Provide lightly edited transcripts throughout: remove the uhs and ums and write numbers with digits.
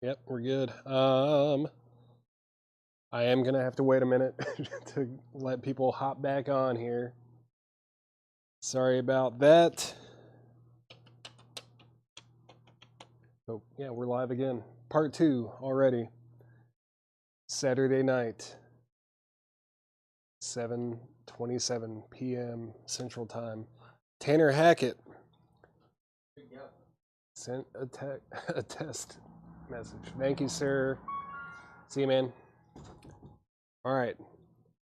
Yep, we're good. I am gonna have to wait a minute to let people hop back on here. Sorry about that. Oh, yeah, we're live again. Part 2 already. Saturday night, 7:27 p.m. Central Time. Tanner Hackett sent a test message. Thank you, sir. See you, man. All right,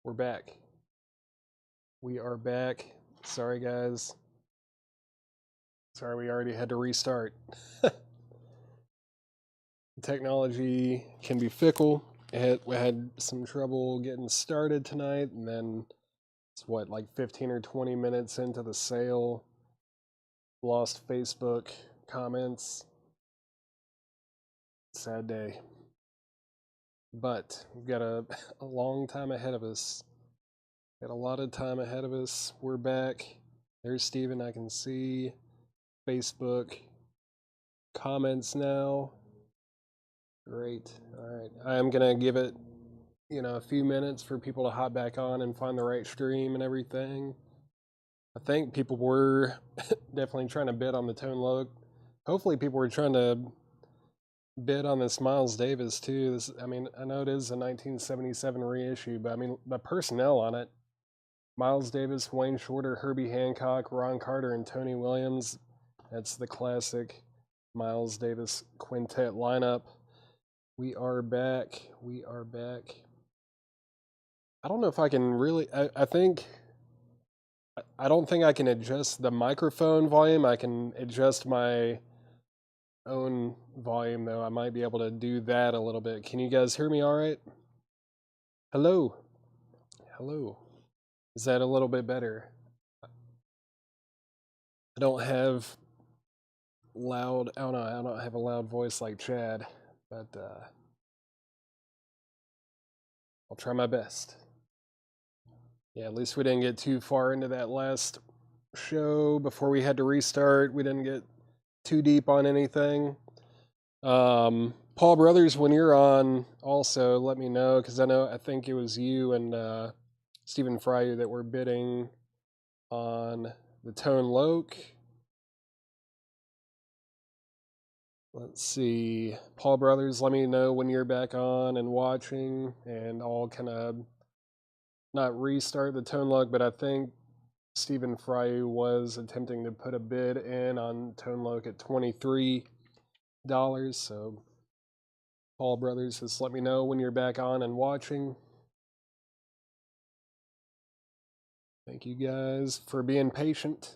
we're back. We are back. Sorry, guys. Sorry, we already had to restart. Technology can be fickle. We had some trouble getting started tonight, and then it's like 15 or 20 minutes into the sale. Lost Facebook comments. Sad day. But we've got a long time ahead of us. Got a lot of time ahead of us. We're back. There's Steven, I can see. Facebook comments now. Great. All right. I am going to give it, a few minutes for people to hop back on and find the right stream and everything. I think people were definitely trying to bid on the Tone Loc. Hopefully people were trying to bid on this Miles Davis too. I know it is a 1977 reissue, but the personnel on it, Miles Davis, Wayne Shorter, Herbie Hancock, Ron Carter, and Tony Williams. That's the classic Miles Davis quintet lineup. We are back. We are back. I don't know if I can really, I don't think I can adjust the microphone volume. I can adjust my own volume, though. I might be able to do that a little bit. Can you guys hear me all right? Hello? Hello? Is that a little bit better? I don't have I don't have a loud voice like Chad, but I'll try my best. Yeah, at least we didn't get too far into that last show before we had to restart. We didn't get too deep on anything. Paul Brothers, when you're on, also let me know, because I think it was you and Stephen Fry that were bidding on the Tone Loc. Let's see. Paul Brothers, let me know when you're back on and watching, and I'll kind of not restart the Tone Loc, but I think Stephen Fry was attempting to put a bid in on Tone Loc at $23. So Paul Brothers, just let me know when you're back on and watching. Thank you guys for being patient.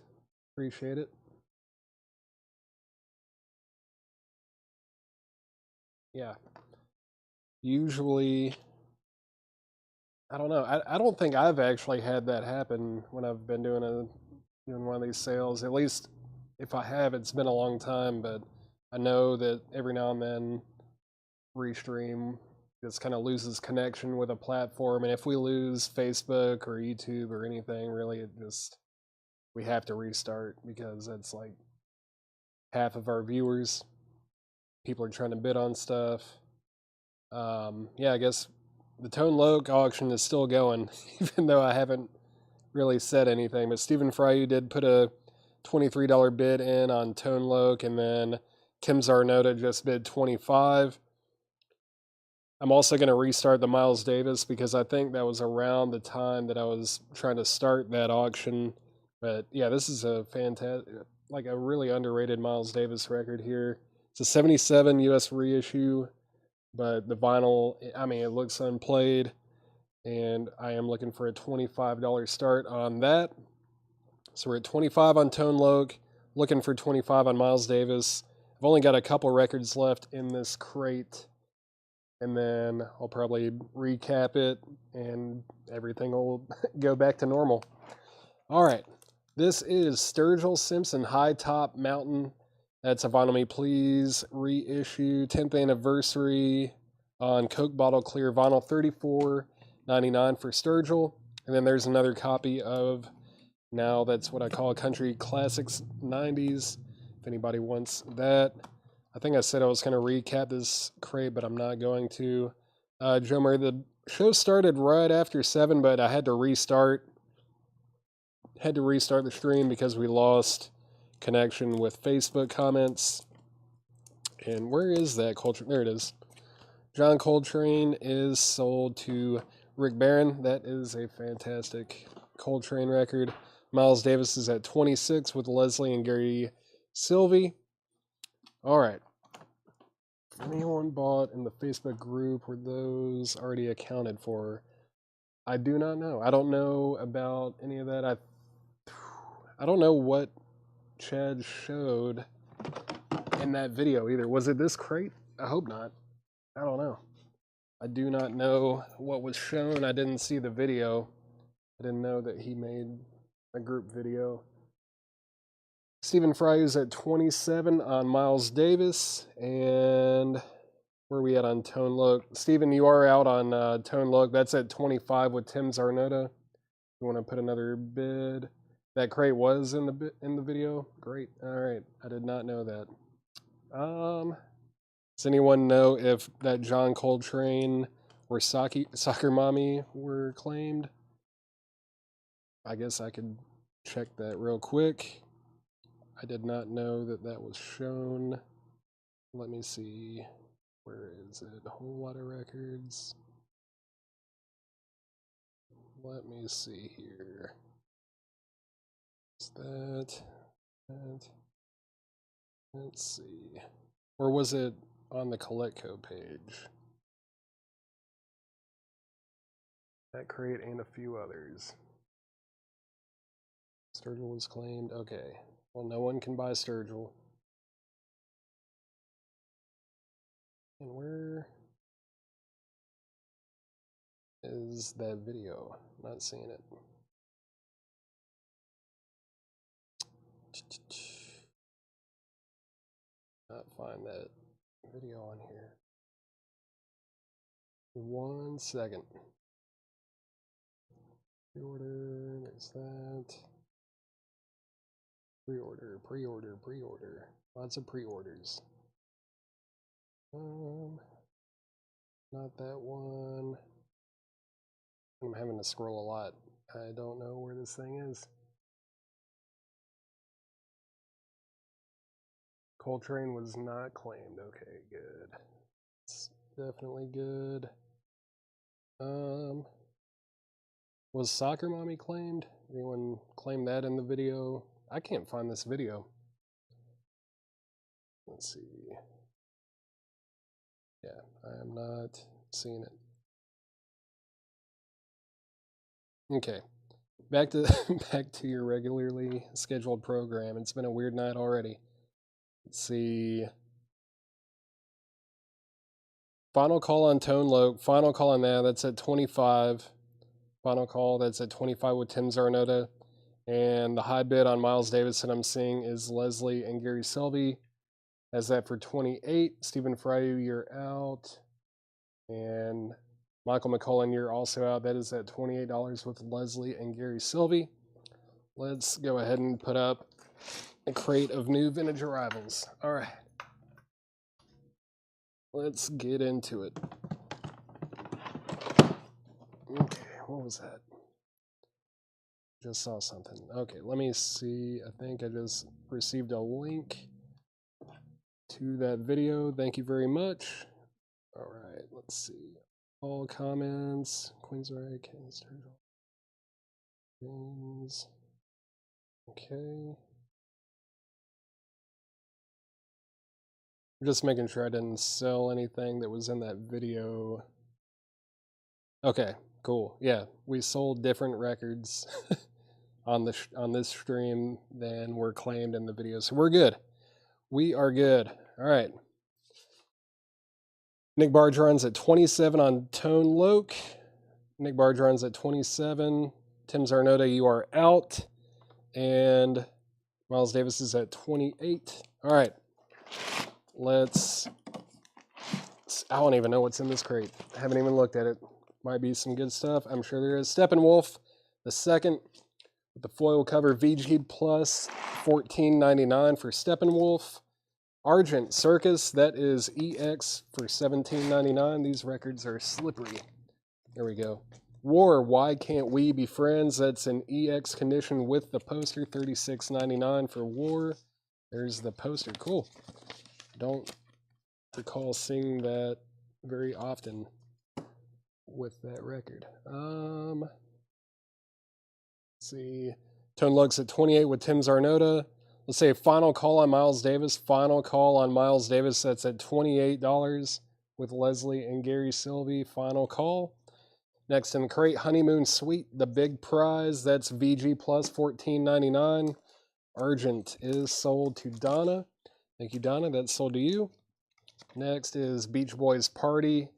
Appreciate it. Yeah. Usually, I don't know. I don't think I've actually had that happen when I've been doing one of these sales. At least if I have, it's been a long time, but I know that every now and then Restream just kind of loses connection with a platform, and if we lose Facebook or YouTube or anything, really, we have to restart, because it's like half of our viewers. People are trying to bid on stuff. Yeah, I guess the Tone Loc auction is still going, even though I haven't really said anything. But Stephen Fry did put a $23 bid in on Tone Loc, and then Tim Zarnota just bid $25. I'm also going to restart the Miles Davis, because I think that was around the time that I was trying to start that auction. But yeah, this is a fantastic, like a really underrated Miles Davis record here. It's a 77 US reissue, but the vinyl, it looks unplayed, and I am looking for a $25 start on that. So we're at 25 on Tone Loc, looking for 25 on Miles Davis. I've only got a couple records left in this crate, and then I'll probably recap it and everything will go back to normal. All right, this is Sturgill Simpson High Top Mountain. That's a Vinyl Me Please reissue, 10th anniversary on Coke Bottle Clear vinyl, $34.99 for Sturgill. And then there's another copy of, now that's what I call Country Classics 90s, if anybody wants that. I think I said I was going to recap this crate, but I'm not going to. Joe Murray, the show started right after 7, but I had to restart. Had to restart the stream because we lost connection with Facebook comments. And where is that Coltrane? There it is. John Coltrane is sold to Rick Barron. That is a fantastic Coltrane record. Miles Davis is at 26 with Leslie and Gary Sylvie. All right. If anyone bought in the Facebook group, were those already accounted for? I do not know. I don't know about any of that. I don't know what Chad showed in that video either. Was it this crate? I hope not. I don't know. I do not know what was shown. I didn't see the video. I didn't know that he made a group video. Stephen Fry is at 27 on Miles Davis. And where are we at on Tone Look? Stephen, you are out on Tone Look. That's at 25 with Tim Zarnota. You want to put another bid? That crate was in the video? Great. All right. I did not know that. Does anyone know if that John Coltrane or Soccer Mommy were claimed? I guess I could check that real quick. I did not know that that was shown. Let me see. Where is it? A whole lot of records. Let me see here. Is that? Let's see. Or was it on the Coletco page? That crate and a few others. Sturgill was claimed. Okay. Well, no one can buy Sturgill. And where is that video? I'm not seeing it. Not find that video on here. 1 second. Pre-order, there's that. Pre-order. Lots of pre-orders. Not that one. I'm having to scroll a lot. I don't know where this thing is. Coltrane was not claimed. Okay, good. It's definitely good. Was Soccer Mommy claimed? Anyone claim that in the video? I can't find this video. Let's see. Yeah, I am not seeing it. Okay, back to your regularly scheduled program. It's been a weird night already. Let's see. Final call on Tone Loc. Final call on that. That's at 25. Final call. That's at 25 with Tim Zarnota. And the high bid on Miles Davis that I'm seeing is Leslie and Gary Sylvie. Has that for 28. Stephen Fry, you're out. And Michael McCullen, you're also out. That is at $28 with Leslie and Gary Sylvie. Let's go ahead and put up a crate of new vintage arrivals. All right. Let's get into it. Okay, what was that? Just saw something. Okay, let me see. I think I just received a link to that video. Thank you very much. All right, let's see. All comments. Queensrÿche, James. Okay. I'm just making sure I didn't sell anything that was in that video. Okay, cool. Yeah, we sold different records on this stream than were claimed in the video. So we're good. We are good. All right. Nick Bargeron's at 27 on Tone Loc. Nick Bargeron's at 27. Tim Zarnota, you are out. And Miles Davis is at 28. All right. I don't even know what's in this crate. I haven't even looked at it. Might be some good stuff. I'm sure there is. Steppenwolf, the second, with the foil cover VG Plus, $14.99 for Steppenwolf. Argent Circus, that is EX for $17.99. These records are slippery. There we go. War, Why Can't We Be Friends? That's an EX condition with the poster, $36.99 for War. There's the poster. Cool. Don't recall seeing that very often with that record. Let's see. Tone Lux at 28 with Tim Zarnota. Let's say final call on Miles Davis. Final call on Miles Davis. That's at $28 with Leslie and Gary Sylvie. Final call. Next in the crate, Honeymoon Suite, the big prize. That's VG plus $14.99. Argent is sold to Donna. Thank you, Donna. That's sold to you. Next is Beach Boys Party.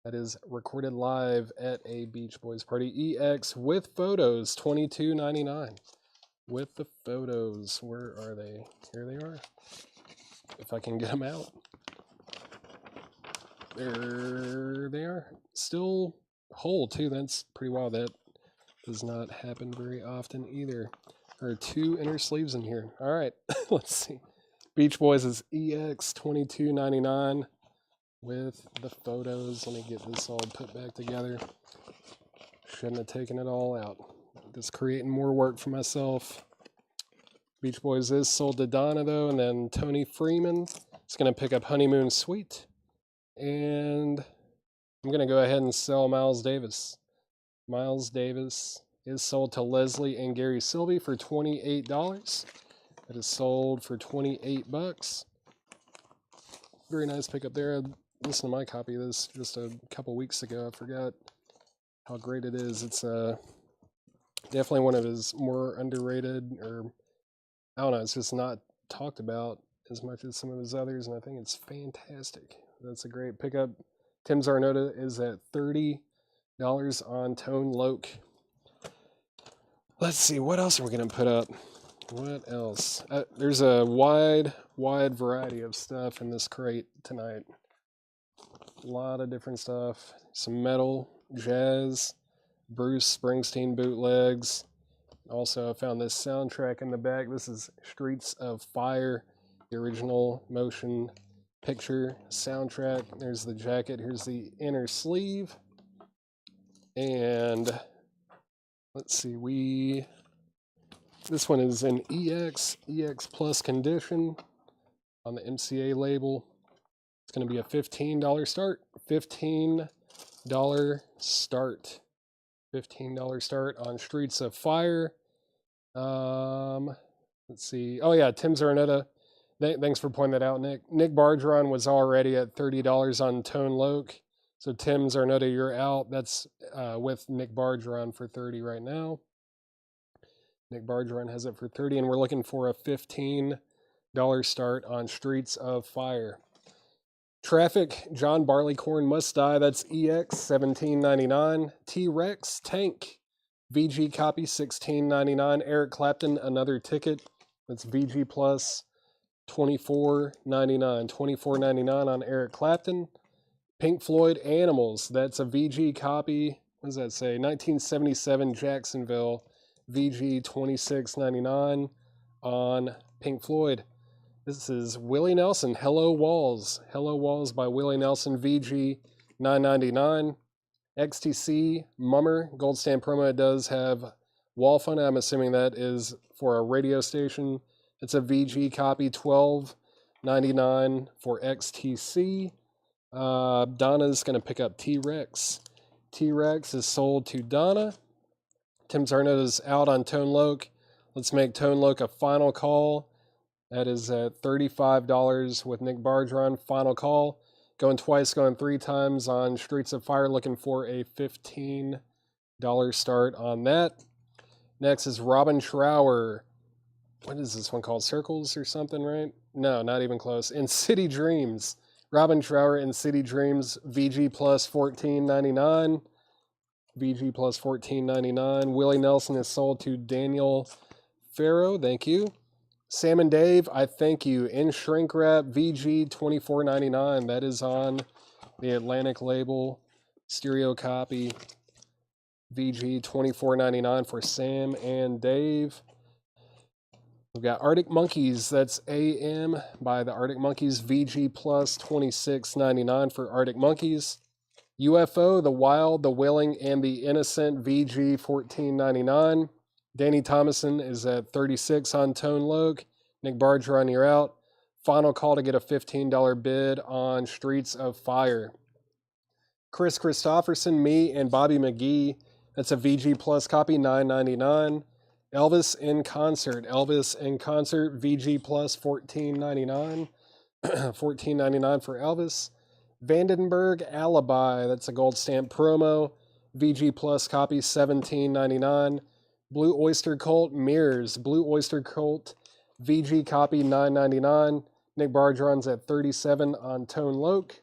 That is recorded live at a Beach Boys Party. EX with photos, $22.99. With the photos. Where are they? Here they are. If I can get them out. There they are. Still whole, too. That's pretty wild. That does not happen very often either. There are 2 inner sleeves in here. All right. Let's see. Beach Boys is EX $22.99 with the photos. Let me get this all put back together. Shouldn't have taken it all out. Just creating more work for myself. Beach Boys is sold to Donna, though, and then Tony Freeman is going to pick up Honeymoon Suite. And I'm going to go ahead and sell Miles Davis. Miles Davis is sold to Leslie and Gary Sylvie for $28. It is sold for $28. Very nice pickup there. I listened to my copy of this just a couple weeks ago. I forgot how great it is. It's definitely one of his more underrated, or I don't know, it's just not talked about as much as some of his others, and I think it's fantastic. That's a great pickup. Tim Zarnota is at $30 on Tone Loc. Let's see, what else are we going to put up? What else? There's a wide variety of stuff in this crate tonight. A lot of different stuff. Some metal, jazz, Bruce Springsteen bootlegs. Also, I found this soundtrack in the back. This is Streets of Fire, the original motion picture soundtrack. There's the jacket. Here's the inner sleeve. And let's see, this one is an EX Plus condition on the MCA label. It's going to be a $15 start. $15 start. $15 start on Streets of Fire. Let's see. Oh, yeah, Tim Zarnota. Thanks for pointing that out, Nick. Nick Bargeron was already at $30 on Tone Loc. So Tim Zarnota, you're out. That's with Nick Bargeron for $30 right now. Nick Bargeron has it for $30, and we're looking for a $15 start on Streets of Fire. Traffic, John Barleycorn Must Die, that's EX, $17.99. T-Rex, Tank, VG copy, $16.99. Eric Clapton, Another Ticket, that's VG Plus, $24.99. $24.99 on Eric Clapton. Pink Floyd, Animals, that's a VG copy, what does that say? 1977 Jacksonville, VG $26.99 on Pink Floyd. This is Willie Nelson, Hello Walls. Hello Walls by Willie Nelson, VG $9.99. XTC, Mummer, Gold Stand promo. It does have wall fun. I'm assuming that is for a radio station. It's a VG copy, $12.99 for XTC. Donna's going to pick up T-Rex. T-Rex is sold to Donna. Tim Zarnota is out on Tone Loc. Let's make Tone Loc a final call. That is at $35 with Nick Bargeron. Final call. Going twice, going 3 times on Streets of Fire. Looking for a $15 start on that. Next is Robin Trower. What is this one called? Circles or something, right? No, not even close. In City Dreams. Robin Trower in City Dreams. VG plus $14.99. VG plus $14.99. Willie Nelson is sold to Daniel Farrow. Thank you. Sam and Dave, I thank you. In shrink wrap, VG $24.99. That is on the Atlantic label. Stereo copy. VG $24.99 for Sam and Dave. We've got Arctic Monkeys. That's AM by the Arctic Monkeys. VG plus $26.99 for Arctic Monkeys. UFO, The Wild, The Willing, and The Innocent. VG $14.99. Danny Thomason is at 36 on Tone Loc. Nick Bargeron, you're out. Final call to get a $15 bid on Streets of Fire. Chris Christopherson, me, and Bobby McGee. That's a VG Plus copy, $9.99. Elvis in Concert. Elvis in Concert, VG Plus $14.99. $14.99 for Elvis. Vandenberg Alibi. That's a gold stamp promo. VG Plus copy, $17.99. Blue Oyster Cult Mirrors. Blue Oyster Cult VG copy, $9.99. Nick Bargeron's at 37 on Tone Loc.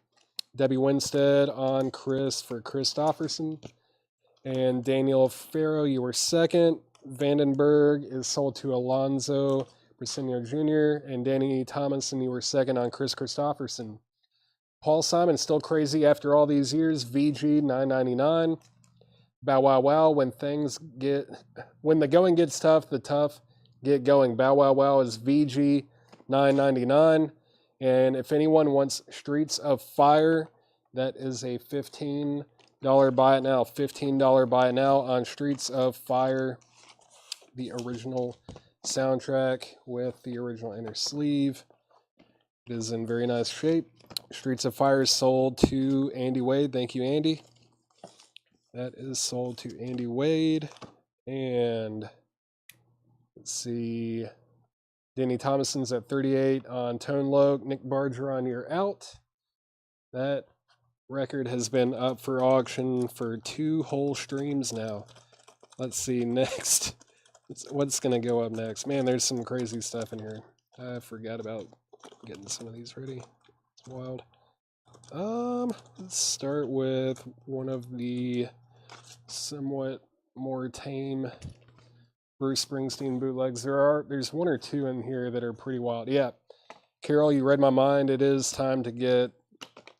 Debbie Winstead on Chris for Christopherson. And Daniel Farrow, you were second. Vandenberg is sold to Alonzo Briceño Jr. And Danny Thomason, you were second on Chris Christopherson. Paul Simon, still crazy after all these years. VG, $9.99. Bow Wow Wow, when the going gets tough, the tough get going. Bow Wow Wow is VG, $9.99. And if anyone wants Streets of Fire, that is a $15 buy it now. $15 buy it now on Streets of Fire, the original soundtrack with the original inner sleeve. It is in very nice shape. Streets of Fire is sold to Andy Wade. Thank you, Andy. That is sold to Andy Wade. And let's see. Danny Thomason's at 38 on Tone Loc. Nick Bargeron, you're out. That record has been up for auction for 2 whole streams now. Let's see next. What's going to go up next? Man, there's some crazy stuff in here. I forgot about getting some of these ready. It's wild. Let's start with one of the somewhat more tame Bruce Springsteen bootlegs. There's 1 or 2 in here that are pretty wild. Yeah, Carol, you read my mind. It is time to get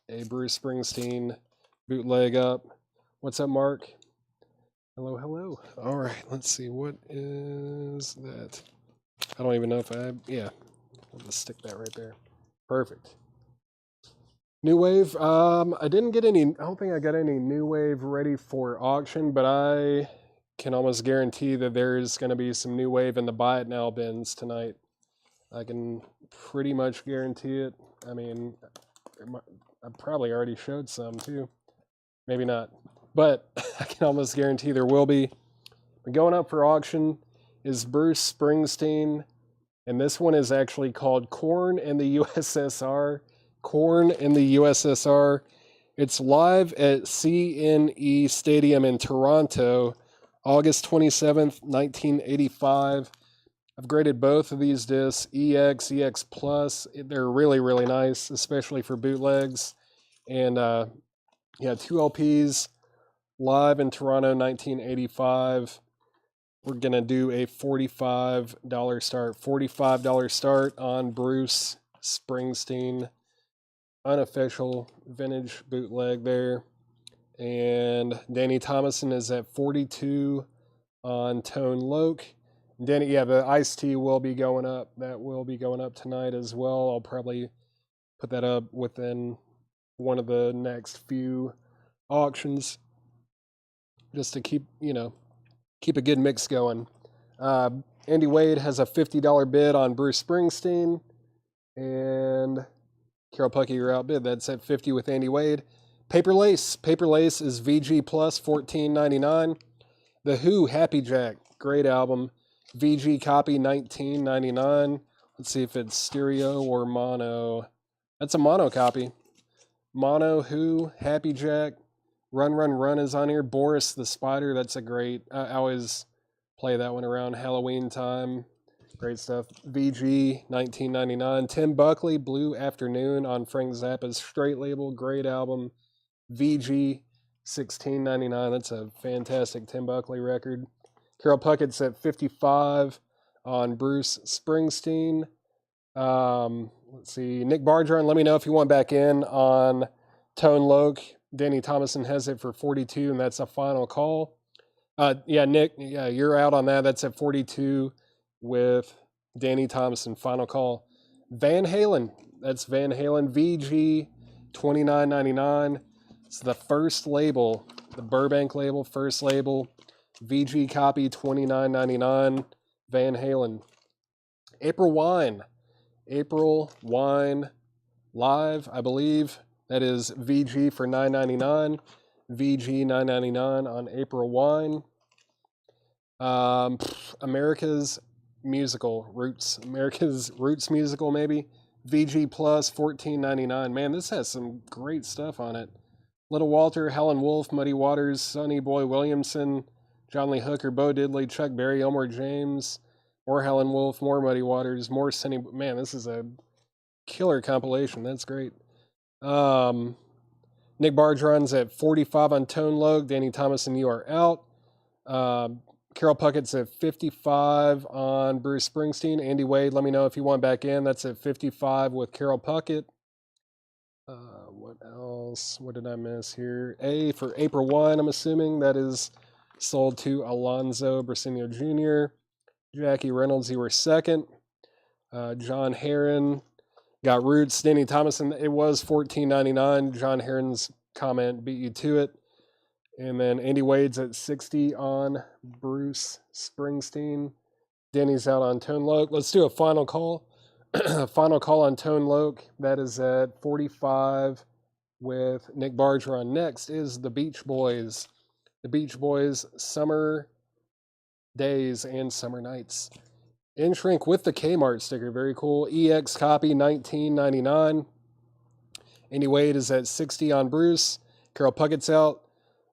a Bruce Springsteen bootleg up. What's up, Mark? Hello, hello. All right, let's see. What is that? I don't even know if yeah, I'll just stick that right there. Perfect. New Wave. I didn't get any. I don't think I got any New Wave ready for auction, but I can almost guarantee that there's going to be some New Wave in the buy it now bins tonight. I can pretty much guarantee it. I mean, I probably already showed some too. Maybe not, but I can almost guarantee there will be. But going up for auction is Bruce Springsteen, and this one is actually called Corn in the USSR. Corn in the USSR. It's live at CNE Stadium in Toronto, August 27th, 1985. I've graded both of these discs, EX, EX Plus. They're really, really nice, especially for bootlegs. And yeah, 2 LPs, live in Toronto, 1985. We're going to do a $45 start. $45 start on Bruce Springsteen. Unofficial vintage bootleg there. And Danny Thomason is at 42 on Tone Loc. Danny, yeah, the iced tea will be going up. That will be going up tonight as well. I'll probably put that up within one of the next few auctions just to keep a good mix going. Andy Wade has a $50 bid on Bruce Springsteen. And Carol Puckey, you're outbid. That's at 50 with Andy Wade. Paper Lace. Paper Lace is VG Plus, $14.99. The Who, Happy Jack. Great album. VG copy, $19.99. Let's see if it's stereo or mono. That's a mono copy. Mono, Who, Happy Jack. Run, Run, Run is on here. Boris the Spider. That's a great. I always play that one around Halloween time. Great stuff. VG, $19.99. Tim Buckley, Blue Afternoon on Frank Zappa's Straight label. Great album. VG, $16.99. That's a fantastic Tim Buckley record. Carol Puckett's at 55 on Bruce Springsteen. Let's see. Nick Bargeron, let me know if you want back in on Tone Loc. Danny Thomason has it for 42, and that's a final call. Yeah, Nick, yeah, you're out on that. That's at 42 with Danny Thomason, final call. Van Halen, that's Van Halen, VG, $29.99. It's the first label, the Burbank label, first label. VG copy, $29.99. Van Halen. April Wine Live, I believe. That is VG for $9.99. VG $9.99 on April Wine. America's Roots musical, maybe. VG Plus $14.99. Man, this has some great stuff on it. Little Walter, Helen Wolf, Muddy Waters, Sonny Boy Williamson, John Lee Hooker, Bo Diddley, Chuck Berry, Elmore James, more Helen Wolf, more Muddy Waters, more Sonny. Man, this is a killer compilation. That's great. Nick Bargeron's at 45 on Tone Loc. Danny Thomason, You Are Out. Carol Puckett's at 55 on Bruce Springsteen. Andy Wade, Let Me Know If You Want Back In. That's at 55 with Carol Puckett. What else? What did I miss here? A for April 1, I'm assuming. That is sold to Alonzo Brasenio Jr. Jackie Reynolds, You Were Second. John Heron got Roots. Danny Thomason, it was $14.99. John Heron's comment beat you to it. And then Andy Wade's at 60 on Bruce Springsteen. Danny's out on Tone Loc. Let's do a final call. Final call on Tone Loc. That is at 45 with Nick Bargeron. Next is the Beach Boys. The Beach Boys, Summer Days and Summer Nights. In shrink with the Kmart sticker. Very cool. EX copy, $19.99. Andy Wade is at 60 on Bruce. Carol Puckett's out.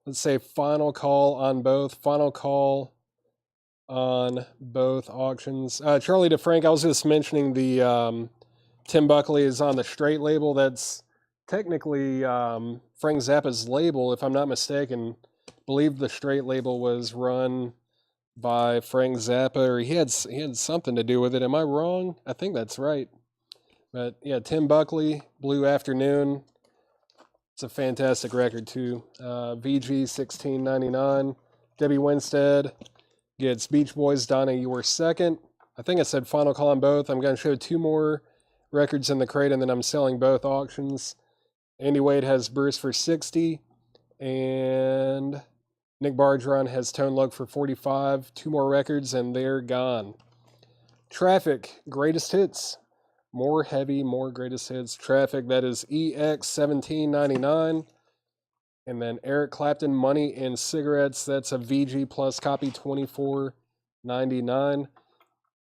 Let's say final call on both. Final call on both auctions. Charlie DeFrank, I was just mentioning the Tim Buckley is on the straight label. That's technically Frank Zappa's label, if I'm not mistaken. I believe the straight label was run by Frank Zappa, or he had something to do with it. Am I wrong? I think that's right. But yeah, Tim Buckley, Blue Afternoon. It's a fantastic record too. VG $16.99. Debbie Winstead gets Beach Boys. Donna, You Were Second. I think I said final call on both. I'm going to show two more records in the crate, and then I'm selling both auctions. Andy Wade has Bruce for 60, and Nick Bargeron has Tone Loc for 45. Two more records, and they're gone. Traffic, greatest hits. More heavy, more greatest hits. Traffic, that is EX $17.99. And then Eric Clapton, Money and Cigarettes. That's a VG Plus copy, $24.99.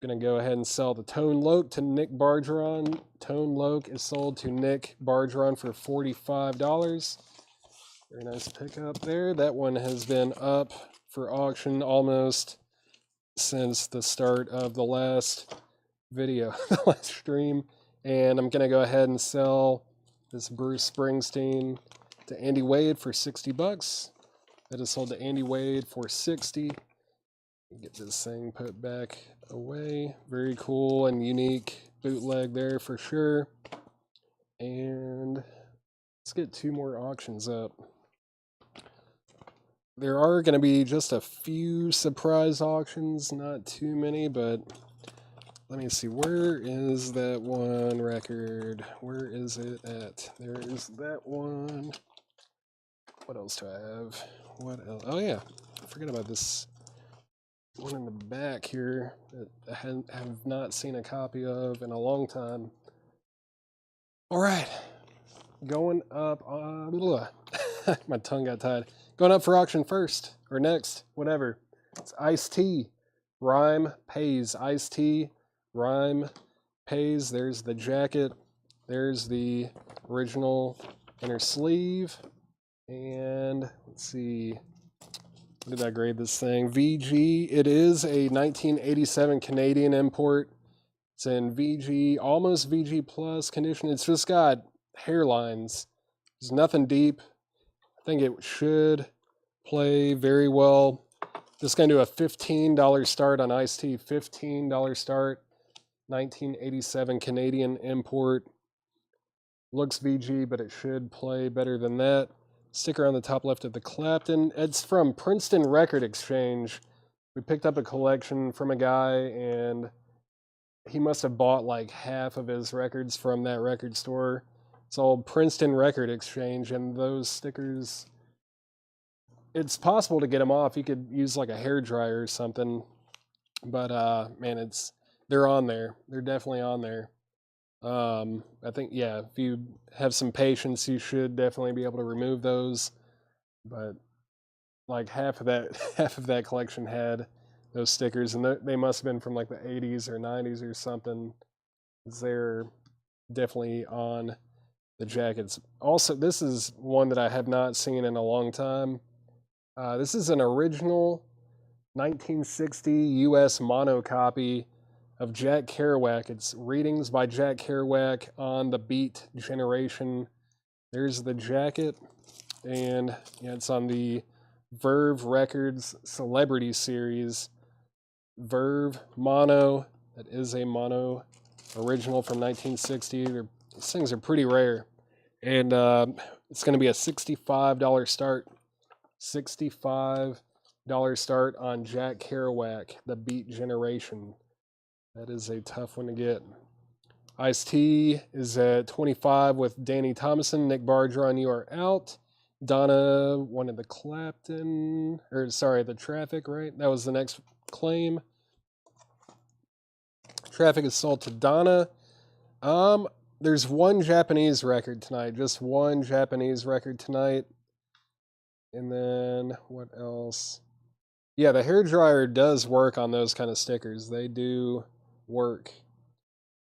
Going to go ahead and sell the Tone Loc to Nick Bargeron. Tone Loc is sold to Nick Bargeron for $45. Very nice pickup there. That one has been up for auction almost since the start of the last video, the last stream. And I'm going to go ahead and sell this Bruce Springsteen to Andy Wade for $60. That is sold to Andy Wade for 60. Get this thing put back away. Very cool and unique bootleg there for sure. And let's get two more auctions up. There are going to be just a few surprise auctions, not too many, but let me see. Where is that one record? Where is it at? There is that one. What else do I have? What else? Oh, yeah. I forgot about this one in the back here that I have not seen a copy of in a long time. All right. Going up. My tongue got tied. Going up for auction first, or next, whatever. It's Ice-T. Rhyme Pays. Ice-T. Rhyme Pays. There's the jacket. There's the original inner sleeve. And let's see. What did I grade this thing? VG. It is a 1987 Canadian import. It's in VG, almost VG Plus condition. It's just got hairlines. There's nothing deep. I think it should play very well. Just going to do a $15 start on Ice-T. $15 start. 1987 Canadian import. Looks VG, but it should play better than that. Sticker on the top left of the Clapton. It's from Princeton Record Exchange. We picked up a collection from a guy, and he must have bought like half of his records from that record store. It's old Princeton Record Exchange, and those stickers, it's possible to get them off. You could use like a hair dryer or something, but man, they're on there. They're definitely on there. I think, yeah, if you have some patience, you should definitely be able to remove those. But like half of that collection had those stickers, and they must have been from like the 80s or 90s or something. They're definitely on the jackets. Also, this is one that I have not seen in a long time. This is an original 1960 U.S. mono copy of Jack Kerouac. It's readings by Jack Kerouac on the Beat Generation. There's the jacket, and yeah, it's on the Verve Records Celebrity Series. Verve Mono. That is a mono original from 1960. These things are pretty rare. And it's going to be a $65 start. $65 start on Jack Kerouac, the Beat Generation. That is a tough one to get. Ice-T is at 25 with Danny Thomason. Nick Bardron, You Are Out. Donna wanted the Clapton, or sorry, the Traffic, right? That was the next claim. Traffic is sold to Donna. There's one Japanese record tonight, just one Japanese record tonight. And then what else? Yeah, the hairdryer does work on those kind of stickers. They do work.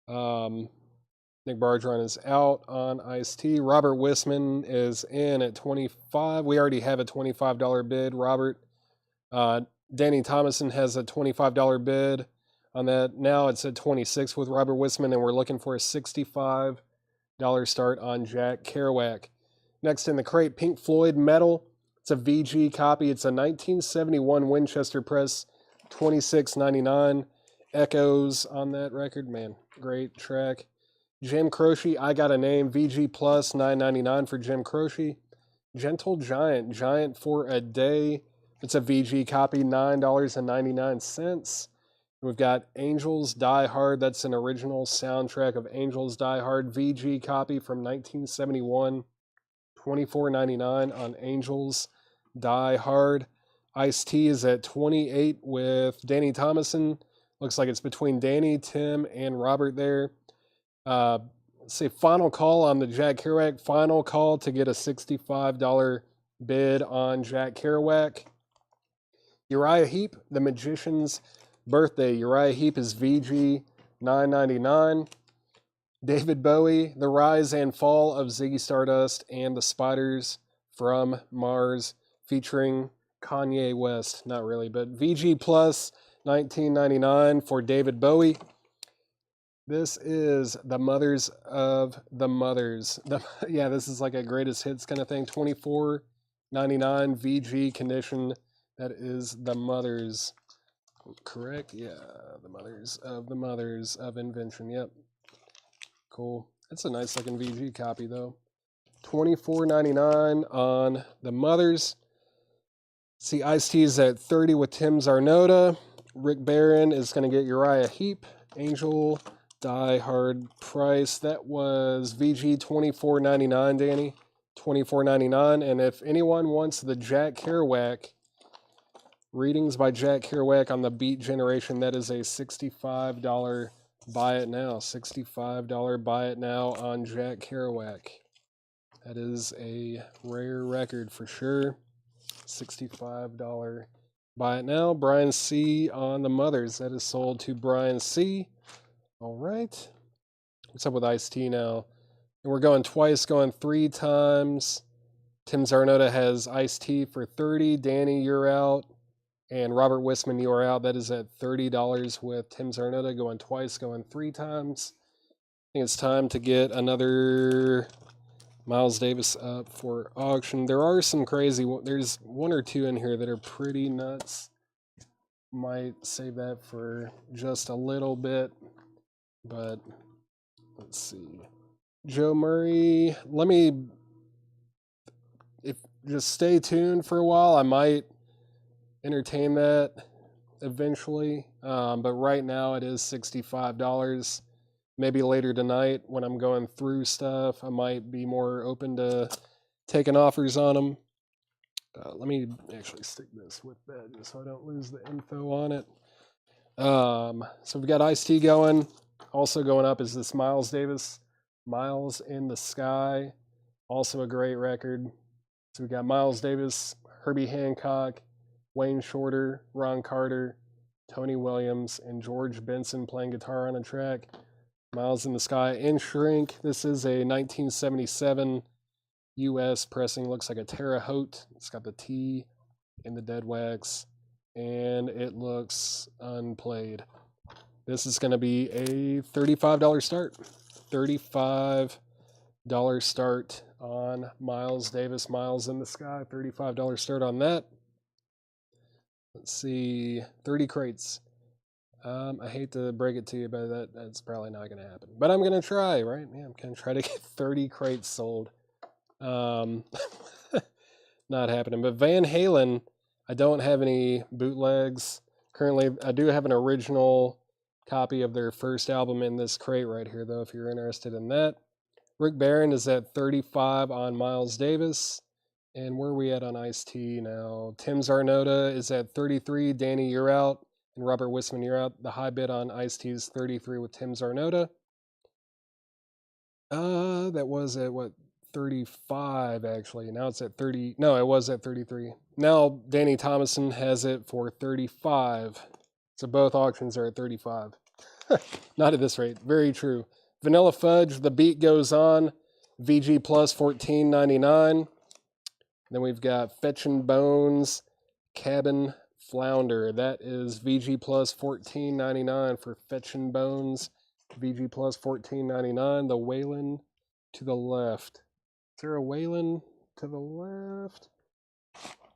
Nick Bardron is out on Ice-T. Robert Wisman is in at 25. We already have a $25 bid. Robert. Danny Thomason has a $25 bid on that. Now it's at 26 with Robert Wisman, and we're looking for a $65 start on Jack Kerouac. Next in the crate, Pink Floyd Metal. It's a VG copy. It's a 1971 Winchester Press, $26.99. Echoes on that record. Man, great track. Jim Croce, I Got a Name. VG Plus, $9.99 for Jim Croce. Gentle Giant, Giant for a Day. It's a VG copy, $9.99. We've got Angels Die Hard. That's an original soundtrack of Angels Die Hard. VG copy from 1971. $24.99 on Angels Die Hard. Ice-T is at 28 with Danny Thomason. Looks like it's between Danny, Tim, and Robert there. Let's say final call on the Jack Kerouac. Final call to get a $65 bid on Jack Kerouac. Uriah Heep, The Magician's Birthday. Uriah Heep is VG, $9.99. David Bowie, The Rise and Fall of Ziggy Stardust and the Spiders from Mars, featuring Kanye West. Not really, but VG Plus, $19.99 for David Bowie. This is The Mothers of the Mothers. Yeah, this is like a greatest hits kind of thing. $24.99 VG condition. That is The Mothers. Correct? Yeah, The Mothers of Invention. Yep. Cool. That's a nice looking VG copy though. $24.99 on The Mothers. See, Ice-T's at 30 with Tim Zarnota. Rick Barron is going to get Uriah Heep. Angel Die Hard price. That was VG $24.99, Danny. $24.99. And if anyone wants the Jack Kerouac readings by Jack Kerouac on the Beat Generation, that is a $65 buy it now. $65 buy it now on Jack Kerouac. That is a rare record for sure. $65 buy it now. Brian C. on The Mothers. That is sold to Brian C. All right. What's up with Ice-T now? And we're going twice, going 3 times. Tim Zarnota has Ice-T for $30. Danny, you're out. And Robert Wisman, you're out. That is at $30 with Tim Zarnota, going twice, going 3 times. I think it's time to get another Miles Davis up for auction. There are some crazy, there's 1 or 2 in here that are pretty nuts. Might save that for just a little bit, but let's see. Joe Murray, just stay tuned for a while. I might entertain that. eventually, but right now it is $65. Maybe later tonight when I'm going through stuff, I might be more open to taking offers on them. Let me actually stick this with that just so I don't lose the info on it. So we've got Ice-T going. Also going up is this Miles Davis, Miles in the Sky. Also a great record. So we got Miles Davis, Herbie Hancock, Wayne Shorter, Ron Carter, Tony Williams, and George Benson playing guitar on a track. Miles in the Sky in shrink. This is a 1977 US pressing. Looks like a Terre Haute. It's got the T in the dead wax, and it looks unplayed. This is going to be a $35 start. $35 start on Miles Davis, Miles in the Sky. $35 start on that. Let's see, 30 crates. I hate to break it to you, but that's probably not going to happen. But I'm going to try, right? Yeah, I'm going to try to get 30 crates sold. Not happening. But Van Halen, I don't have any bootlegs. Currently, I do have an original copy of their first album in this crate right here, though, if you're interested in that. Rick Barron is at 35 on Miles Davis. And where are we at on Ice-T now? Tim Zarnota is at 33. Danny, you're out. And Robert Wisman, you're out. The high bid on Ice-T is 33 with Tim Zarnota. That was at, what, 35, actually. Now it's at 30. No, it was at 33. Now Danny Thomason has it for 35. So both auctions are at 35. Not at this rate. Very true. Vanilla Fudge, The Beat Goes On. VG Plus $14.99. Then we've got Fetchin' Bones, Cabin Flounder. That is VG Plus $14.99 for Fetchin' Bones. VG Plus $14.99. The Waylon to the left. Is there a Waylon to the left?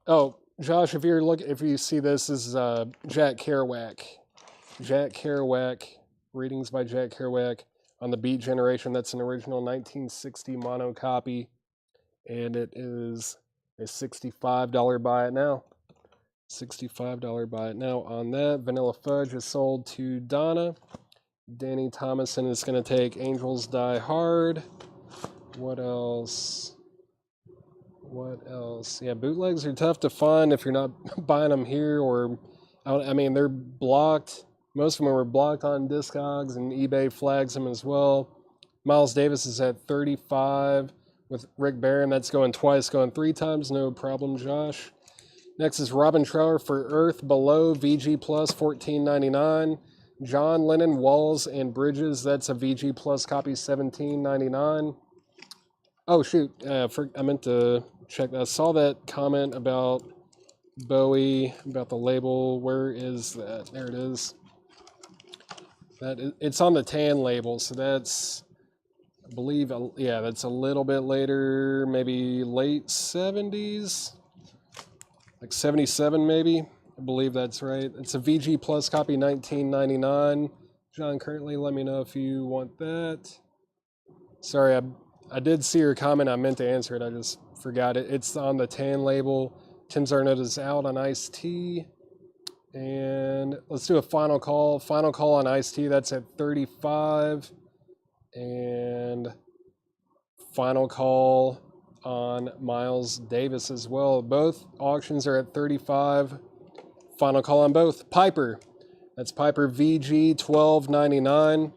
Oh, Josh, if you see this is Jack Kerouac. Jack Kerouac. Readings by Jack Kerouac on the Beat Generation. That's an original 1960 mono copy. And it is a $65 buy it now. $65 buy it now on that. Vanilla Fudge is sold to Donna. Danny Thomason is going to take Angels Die Hard. What else? Yeah, bootlegs are tough to find if you're not buying them here, or I mean, they're blocked. Most of them were blocked on Discogs, and eBay flags them as well. Miles Davis is at 35 with Rick Barron. That's going twice, going 3 times. No problem, Josh. Next is Robin Trower for Earth Below, VG Plus $14.99. John Lennon, Walls and Bridges. That's a VG Plus copy, $17.99. Oh, shoot. I meant to check that. I saw that comment about Bowie, about the label. Where is that? There it is. It's on the tan label, so that's, I believe, yeah, that's a little bit later, maybe late 70s, like 77 maybe. I believe that's right. It's a VG Plus copy, $19.99. John, currently, let me know if you want that. Sorry, I did see your comment. I meant to answer it. I just forgot it. It's on the tan label. Tim Zarnota's out on Ice-T. And let's do a final call. Final call on Ice-T. That's at 35. And final call on Miles Davis as well. Both auctions are at 35. Final call on both. Piper. That's Piper VG $12.99.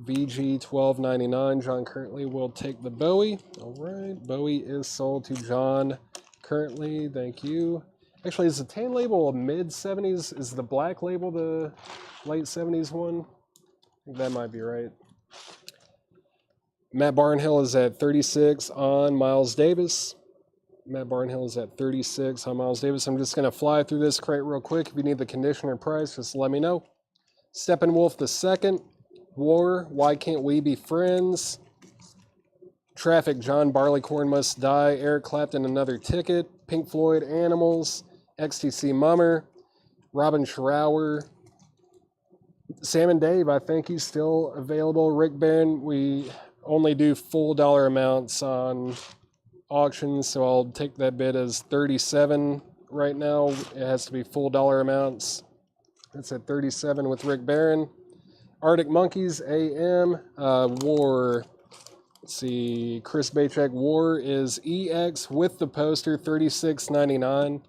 VG $12.99. John currently will take the Bowie. All right. Bowie is sold to John currently. Thank you. Actually, is the tan label a mid-70s? Is the black label the late 70s one? I think that might be right. Matt Barnhill is at 36 on Miles Davis. Matt Barnhill is at 36 on Miles Davis. I'm just going to fly through this crate real quick. If you need the condition or price, just let me know. Steppenwolf II. War, Why Can't We Be Friends? Traffic, John Barleycorn Must Die. Eric Clapton, Another Ticket. Pink Floyd, Animals. XTC Mummer. Robin Trower. Sam and Dave, I think he's still available. Rick Barron, we only do full dollar amounts on auctions, so I'll take that bid as 37 right now. It has to be full dollar amounts. That's at 37 with Rick Barron. Arctic Monkeys AM War. Let's see, Chris Bachek. War is EX with the poster, $36.99.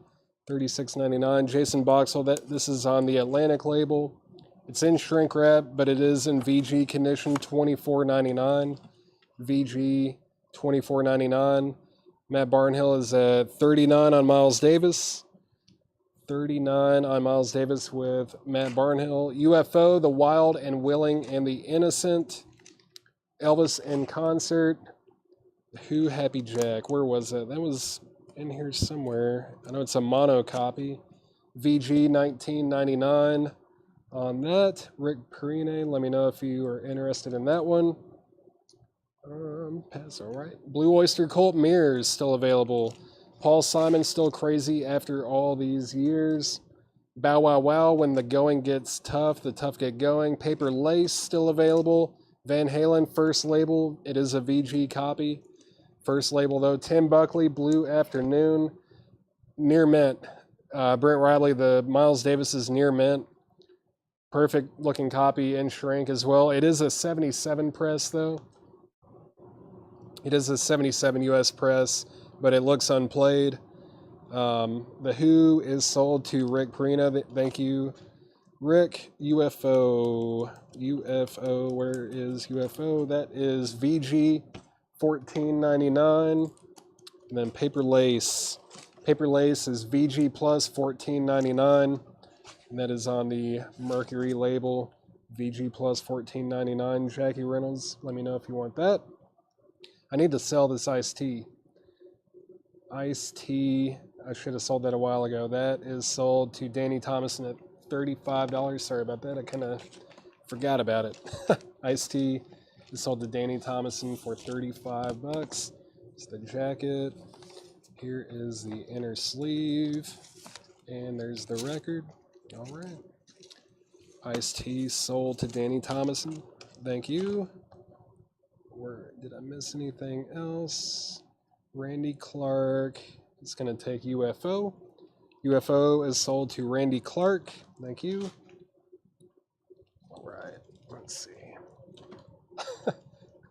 $36.99. Jason Boxall. This is on the Atlantic label. It's in shrink wrap, but it is in VG condition, $24.99. VG, $24.99. Matt Barnhill is at 39 on Miles Davis. 39 on Miles Davis with Matt Barnhill. UFO, The Wild and Willing and the Innocent. Elvis in Concert. Who Happy Jack. Where was that? That was in here somewhere. I know it's a mono copy. VG, $19.99 on that. Rick Perine, let me know if you are interested in that one. Pass, all right. Blue Oyster Cult Mirrors still available. Paul Simon still crazy after all these years. Bow Wow Wow, When the Going Gets Tough, the Tough Get Going. Paper Lace still available. Van Halen first label. It is a VG copy. First label though. Tim Buckley, Blue Afternoon. Near Mint. Brent Riley, the Miles Davis's Near Mint. Perfect looking copy in shrink as well. It is a 77 press though. It is a 77 US press, but it looks unplayed. The Who is sold to Rick Perina. Thank you, Rick. UFO. UFO. Where is UFO? That is VG, $14.99. And then Paper Lace. Paper Lace is VG plus $14.99. And that is on the Mercury label. VG plus $14.99. Jackie Reynolds. Let me know if you want that. I need to sell this iced tea. Iced tea. I should have sold that a while ago. That is sold to Danny Thomason at $35. Sorry about that. I kind of forgot about it. Iced tea is sold to Danny Thomason for $35. It's the jacket. Here is the inner sleeve. And there's the record. All right. Iced tea sold to Danny Thomason. Thank you. Did I miss anything else? Randy Clark. It's going to take UFO. UFO is sold to Randy Clark. Thank you. All right. Let's see.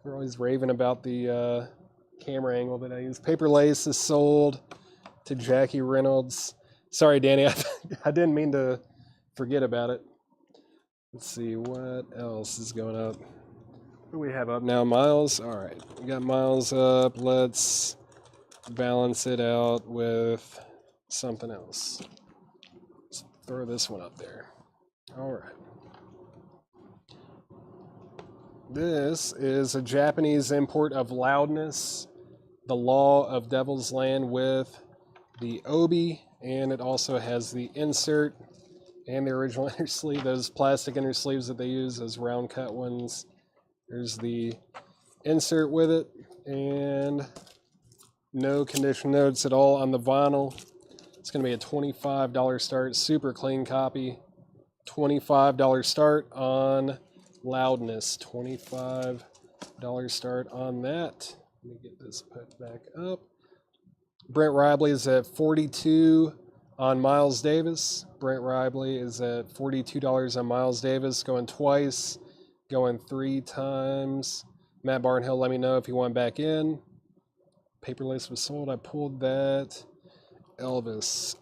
We're always raving about the camera angle that I use. Paper Lace is sold to Jackie Reynolds. Sorry, Danny. I didn't mean to forget about it. Let's see. What else is going up? What do we have up now? Miles? All right. We got Miles up. Let's balance it out with something else. Let's throw this one up there. All right. This is a Japanese import of Loudness, The Law of Devil's Land with the obi, and it also has the insert and the original inner sleeve, those plastic inner sleeves that they use, those round cut ones. There's the insert with it, and no condition notes at all on the vinyl. It's going to be a $25 start, super clean copy. $25 start on Loudness. $25 start on that. Let me get this put back up. Brent Ribley is at $42 on Miles Davis. Brent Ribley is at $42 on Miles Davis, going twice. Going 3 times. Matt Barnhill, let me know if you want back in. Paper Lace was sold. I pulled that. Elvis.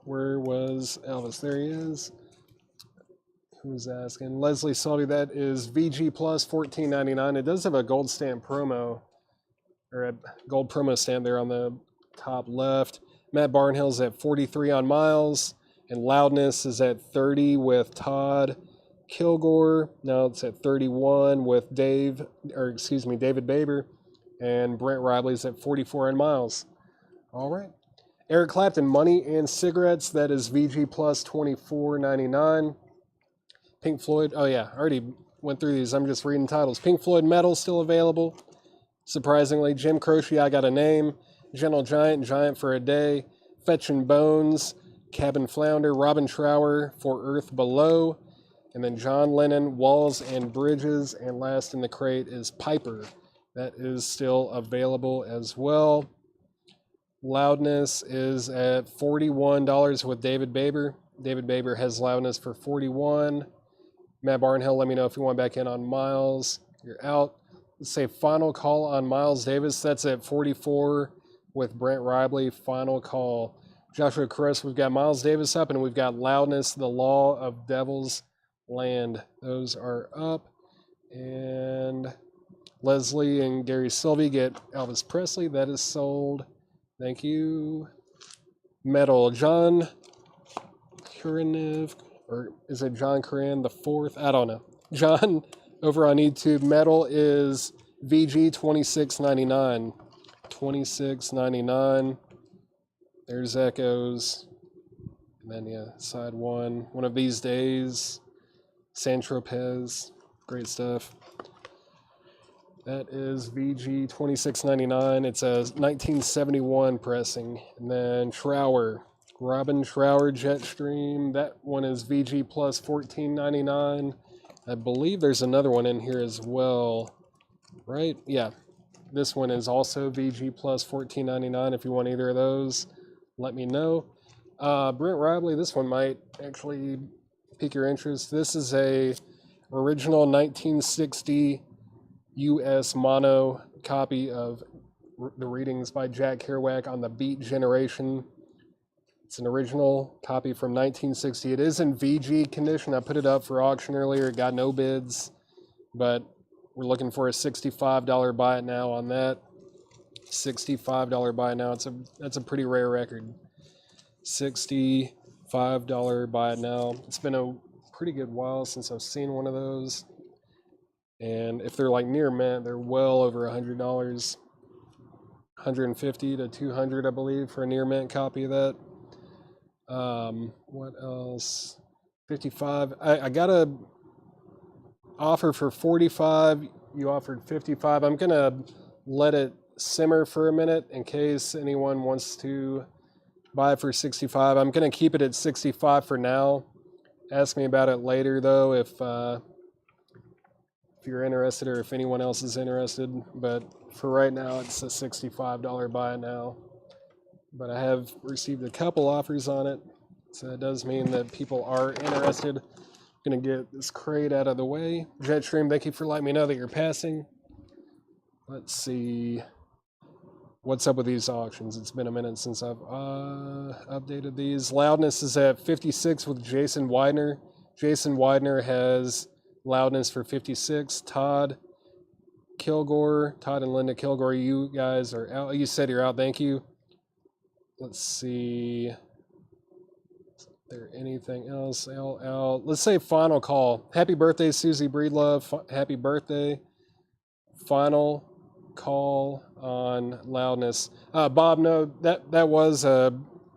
Where was Elvis? There he is. Who's asking? Leslie Salty, that is VG plus $14.99. It does have a gold stamp promo, or a gold promo stamp there on the top left. Matt Barnhill's at 43 on Miles, and Loudness is at 30 with Todd Kilgore. Now it's at 31 with David Baber, and Brent Ribley's at 44 on Miles. All right. Eric Clapton, Money and Cigarettes. That is VG plus $24.99. Pink Floyd. Oh yeah, I already went through these. I'm just reading titles. Pink Floyd Metal still available. Surprisingly, Jim Croce, I Got a Name. Gentle Giant, Giant for a Day. Fetchin' Bones, Cabin Flounder. Robin Trower, For Earth Below. And then John Lennon, Walls and Bridges. And last in the crate is Piper. That is still available as well. Loudness is at $41 with David Baber. David Baber has loudness for 41. Matt Barnhill, let me know if you want back in on Miles. You're out. Let's say final call on Miles Davis. That's at 44 with Brent Ribley. Final call. Joshua Chris, we've got Miles Davis up, and we've got Loudness, The Law of Devil's Land. Those are up. And Leslie and Gary Sylvie get Elvis Presley. That is sold. Thank you. Metal. John Kurinev, or is it John Coran the fourth? I don't know. John over on YouTube. Metal is VG 26.99. 26.99. There's Echoes. And then yeah, side one. One of these days. San Tropez. Great stuff. That is VG 26.99. It's a 1971 pressing. And then Trower. Robin Trower Jetstream. That one is VG plus 14.99. I believe there's another one in here as well. Right? Yeah. This one is also VG plus 14.99. If you want either of those, let me know. Brent Ribley, this one might actually pique your interest. This is a original 1960 U.S. mono copy of the readings by Jack Kerouac on the Beat Generation. It's an original copy from 1960. It is in VG condition. I put it up for auction earlier. It got no bids, but we're looking for a $65 buy it now on that. $65 buy it now. That's a pretty rare record. $65 buy it now. It's been a pretty good while since I've seen one of those. And if they're like near mint, they're well over $100, $150 to $200, I believe, for a near mint copy of that. What else? 55. I got a offer for 45. You offered 55. I'm gonna let it simmer for a minute in case anyone wants to buy it for 65. I'm gonna keep it at 65 for now. Ask me about it later though if you're interested or if anyone else is interested. But for right now, it's a $65 buy it now. But I have received a couple offers on it, so that does mean that people are interested. I'm going to get this crate out of the way. Jetstream, thank you for letting me know that you're passing. Let's see. What's up with these auctions? It's been a minute since I've updated these. Loudness is at 56 with Jason Widener. Jason Widener has Loudness for 56. Todd and Linda Kilgore, you guys are out. You said you're out. Thank you. Let's see. Is there anything else out? Let's say final call. Happy birthday, Susie Breedlove. Happy birthday. Final call on Loudness. Bob, no, that was a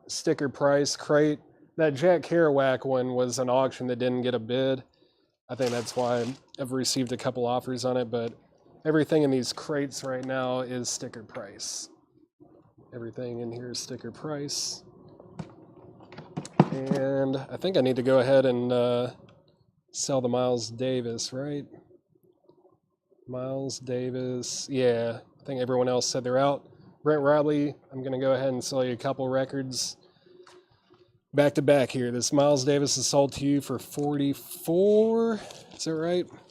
sticker price crate. That Jack Kerouac one was an auction that didn't get a bid. I think that's why I've received a couple offers on it, but everything in these crates right now is sticker price. Everything in here is sticker price. And I think I need to go ahead and sell the Miles Davis, right? Miles Davis. Yeah, I think everyone else said they're out. Brent Ribley, I'm going to go ahead and sell you a couple records. Back to back here. This Miles Davis is sold to you for 44. Is that right? Let's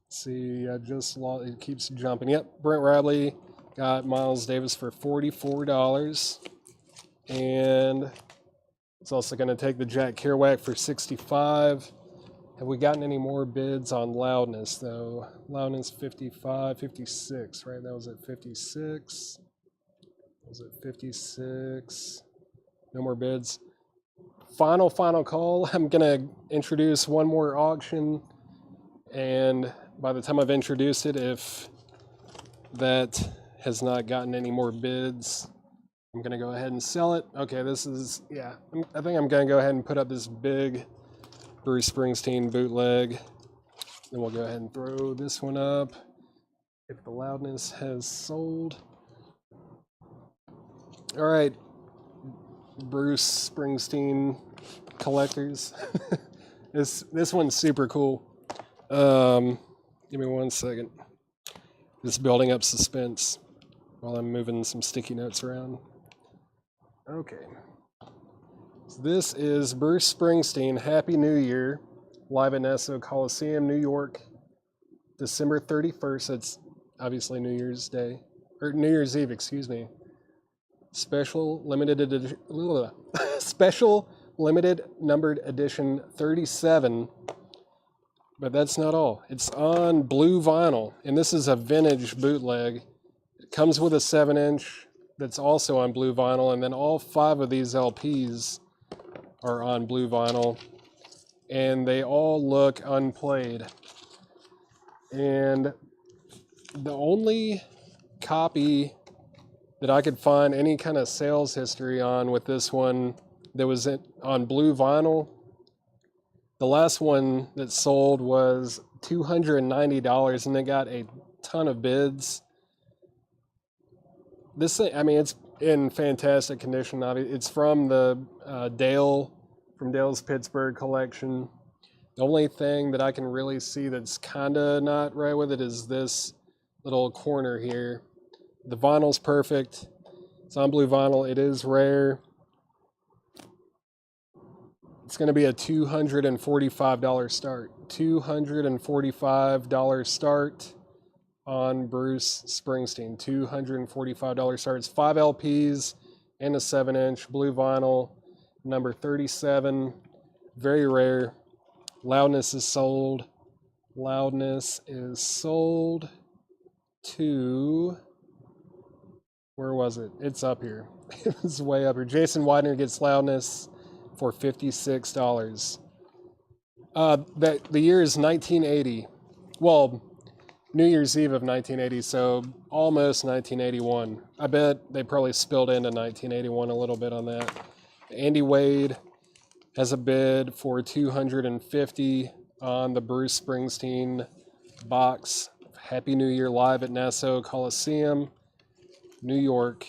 see, I just lost, it keeps jumping. Yep, Brent Ribley got Miles Davis for $44. And it's also going to take the Jack Kerouac for 65. Have we gotten any more bids on Loudness, though? Loudness 55, 56, right? That was at 56. Was it 56? No more bids. Final call. I'm going to introduce one more auction. And by the time I've introduced it, if that has not gotten any more bids, I'm going to go ahead and sell it. Okay, this is, yeah, I think I'm going to go ahead and put up this big Bruce Springsteen bootleg. Then we'll go ahead and throw this one up if the Loudness has sold. All right, Bruce Springsteen collectors. This one's super cool. Give me 1 second. Just building up suspense while I'm moving some sticky notes around. Okay. So this is Bruce Springsteen, Happy New Year, live at Nassau Coliseum, New York, December 31st. It's obviously New Year's Day, or New Year's Eve, excuse me. Special limited edition, special limited numbered edition 37. But that's not all. It's on blue vinyl, and this is a vintage bootleg. It comes with a 7-inch that's also on blue vinyl, and then all 5 of these LPs are on blue vinyl, and they all look unplayed. And the only copy that I could find any kind of sales history on with this one that was on blue vinyl, the last one that sold was $290, and they got a ton of bids. This thing, I mean, it's in fantastic condition. It's from the Dale's Pittsburgh collection. The only thing that I can really see that's kind of not right with it is this little corner here. The vinyl's perfect. It's on blue vinyl. It is rare. It's going to be a $245 start. $245 start on Bruce Springsteen. $245 start. It's 5 LPs and a 7-inch blue vinyl, number 37. Very rare. Loudness is sold. Loudness is sold to... Where was it? It's up here. It's way up here. Jason Widener gets Loudness for $56. The year is 1980. Well, New Year's Eve of 1980, so almost 1981. I bet they probably spilled into 1981 a little bit on that. Andy Wade has a bid for $250 on the Bruce Springsteen box. Happy New Year live at Nassau Coliseum, New York,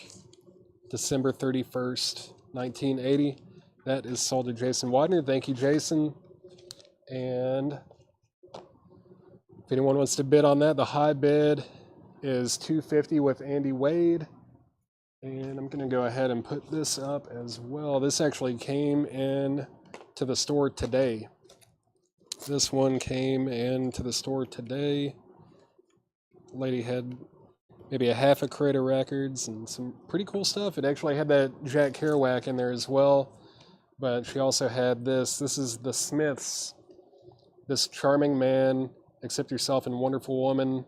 December 31st, 1980. That is sold to Jason Widener. Thank you, Jason. And if anyone wants to bid on that, the high bid is $250 with Andy Wade. And I'm going to go ahead and put this up as well. This actually came in to the store today. This one came into the store today. Lady had maybe a half a crate of records and some pretty cool stuff. It actually had that Jack Kerouac in there as well. But she also had this. This is the Smiths. This Charming Man, Accept Yourself and Wonderful Woman.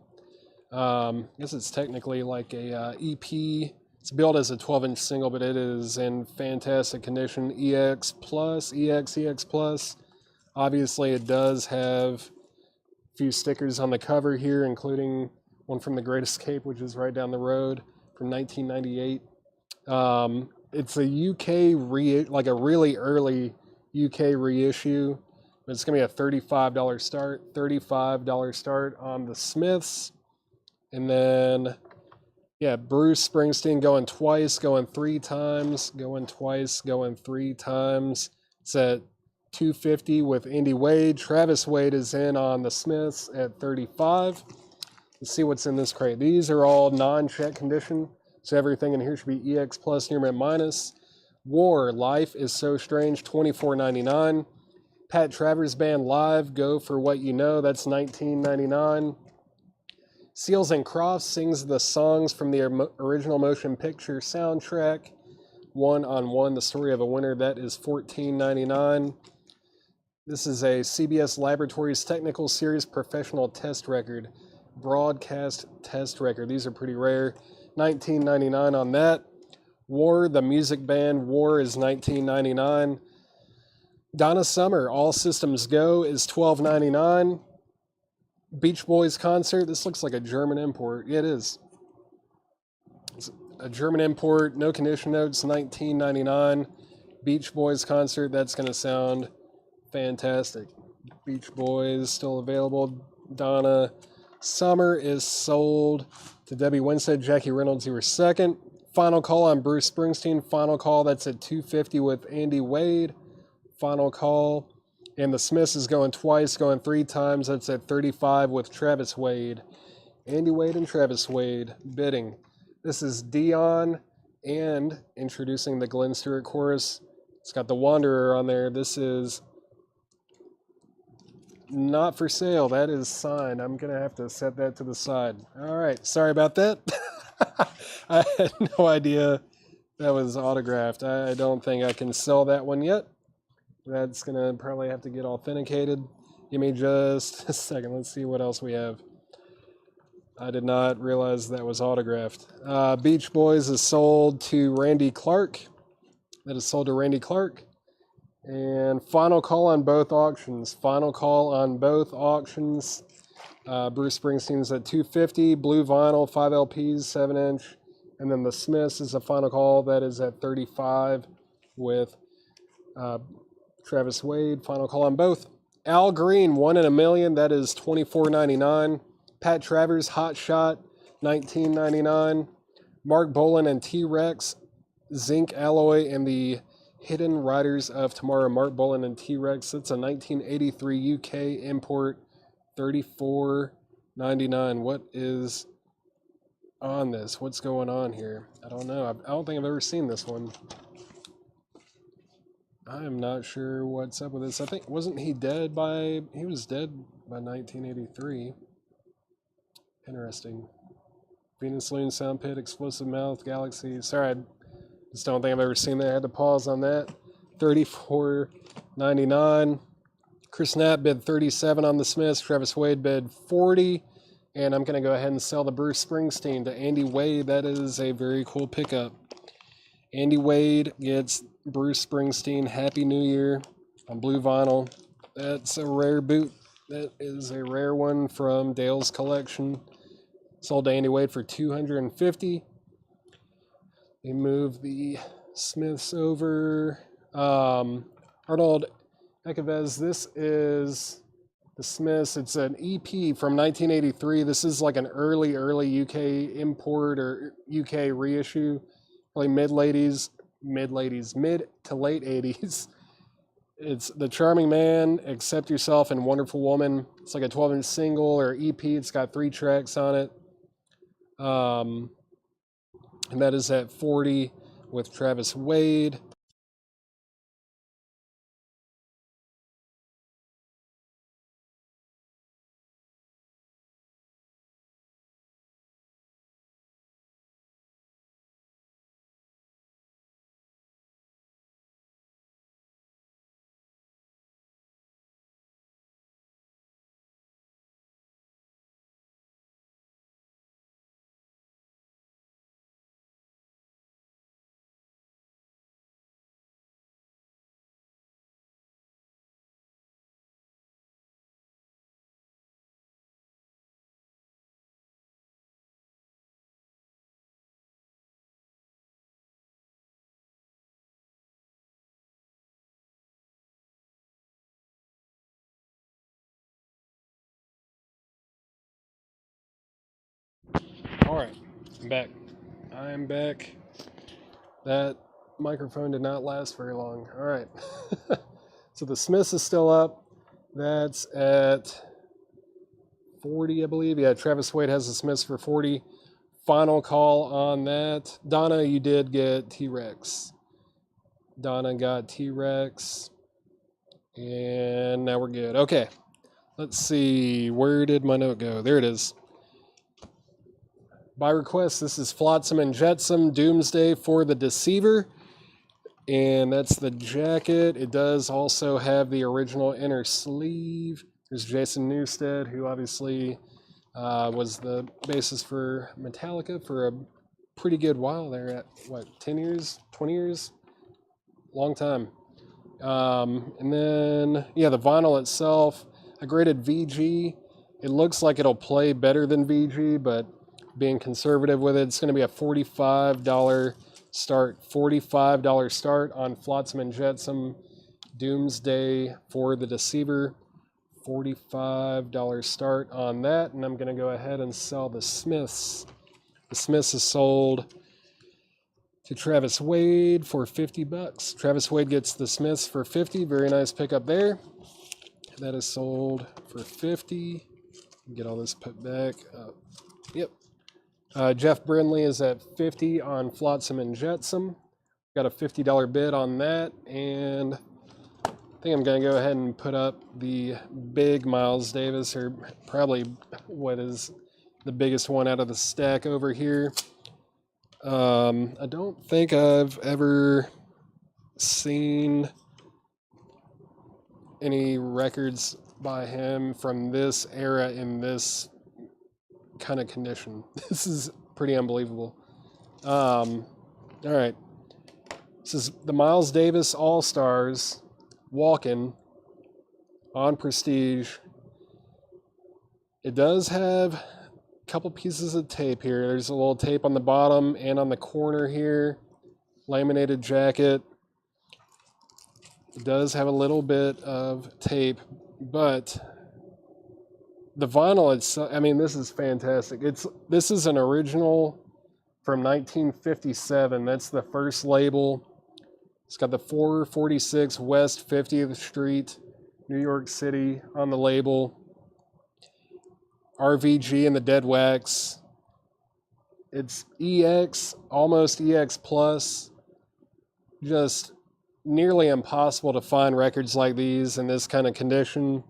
I guess it's technically like a EP. It's billed as a 12-inch single, but it is in fantastic condition. EX Plus. Obviously, it does have a few stickers on the cover here, including one from The Great Escape, which is right down the road, from 1998. It's a UK like a really early UK reissue, but it's going to be a $35 start. $35 start on the Smiths. And then, yeah, Bruce Springsteen going twice, going 3 times, going twice, going 3 times. It's at $250 with Andy Wade. Travis Wade is in on the Smiths at $35. Let's see what's in this crate. These are all non-check condition, so everything in here should be EX plus, near mint minus. War, Life is So Strange, $24.99. Pat Travers Band Live, Go For What You Know, that's $19.99. Seals and Crofts sings the songs from the original motion picture soundtrack. One on One, The Story of a Winter, that is $14.99. This is a CBS Laboratories Technical Series Professional Test Record, broadcast test record. These are pretty rare. $19.99 on that. War, the music band War, is $19.99. Donna Summer, All Systems Go, is $12.99. Beach Boys concert. This looks like a German import. Yeah, it is. It's a German import. No condition notes. $19.99. Beach Boys concert. That's going to sound fantastic. Beach Boys still available. Donna Summer is sold to Debbie Winstead. Jackie Reynolds, you were second. Final call on Bruce Springsteen. Final call. That's at $250 with Andy Wade. Final call. And the Smiths is going twice, going 3 times. That's at $35 with Travis Wade. Andy Wade and Travis Wade bidding. This is Dion and introducing the Glenn Stewart chorus. It's got the Wanderer on there. This is not for sale. That is signed. I'm going to have to set that to the side. All right. Sorry about that. I had no idea that was autographed. I don't think I can sell that one yet. That's going to probably have to get authenticated. Give me just a second. Let's see what else we have. I did not realize that was autographed. Beach Boys is sold to Randy Clark. That is sold to Randy Clark. And final call on both auctions. Final call on both auctions. Bruce Springsteen's at $250. Blue vinyl, 5 LPs, 7-inch. And then the Smiths is a final call. That is at $35 with Travis Wade. Final call on both. Al Green, 1 in a million. That is $24.99. Pat Travers, Hot Shot, $19.99. Mark Bolan and T-Rex, Zinc Alloy, and the Hidden Riders of Tomorrow, Mark Bolan and T-Rex. That's a 1983 UK import, $34.99. What is on this? What's going on here? I don't know. I don't think I've ever seen this one. I am not sure what's up with this. I think, wasn't he dead by, he was dead by 1983. Interesting. Venus Loon, Sound Pit, Explosive Mouth, Galaxy. Sorry, I just don't think I've ever seen that. I had to pause on that. $34.99. Chris Knapp bid $37 on the Smiths. Travis Wade bid $40. And I'm going to go ahead and sell the Bruce Springsteen to Andy Wade. That is a very cool pickup. Andy Wade gets Bruce Springsteen Happy New Year on blue vinyl. That's a rare boot. That is a rare one from Dale's collection. Sold to Andy Wade for $250. They moved the Smiths over. Arnold Ekavez, this is the Smiths. It's an EP from 1983. This is like an early UK import or UK reissue. Probably mid to late 80s. It's The Charming Man, Accept Yourself, and Wonderful Woman. It's like a 12-inch single or EP. It's got 3 tracks on it. And that is at $40 with Travis Wade. All right, I'm back. I'm back. That microphone did not last very long. All right. So the Smiths is still up. That's at 40, I believe. Yeah, Travis Wade has the Smiths for 40. Final call on that. Donna, you did get T-Rex. Donna got T-Rex. And now we're good. Okay. Let's see. Where did my note go? There it is. By request, this is Flotsam and Jetsam, Doomsday for the Deceiver. And that's the jacket. It does also have the original inner sleeve. There's Jason Newsted, who obviously was the basis for Metallica for a pretty good while there at, 10 years, 20 years? Long time. And then, yeah, the vinyl itself, I graded VG. It looks like it'll play better than VG, but being conservative with it, it's going to be a $45 start. $45 start on Flotsam and Jetsam Doomsday for the Deceiver. $45 start on that, and I'm going to go ahead and sell the Smiths. The Smiths is sold to Travis Wade for $50. Travis Wade gets the Smiths for $50. Very nice pickup there. That is sold for $50. Get all this put back up. Yep. Jeff Brindley is at $50 on Flotsam and Jetsam. Got a $50 bid on that, and I think I'm going to go ahead and put up the big Miles Davis, or probably what is the biggest one out of the stack over here. I don't think I've ever seen any records by him from this era in this kind of condition. This is pretty unbelievable. All right. This is the Miles Davis All-Stars Walkin' on Prestige. It does have a couple pieces of tape here. There's a little tape on the bottom and on the corner here. Laminated jacket. It does have a little bit of tape, but the vinyl itself, I mean, this is fantastic. This is an original from 1957. That's the first label. It's got the 446 West 50th Street, New York City on the label. RVG and the dead wax. It's EX, almost EX plus. Just nearly impossible to find records like these in this kind of condition.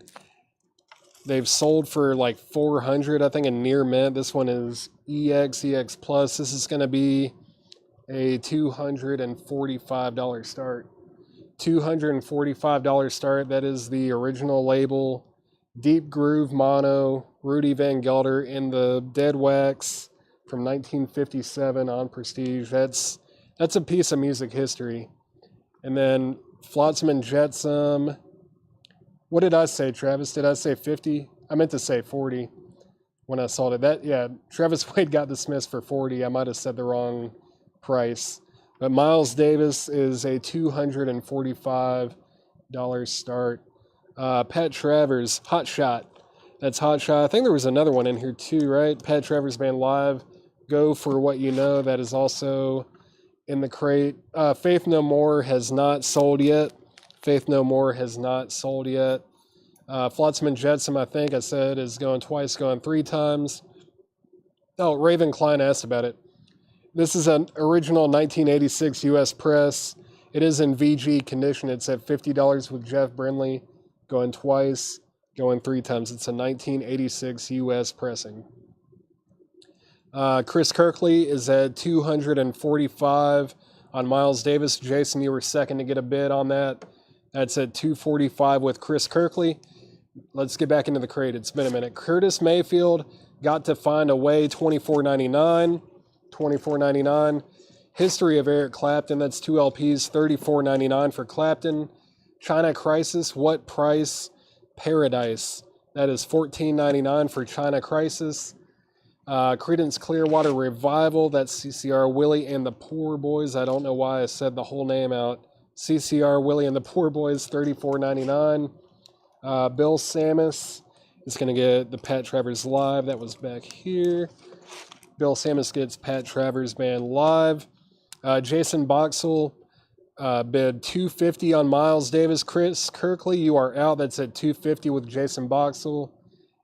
They've sold for like 400, I think, in near mint. This one is EX plus. This is going to be a $245 start. $245 start. That is the original label. Deep Groove Mono, Rudy Van Gelder in the dead wax from 1957 on Prestige. That's a piece of music history. And then Flotsam and Jetsam. What did I say, Travis? Did I say 50? I meant to say 40 when I saw it. Yeah, Travis Wade got dismissed for 40. I might have said the wrong price. But Miles Davis is a $245 start. Pat Travers, Hot Shot. That's Hot Shot. I think there was another one in here too, right? Pat Travers Band Live. Go For What You Know. That is also in the crate. Faith No More has not sold yet. Faith No More has not sold yet. Flotsam and Jetsam, I think I said, is going twice, going 3 times. Oh, Raven Klein asked about it. This is an original 1986 U.S. press. It is in VG condition. It's at $50 with Jeff Brindley, going twice, going 3 times. It's a 1986 U.S. pressing. Chris Kirkley is at $245 on Miles Davis. Jason, you were second to get a bid on that. That's at $245 with Chris Kirkley. Let's get back into the crate. It's been a minute. Curtis Mayfield, Got to Find a Way, $24.99. $24.99. History of Eric Clapton, that's 2 LPs, $34.99 for Clapton. China Crisis, What Price? Paradise, that is $14.99 for China Crisis. Creedence Clearwater Revival, that's CCR Willie and the Poor Boys. I don't know why I said the whole name out. CCR Willie and the Poor Boys, $34.99. Bill Samus is going to get the Pat Travers Live. That was back here. Bill Samus gets Pat Travers Band Live. Jason Boxell bid $250 on Miles Davis. Chris Kirkley, you are out. That's at $250 with Jason Boxell.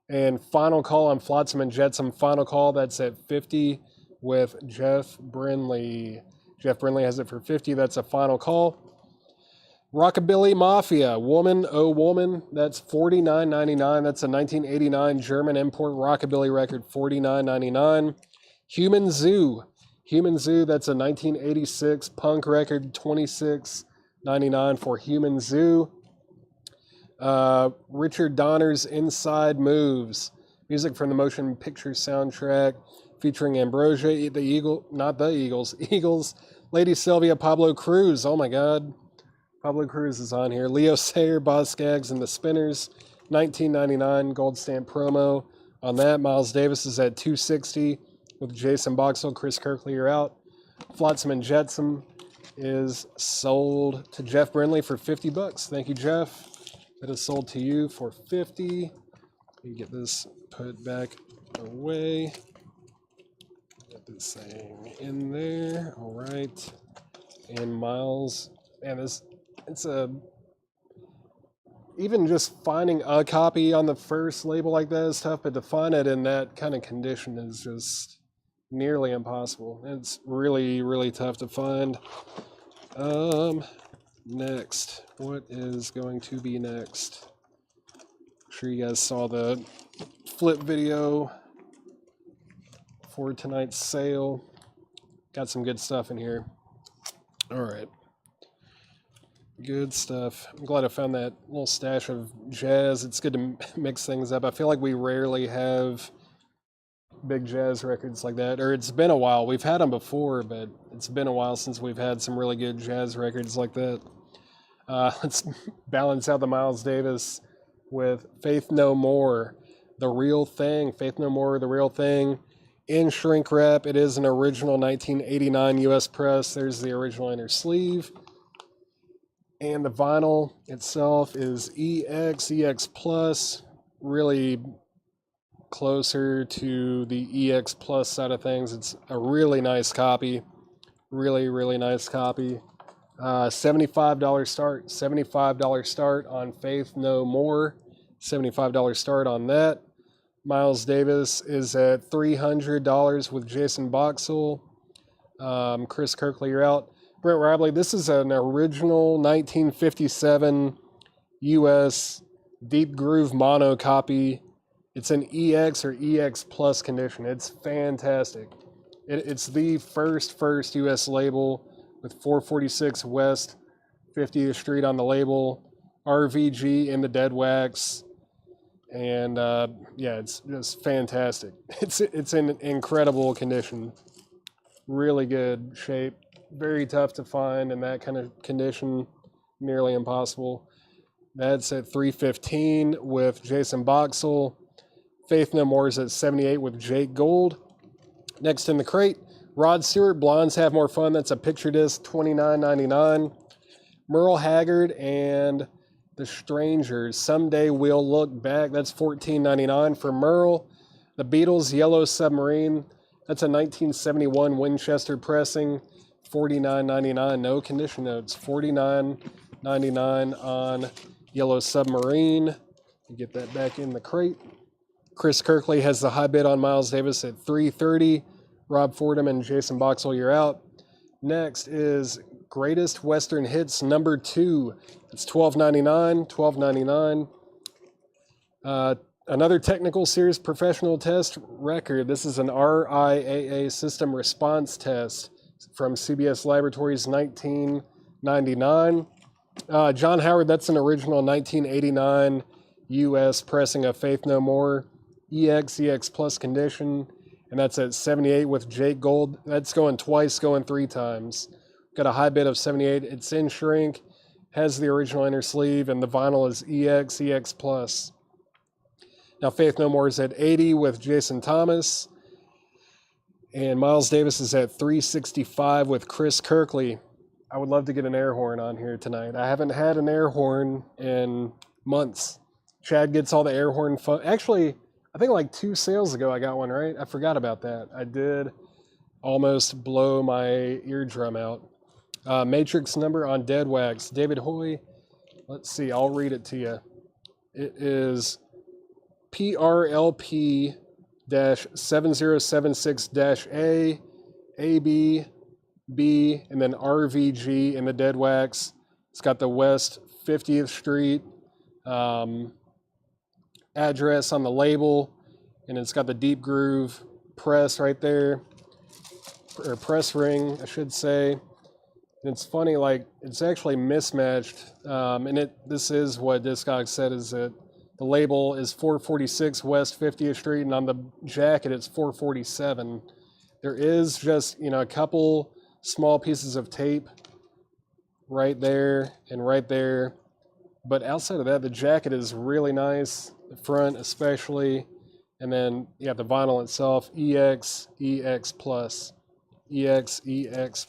And final call on Flotsam and Jetsam. Final call, that's at $50 with Jeff Brindley. Jeff Brindley has it for $50. That's a final call. Rockabilly Mafia, Woman, Oh Woman, that's $49.99. That's a 1989 German import rockabilly record, $49.99. Human Zoo, that's a 1986 punk record, $26.99 for Human Zoo. Richard Donner's Inside Moves, music from the motion picture soundtrack, featuring Ambrosia, Eagles, Lady Sylvia, Pablo Cruz, oh my God, Pablo Cruz is on here, Leo Sayer, Boz Scaggs, and the Spinners, $19.99 gold stamp promo on that. Miles Davis is at $260 with Jason Boxell. Chris Kirkley, you're out. Flotsam and Jetsam is sold to Jeff Brindley for $50. Thank you, Jeff. That is sold to you for $50. You get this put back away. Get this thing in there. All right. And Miles, man, even just finding a copy on the first label like that is tough, but to find it in that kind of condition is just nearly impossible. It's really, really tough to find. Next, what is going to be next? I'm sure you guys saw the flip video for tonight's sale. Got some good stuff in here. All right. Good stuff. I'm glad I found that little stash of jazz. It's good to mix things up. I feel like we rarely have big jazz records like that, or it's been a while. We've had them before, but it's been a while since we've had some really good jazz records like that. Let's balance out the Miles Davis with Faith No More, The Real Thing. Faith No More, The Real Thing. In shrink wrap, it is an original 1989 US press. There's the original inner sleeve. And the vinyl itself is EX Plus, really closer to the EX Plus side of things. It's a really nice copy. Really, really nice copy. $75 start. $75 start on Faith No More. $75 start on that. Miles Davis is at $300 with Jason Boxell. Chris Kirkley, you're out. Brent Rabley, this is an original 1957 US Deep Groove mono copy. It's an EX or EX Plus condition. It's fantastic. It's the first US label with 446 West 50th Street on the label, RVG in the dead wax, and yeah, it's just fantastic. It's in incredible condition. Really good shape. Very tough to find in that kind of condition, nearly impossible. That's at $315 with Jason Boxell. Faith No More is at $78 with Jake Gold. Next in the crate, Rod Stewart, Blondes Have More Fun. That's a picture disc, $29.99. Merle Haggard and The Strangers, Someday We'll Look Back. That's $14.99 for Merle. The Beatles, Yellow Submarine. That's a 1971 Winchester pressing. $49.99, no condition notes. $49.99 on Yellow Submarine. Get that back in the crate. Chris Kirkley has the high bid on Miles Davis at $330. Rob Fordham and Jason Boxell, you're out. Next is Greatest Western Hits number 2. It's $12.99. $12.99. Another Technical Series Professional Test record. This is an RIAA System Response Test from CBS Laboratories, 1999. John Howard, that's an original 1989 US pressing of Faith No More, EX Plus condition, and that's at $78 with Jake Gold. That's going twice, going 3 times. Got a high bid of $78. It's in shrink, has the original inner sleeve, and the vinyl is EX Plus. Now Faith No More is at $80 with Jason Thomas. And Miles Davis is at $365 with Chris Kirkley. I would love to get an air horn on here tonight. I haven't had an air horn in months. Chad gets all the air horn fun. Actually, I think like 2 sales ago I got one, right? I forgot about that. I did almost blow my eardrum out. Matrix number on dead wax. David Hoy. Let's see. I'll read it to you. It is PRLP-7076-A, AB, B, and then RVG in the dead wax. It's got the West 50th Street address on the label, and it's got the Deep Groove press right there, or press ring, I should say. And it's funny, like, it's actually mismatched, and this is what Discogs said, is that the label is 446 West 50th Street, and on the jacket it's 447. There is just, a couple small pieces of tape right there and right there. But outside of that, the jacket is really nice, the front especially. And then, yeah, the vinyl itself, EX Plus. EX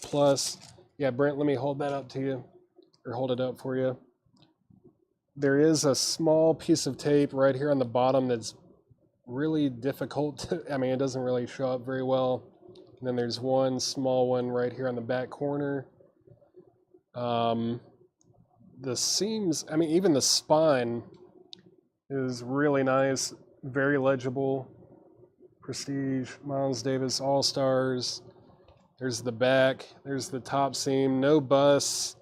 Plus. Yeah, Brent, let me hold that up to you, or hold it up for you. There is a small piece of tape right here on the bottom that's really difficult to, it doesn't really show up very well. And then there's one small one right here on the back corner. The seams, even the spine is really nice, very legible. Prestige, Miles Davis, All-Stars. There's the back. There's the top seam. No bus.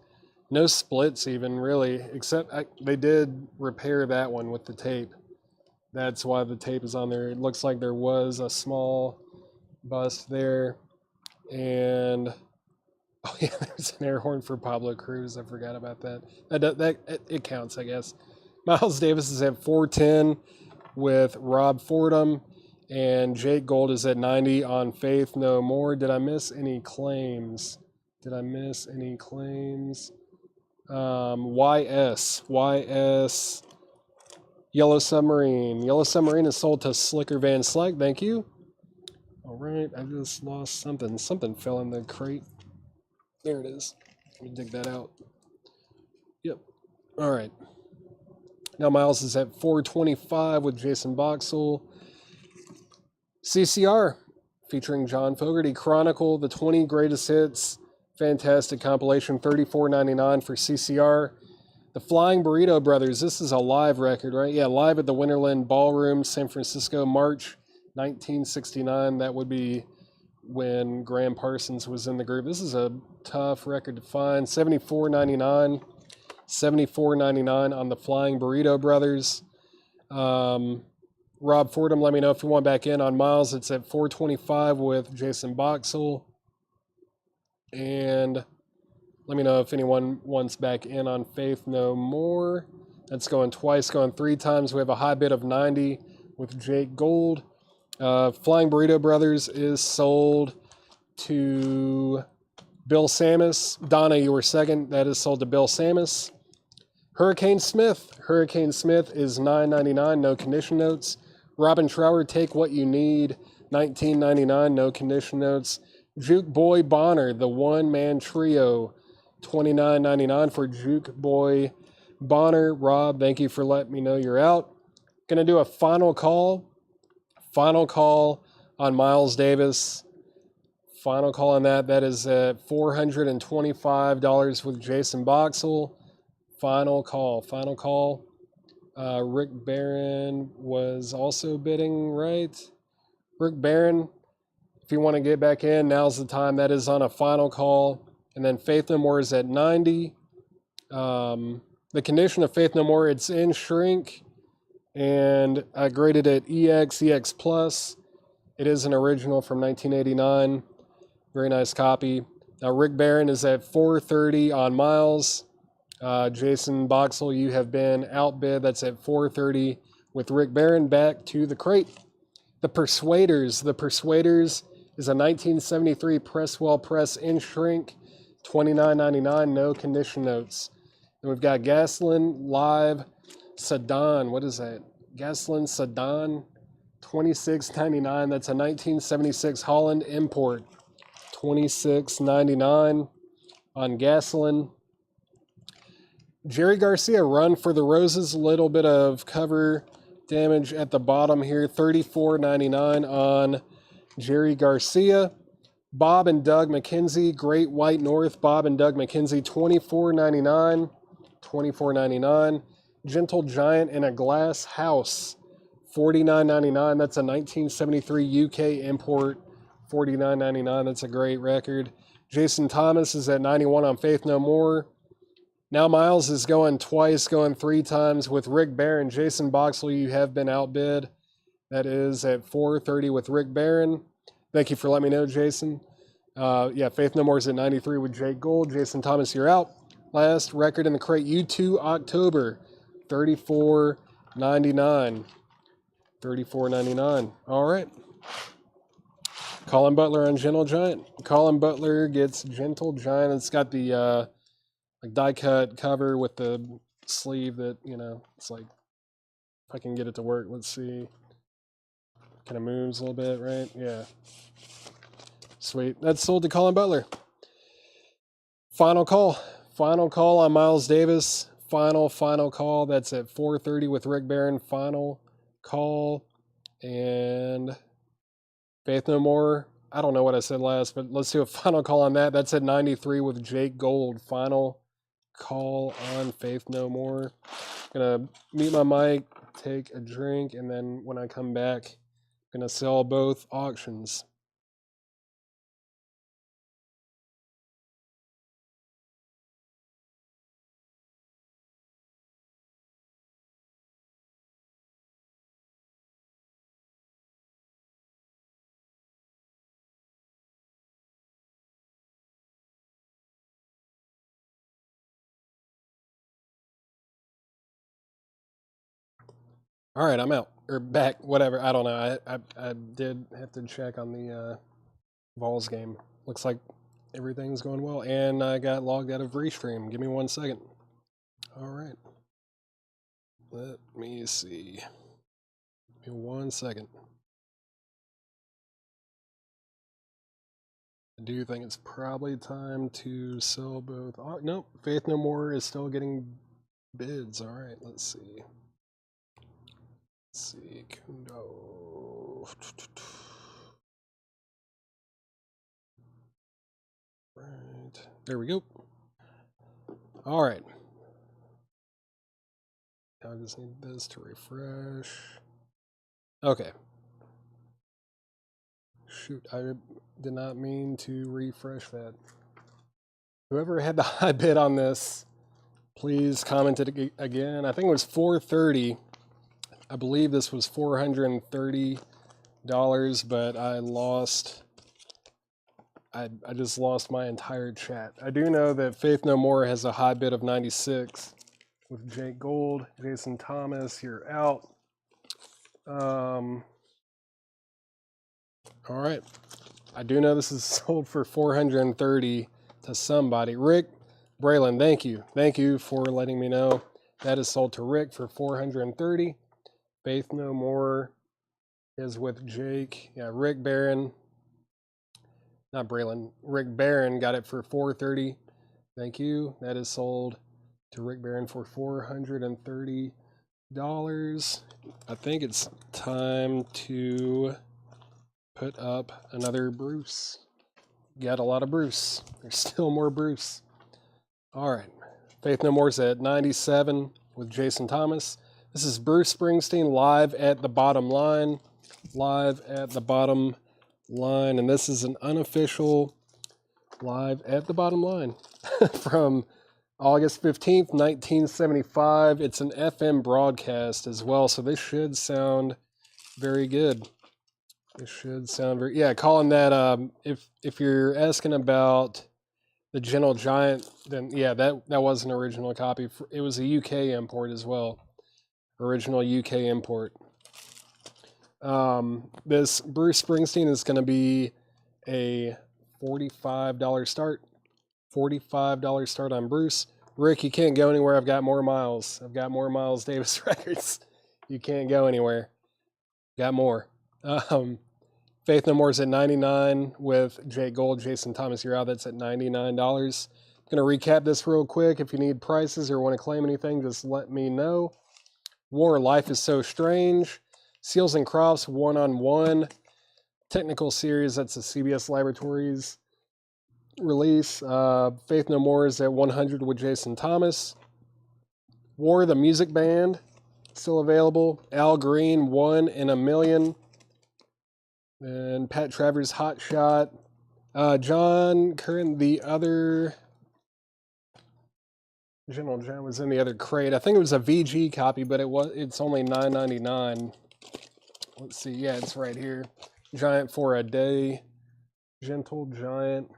No splits even, really, except they did repair that one with the tape. That's why the tape is on there. It looks like there was a small bust there. And, oh yeah, there's an air horn for Pablo Cruz. I forgot about that. It counts, I guess. Miles Davis is at 410 with Rob Fordham. And Jake Gold is at 90 on Faith No More. Did I miss any claims? YS, Yellow Submarine. Yellow Submarine is sold to Slicker Van Slyke. Thank you. All right, I just lost something. Something fell in the crate. There it is. Let me dig that out. Yep. All right. Now Miles is at 425 with Jason Boxell. CCR featuring John Fogerty. Chronicle, the 20 greatest hits. Fantastic compilation, $34.99 for CCR. The Flying Burrito Brothers, this is a live record, right? Yeah, live at the Winterland Ballroom, San Francisco, March 1969. That would be when Graham Parsons was in the group. This is a tough record to find. $74.99. $74.99 on the Flying Burrito Brothers. Rob Fordham, let me know if you want back in on Miles. It's at $425 with Jason Boxell. And let me know if anyone wants back in on Faith No More. That's going twice, going three times. We have a high bid of 90 with Jake Gold. Flying Burrito Brothers is sold to Bill Samus. Donna, you were second. That is sold to Bill Samus. Hurricane Smith. Hurricane Smith is $9.99, no condition notes. Robin Trower, Take What You Need, $19.99, no condition notes. Juke Boy Bonner, the one-man trio, $29.99 for Juke Boy Bonner. Rob, thank you for letting me know you're out. Going to do a final call. Final call on Miles Davis. Final call on that. That is at $425 with Jason Boxell. Final call. Final call. Rick Barron was also bidding, right? Rick Barron, if you want to get back in, now's the time. That is on a final call. And then Faith No More is at 90. The condition of Faith No More, it's in shrink. And I graded it EX Plus. It is an original from 1989. Very nice copy. Now Rick Barron is at 430 on Miles. Jason Boxell, you have been outbid. That's at 430 with Rick Barron. Back to the crate. The Persuaders. The Persuaders is a 1973 Presswell Press in shrink, $29.99, no condition notes. And we've got Gasoline Live Sedan. What is that? Gasoline Sedan, $26.99. That's a 1976 Holland import. $26.99 on Gasoline. Jerry Garcia, Run for the Roses. A little bit of cover damage at the bottom here. $34.99 on Jerry Garcia. Bob and Doug McKenzie, Great White North. Bob and Doug McKenzie, $24.99. $24.99. Gentle Giant in a Glass House, $49.99. That's a 1973 UK import. $49.99. That's a great record. Jason Thomas is at 91 on Faith No More. Now Miles is going twice, going three times with Rick Barron. Jason Boxell, you have been outbid. That is at 430 with Rick Barron. Thank you for letting me know, Jason. Yeah, Faith No More is at 93 with Jake Gold. Jason Thomas, you're out. Last record in the crate, U2 October, $34.99. $34.99. All right. Colin Butler on Gentle Giant. Colin Butler gets Gentle Giant. It's got the die cut cover with the sleeve that, it's like, if I can get it to work, let's see. Kind of moves a little bit, right? Yeah. Sweet. That's sold to Colin Butler. Final call. Final call on Miles Davis. Final call. That's at 430 with Rick Barron. Final call. And Faith No More. I don't know what I said last, but let's do a final call on that. That's at 93 with Jake Gold. Final call on Faith No More. Gonna mute my mic, take a drink, and then when I come back, gonna sell both auctions. All right, I'm out or back. Whatever. I don't know. I did have to check on the Vols game. Looks like everything's going well, and I got logged out of Restream. Give me 1 second. All right. Let me see. Give me 1 second. I do think it's probably time to sell both. Oh, nope, Faith No More is still getting bids. All right, let's see. Let's see, Kundo. Right, there we go. All right. Now I just need this to refresh. Okay. Shoot, I did not mean to refresh that. Whoever had the high bid on this, please comment it again. I think it was 430. I believe this was $430, but I lost. I just lost my entire chat. I do know that Faith No More has a high bid of 96 with Jake Gold, Jason Thomas. You're out. All right. I do know this is sold for 430 to somebody. Rick Braylon, thank you. Thank you for letting me know. That is sold to Rick for 430. Faith No More is with Jake. Yeah, Rick Barron. Not Braylon. Rick Barron got it for 430. Thank you. That is sold to Rick Barron for $430. I think it's time to put up another Bruce. Got a lot of Bruce. There's still more Bruce. All right. Faith No More's at 97 with Jason Thomas. This is Bruce Springsteen live at the bottom line. Live at the bottom line. And this is an unofficial live at the bottom line from August 15th, 1975. It's an FM broadcast as well, so this should sound very good. It should sound very... Yeah, calling that... if you're asking about the Gentle Giant, then yeah, that was an original copy. It was a UK import as well. Original UK import. This Bruce Springsteen is going to be a $45 start. $45 start on Bruce. Rick, you can't go anywhere. I've got more Miles. I've got more Miles Davis records. You can't go anywhere. Got more. Faith No More's at 99 with Jake Gold, Jason Thomas. You're out. That's at $99. I'm going to recap this real quick. If you need prices or want to claim anything, just let me know. War, Life is So Strange. Seals and Crofts, 1-on-1. Technical series, that's a CBS Laboratories release. Faith No More is at 100 with Jason Thomas. War, the music band, still available. Al Green, 1 in a Million. And Pat Travers, Hot Shot. John Curran, the other... General John was in the other crate. I think it was a VG copy, but it's only $9.99. Let's see. Yeah, it's right here. Giant for a Day. Gentle Giant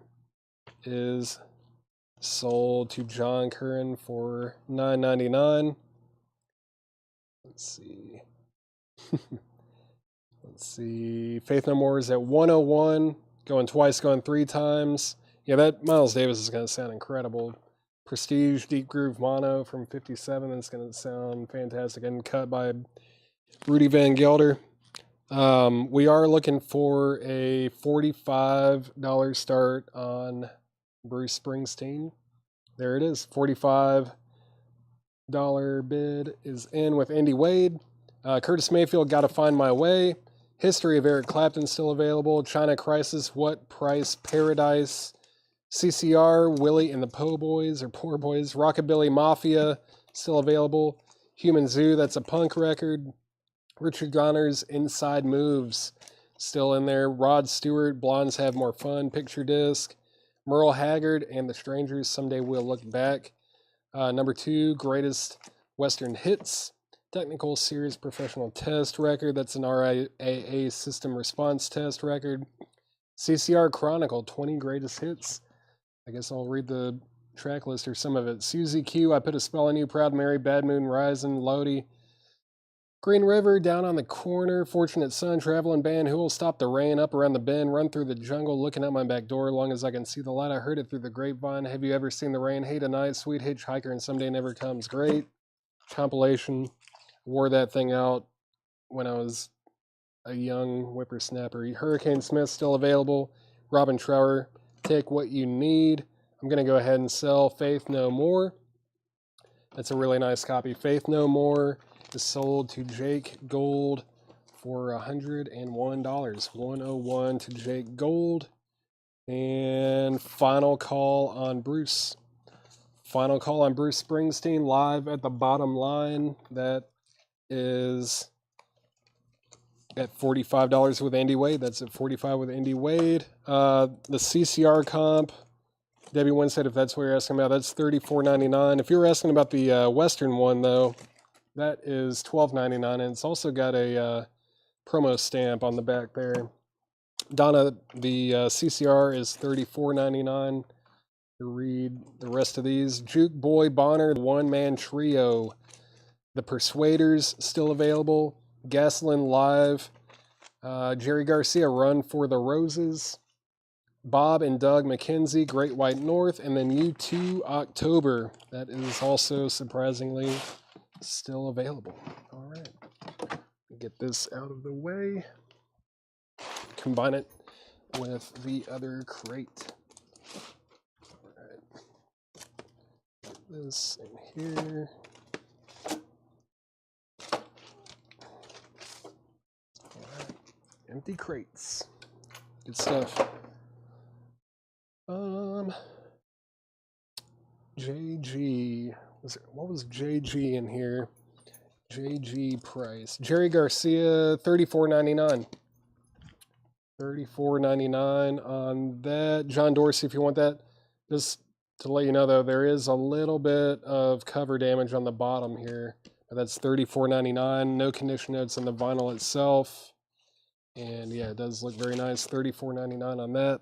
is sold to John Curran for $9.99. Let's see. Let's see. Faith No More is at 101. Going twice, going 3 times. Yeah, that Miles Davis is going to sound incredible. Prestige Deep Groove Mono from 57. That's going to sound fantastic. And cut by Rudy Van Gelder. We are looking for a $45 start on Bruce Springsteen. There it is. $45 bid is in with Andy Wade. Curtis Mayfield, Gotta Find My Way. History of Eric Clapton still available. China Crisis, What Price Paradise. CCR, Willie and the Po Boys or Poor Boys. Rockabilly Mafia still available. Human Zoo, that's a punk record. Richard Donner's Inside Moves still in there. Rod Stewart, Blondes Have More Fun, picture disc. Merle Haggard and the Strangers, Someday We'll Look Back. Number 2, Greatest Western Hits. Technical Series Professional Test record. That's an RIAA System Response Test record. CCR Chronicle, 20 Greatest Hits. I guess I'll read the track list or some of it. Susie Q, I Put a Spell on You, Proud Mary, Bad Moon Rising, Lodi. Green River, down on the corner, fortunate son, traveling band, who will stop the rain, up around the bend, run through the jungle, looking out my back door, long as I can see the light. I heard it through the grapevine. Have you ever seen the rain? Hey tonight, sweet hitchhiker, and someday never comes. Great compilation. Wore that thing out when I was a young whippersnapper. Hurricane Smith still available. Robin Trower, take what you need. I'm going to go ahead and sell Faith No More. That's a really nice copy. Faith No More is sold to Jake Gold for $101. 101 to Jake Gold. And final call on Bruce. Final call on Bruce Springsteen live at the bottom line. That is at $45 with Andy Wade. That's at $45 with Andy Wade. The CCR comp, Debbie Winstead, if that's what you're asking about, that's $34.99. If you're asking about the Western one, though, that is $12.99, and it's also got a promo stamp on the back there. Donna, the CCR is $34.99. To read the rest of these. Juke Boy Bonner, the one-man trio. The Persuaders, still available. Gasoline Live. Jerry Garcia, Run for the Roses. Bob and Doug McKenzie, Great White North. And then U2 October. That is also surprisingly still available. All right. Get this out of the way. Combine it with the other crate. All right. Get this in here. All right. Empty crates. Good stuff. JG. What was JG in here? JG price. Jerry Garcia, $34.99. $34.99 on that. John Dorsey, if you want that. Just to let you know, though, there is a little bit of cover damage on the bottom here. But that's $34.99. No condition notes on the vinyl itself. And yeah, it does look very nice. $34.99 on that.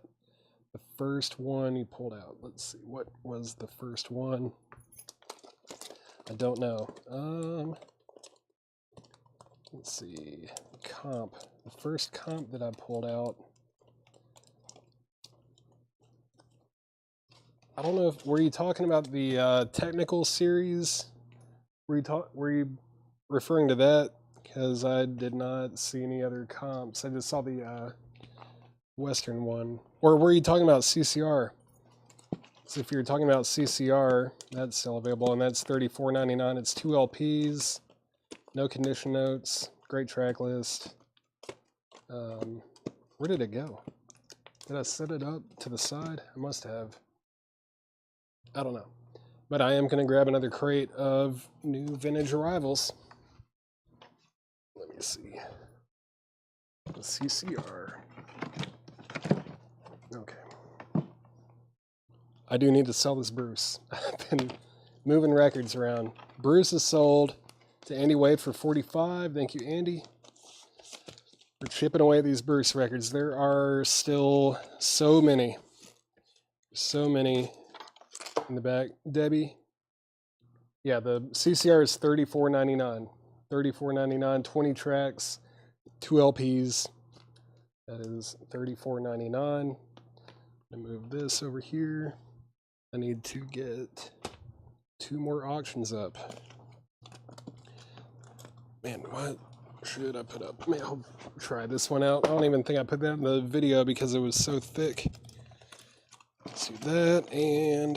The first one you pulled out. Let's see. What was the first one? I don't know. Let's see. Comp. The first comp that I pulled out. I don't know if were you talking about the technical series? Were you referring to that? Because I did not see any other comps. I just saw the Western one. Or were you talking about CCR? So if you're talking about CCR, that's still available, and that's $34.99. It's 2 LPs, no condition notes, great track list. Where did it go? Did I set it up to the side? I must have. I don't know. But I am going to grab another crate of new vintage arrivals. Let me see. The CCR. Okay. I do need to sell this Bruce. I've been moving records around. Bruce is sold to Andy Wade for $45. Thank you, Andy. We're chipping away at these Bruce records. There are still so many. So many in the back. Debbie. Yeah, the CCR is $34.99. $34.99, 20 tracks, 2 LPs. That is $34.99. I'm going to move this over here. I need to get 2 more auctions up. Man, what should I put up? Man, I'll try this one out. I don't even think I put that in the video because it was so thick. Let's do that, and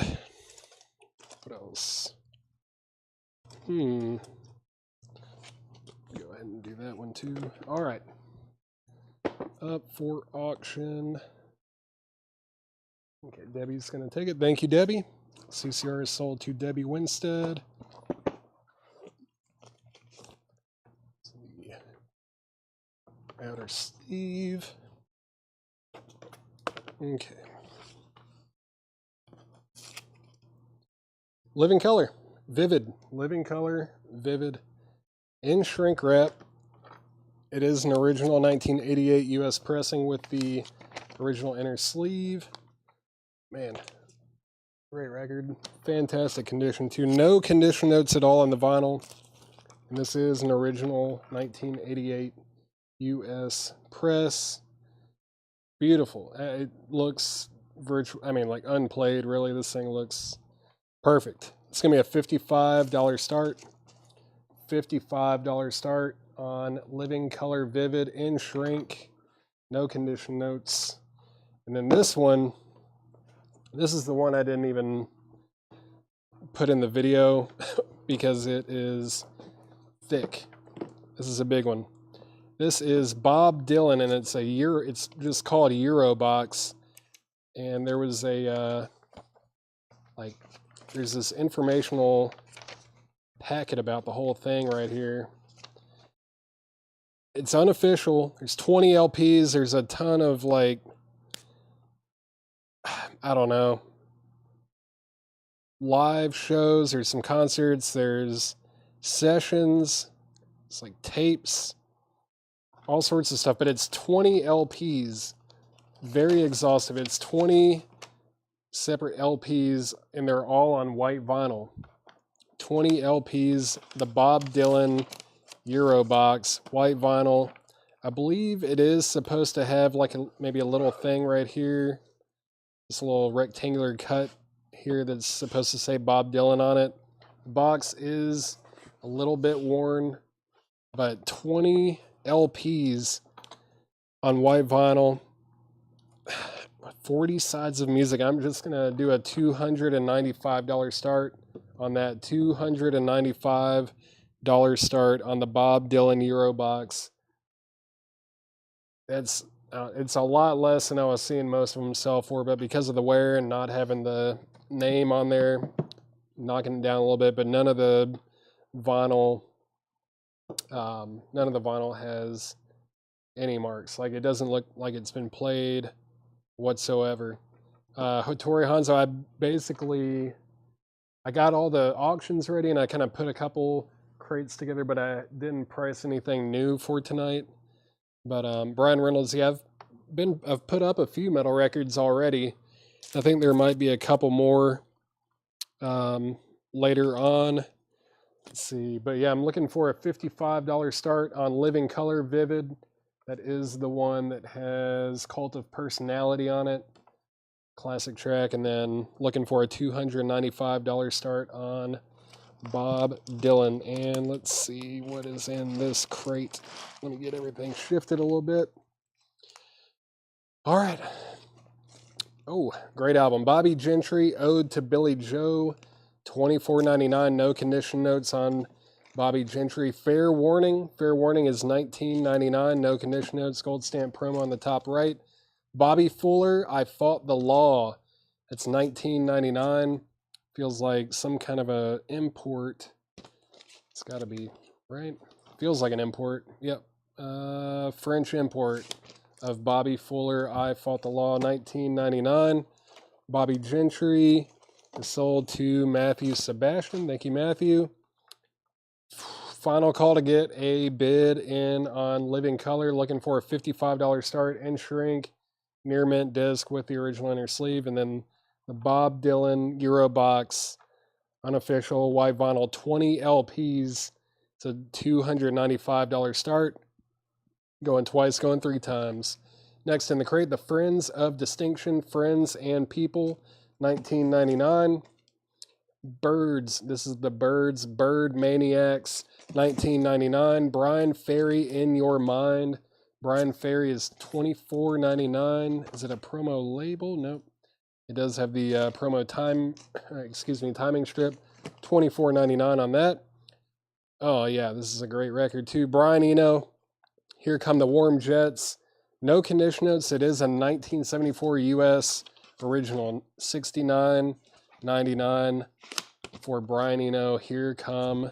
what else? Go ahead and do that one too. All right. Up for auction. Okay, Debbie's going to take it. Thank you, Debbie. CCR is sold to Debbie Winstead. Outer sleeve. Okay. Living color. Vivid. Living color. Vivid. In shrink wrap. It is an original 1988 US pressing with the original inner sleeve. Man, great record. Fantastic condition too. No condition notes at all on the vinyl. And this is an original 1988 US press. Beautiful. It looks like unplayed, really. This thing looks perfect. It's going to be a $55 start. $55 start on Living Color Vivid in shrink. No condition notes. And then this one, this is the one I didn't even put in the video because it is thick. This is a big one. This is Bob Dylan, and it's just called Eurobox. And there was there's this informational packet about the whole thing right here. It's unofficial. There's 20 LPs. There's a ton of I don't know, live shows. There's some concerts. There's sessions. It's like tapes, all sorts of stuff. But it's 20 LPs. Very exhaustive. It's 20 separate LPs, and they're all on white vinyl. 20 LPs. The Bob Dylan Eurobox, white vinyl. I believe it is supposed to have maybe a little thing right here. This little rectangular cut here that's supposed to say Bob Dylan on it. The box is a little bit worn, but 20 LPs on white vinyl, 40 sides of music. I'm just going to do a $295 start on that. $295 start on the Bob Dylan Eurobox. It's a lot less than I was seeing most of them sell for, but because of the wear and not having the name on there, knocking it down a little bit. But none of the vinyl has any marks. Like, it doesn't look like it's been played whatsoever. Hattori Hanzo, I got all the auctions ready, and I kind of put a couple crates together, but I didn't price anything new for tonight. But Brian Reynolds, yeah, I've put up a few metal records already. I think there might be a couple more later on. Let's see. But yeah, I'm looking for a $55 start on Living Color Vivid. That is the one that has Cult of Personality on it. Classic track. And then looking for a $295 start on Bob Dylan. And let's see what is in this crate. Let me get everything shifted a little bit. All right. Oh, great album. Bobby Gentry, Ode to Billy Joe, $24.99. No condition notes on Bobby Gentry. Fair Warning. Fair Warning is $19.99. No condition notes. Gold stamp promo on the top right. Bobby Fuller, I Fought the Law. It's $19.99. Feels like some kind of a import. It's got to be, right? Feels like an import. Yep. French import of Bobby Fuller, I Fought the Law, $19.99. Bobby Gentry is sold to Matthew Sebastian. Thank you, Matthew. Final call to get a bid in on Living Color. Looking for a $55 start in shrink, near mint disc with the original inner sleeve. And then the Bob Dylan Eurobox, unofficial white vinyl, 20 LPs. It's a $295 start. Going twice, going three times. Next in the crate, the Friends of Distinction, Friends and People, $19.99. Birds, this is the Birds, Bird Maniacs, $19.99. Brian Ferry, In Your Mind. Brian Ferry is $24.99. Is it a promo label? Nope. It does have the promo timing strip. $24.99 on that. Oh yeah, this is a great record too. Brian Eno, Here Come the Warm Jets. No condition notes. It is a 1974 US original. $69.99 for Brian Eno. Here Come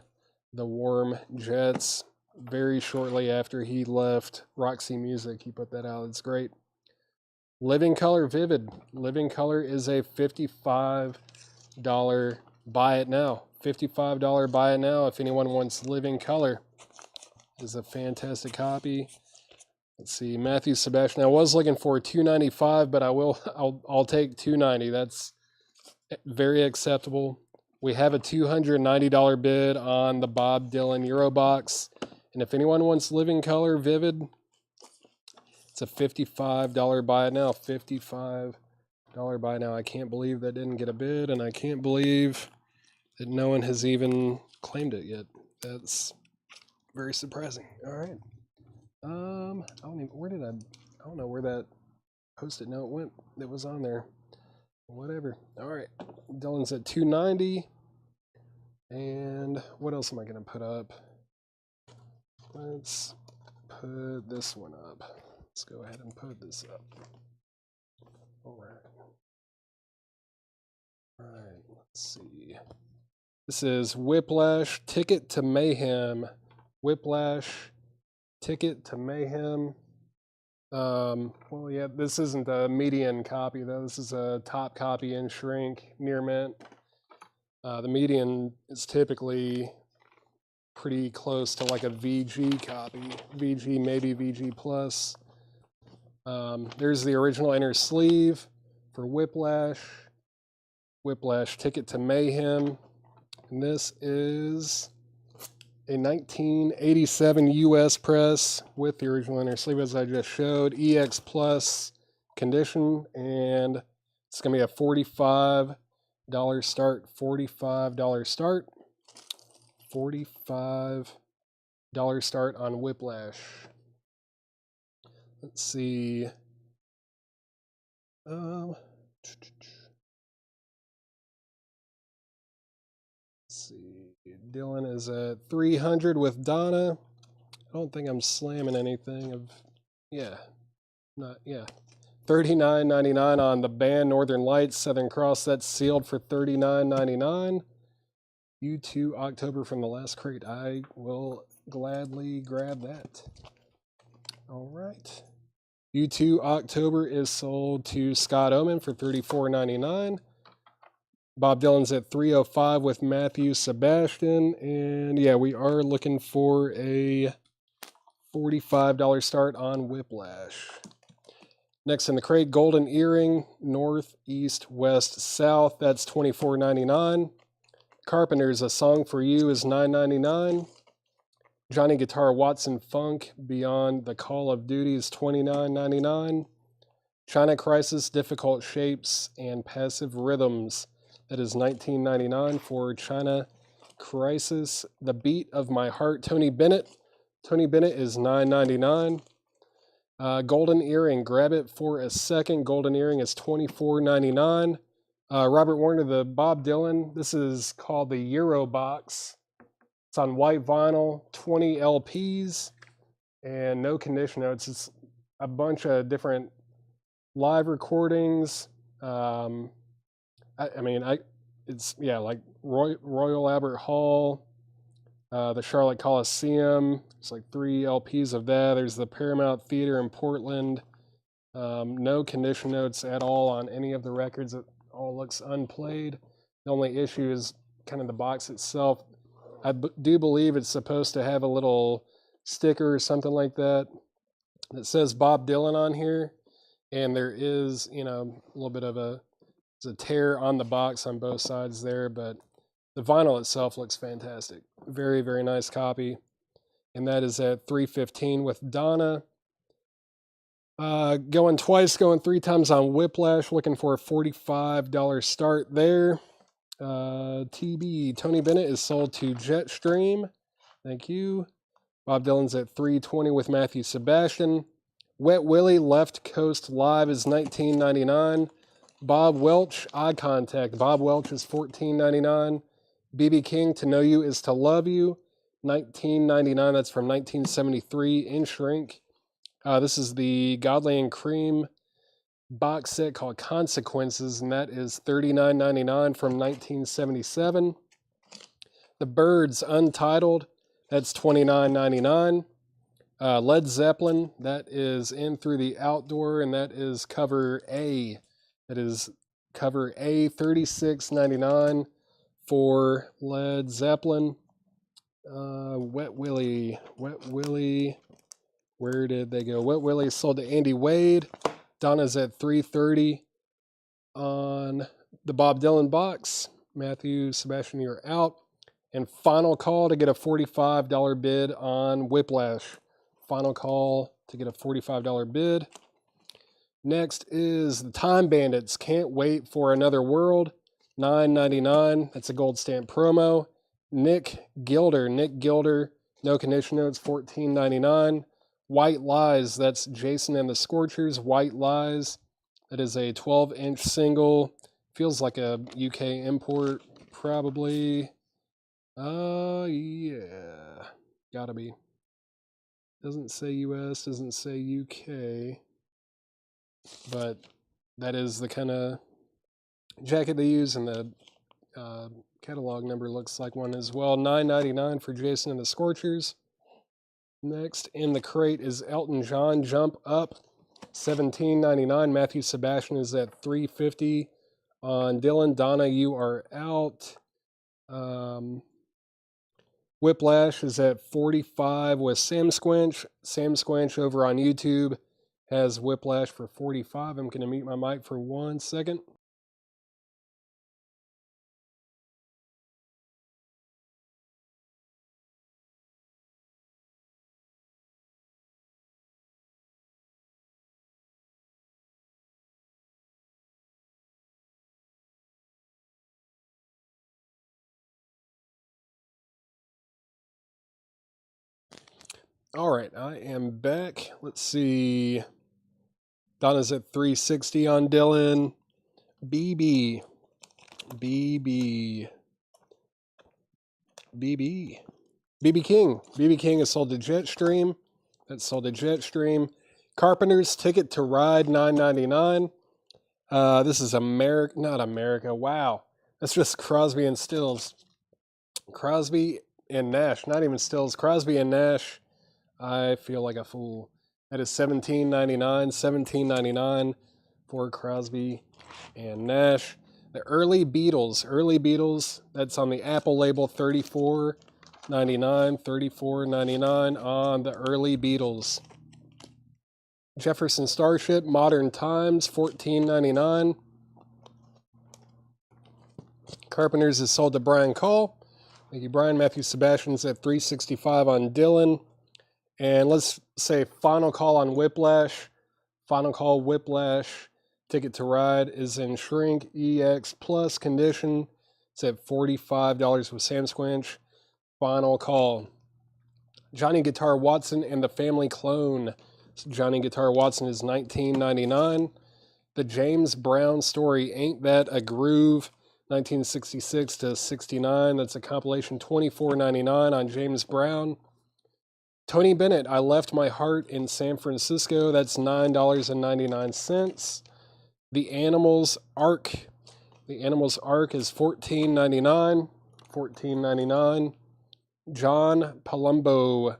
the Warm Jets. Very shortly after he left Roxy Music, he put that out. It's great. Living Color Vivid. Living Color is a $55 buy it now. $55 buy it now if anyone wants Living Color. Is a fantastic copy. Let's see, Matthew Sebastian. I was looking for $295, but I'll take $290. That's very acceptable. We have a $290 bid on the Bob Dylan Eurobox. And if anyone wants Living Color Vivid, it's a $55 buy it now. $55 buy it now. I can't believe that didn't get a bid, and I can't believe that no one has even claimed it yet. That's very surprising. All right. I don't know where that Post-it note went. It was on there. Whatever. All right. Dylan's at 290. And what else am I going to put up? Let's put this one up. Let's go ahead and put this up. All right. All right. Let's see. This is Whiplash, Ticket to Mayhem. Whiplash, Ticket to Mayhem. Well, yeah, this isn't a median copy, though. This is a top copy in shrink, near mint. The median is typically pretty close to like a VG copy. VG, maybe VG plus. There's the original inner sleeve for Whiplash. Whiplash, Ticket to Mayhem. And this is a 1987 US press with the original inner sleeve, as I just showed. EX Plus condition, and it's going to be a $45 start. $45 start. $45 start on Whiplash. Let's see. Let's see. Dylan is at 300 with Donna. I don't think I'm slamming anything of, $39.99 on the band Northern Lights Southern Cross. That's sealed for $39.99. U2 October from the last crate. I will gladly grab that. All right. U2 October is sold to Scott Oman for $34.99. Bob Dylan's at 305 with Matthew Sebastian. And yeah, we are looking for a $45 start on Whiplash. Next in the crate, Golden Earring, North, East, West, South. That's $24.99. Carpenter's A Song for You is $9.99. Johnny Guitar Watson Funk, Beyond the Call of Duty is $29.99. China Crisis, Difficult Shapes, and Passive Rhythms. That is $19.99 for China Crisis. The Beat of My Heart, Tony Bennett. Tony Bennett is $9.99. Golden Earring, grab it for a second. Golden Earring is $24.99. Robert Warner, the Bob Dylan. This is called the Euro Box. It's on white vinyl, 20 LPs, and no condition notes. It's a bunch of different live recordings. Like Royal Albert Hall, the Charlotte Coliseum. It's like 3 LPs of that. There's the Paramount Theater in Portland. No condition notes at all on any of the records. It all looks unplayed. The only issue is kind of the box itself. I do believe it's supposed to have a little sticker or something like that that says Bob Dylan on here. And there is, a little bit of a tear on the box on both sides there, but the vinyl itself looks fantastic. Very, very nice copy. And that is at $315 with Donna. Going twice, going 3 times on Whiplash, looking for a $45 start there. TB, Tony Bennett is sold to Jetstream. Thank you. Bob Dylan's at $320 with Matthew Sebastian. Wet Willie, Left Coast Live is $19.99. Bob Welch, Eye Contact. Bob Welch is $14.99. BB King, To Know You Is to Love You, $19.99. That's from 1973 in shrink. This is the Godley and Cream box set called Consequences, and that is $39.99 from 1977. The Byrds Untitled, that's $29.99. Led Zeppelin, that is In Through the Outdoor, and that is cover A. That is cover A, $36.99 for Led Zeppelin. Wet Willie, where did they go? Wet Willie sold to Andy Wade. Donna's at $330 on the Bob Dylan box. Matthew, Sebastian, you're out. And final call to get a $45 bid on Whiplash. Final call to get a $45 bid. Next is the Time Bandits. Can't Wait for Another World. $9.99. That's a gold stamp promo. Nick Gilder. No condition notes. $14.99. White Lies. That's Jason and the Scorchers. White Lies. That is a 12-inch single. Feels like a UK import, probably. Yeah. Gotta be. Doesn't say US, doesn't say UK. But that is the kind of jacket they use, and the catalog number looks like one as well. $9.99 for Jason and the Scorchers. Next in the crate is Elton John, Jump Up. $17.99. Matthew Sebastian is at $3.50 on Dylan. Donna, you are out. Whiplash is at $45 with Sam Squinch. Sam Squinch over on YouTube has Whiplash for $45. I'm going to mute my mic for 1 second. All right, I am back. Let's see. Donna's at $3.60 on Dylan. BB King. BB King is sold to Jetstream. That's sold to Jetstream. Carpenter's Ticket to Ride, $9.99. This is not America. Wow. That's just Crosby and Stills. Crosby and Nash. Not even Stills. Crosby and Nash. I feel like a fool. That is $17.99. $17.99 for Crosby and Nash. The Early Beatles. That's on the Apple label, $34.99. $34.99 on the Early Beatles. Jefferson Starship, Modern Times, $14.99. Carpenter's is sold to Brian Cole. Thank you, Brian. Matthew Sebastian's at $3.65 on Dylan. And let's say final call on Whiplash. Final call Whiplash. Ticket to Ride is in Shrink EX Plus condition. It's at $45 with Sam Squinch. Final call. Johnny Guitar Watson and the Family Clone. Johnny Guitar Watson is $19.99. The James Brown Story, Ain't That a Groove, 1966 to 69. That's a compilation, $24.99 on James Brown. Tony Bennett, I Left My Heart in San Francisco. That's $9.99. The Animals Ark. The Animals Ark is $14.99. $14.99. John Palumbo,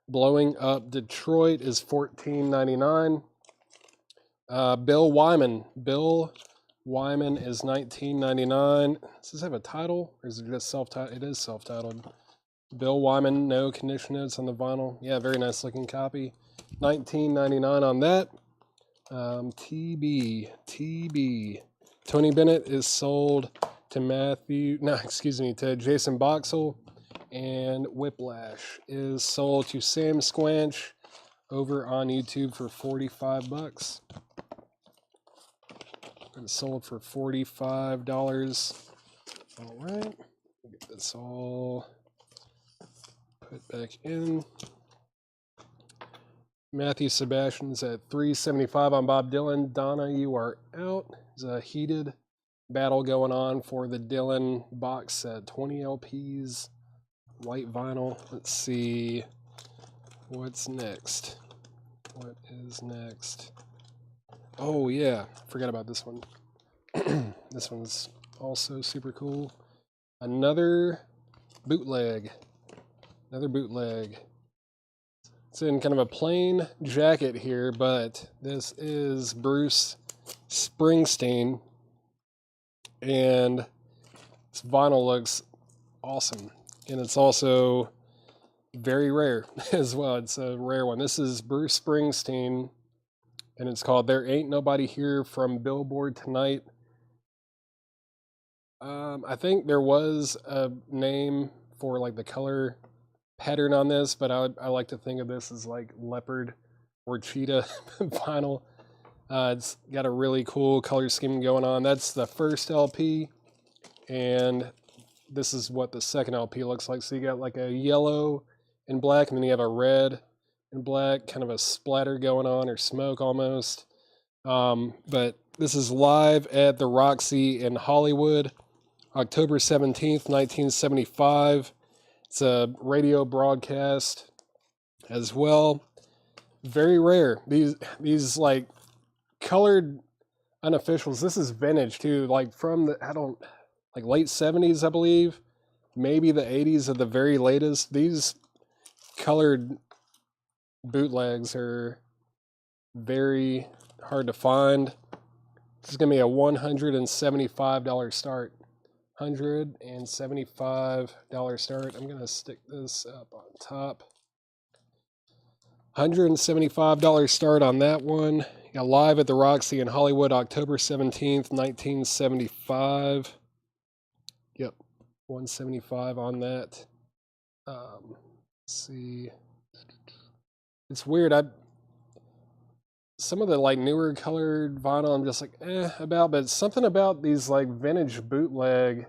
Blowing Up Detroit is $14.99. Bill Wyman. Bill Wyman is $19.99. Does this have a title, or is it just self-titled? It is self-titled. Bill Wyman, no condition notes on the vinyl. Yeah, very nice looking copy. $19.99 on that. TB. Tony Bennett is sold to Jason Boxell. And Whiplash is sold to Sam Squinch over on YouTube for $45. It's sold for $45. All right. Get this all put back in. Matthew Sebastian's at $3.75 on Bob Dylan. Donna, you are out. There's a heated battle going on for the Dylan box set. 20 LPs, white vinyl. Let's see what's next. What is next? Oh, yeah. Forgot about this one. This one's also super cool. Another bootleg. It's in kind of a plain jacket here, but this is Bruce Springsteen. And this vinyl looks awesome. And it's also very rare as well. It's a rare one. This is Bruce Springsteen, and it's called There Ain't Nobody Here from Billboard Tonight. I think there was a name for like the color pattern on this, but I like to think of this as like leopard or cheetah vinyl. It's got a really cool color scheme going on. That's the first LP, and this is what the second LP looks like. So you got like a yellow and black, and then you have a red and black, kind of a splatter going on, or smoke almost. But this is live at the Roxy in Hollywood, October 17th, 1975. It's a radio broadcast as well. Very rare. These like colored unofficials. This is vintage too, like from the like late 70s, I believe, maybe the 80s at the very latest. These colored bootlegs are very hard to find. This is going to be a $175 start. $175 start. I'm going to stick this up on top. $175 start on that one. Got live at the Roxy in Hollywood, October 17th, 1975. Yep, 175 on that. Let's see. It's weird. Some of the like newer colored vinyl I'm just like about, but something about these like vintage bootleg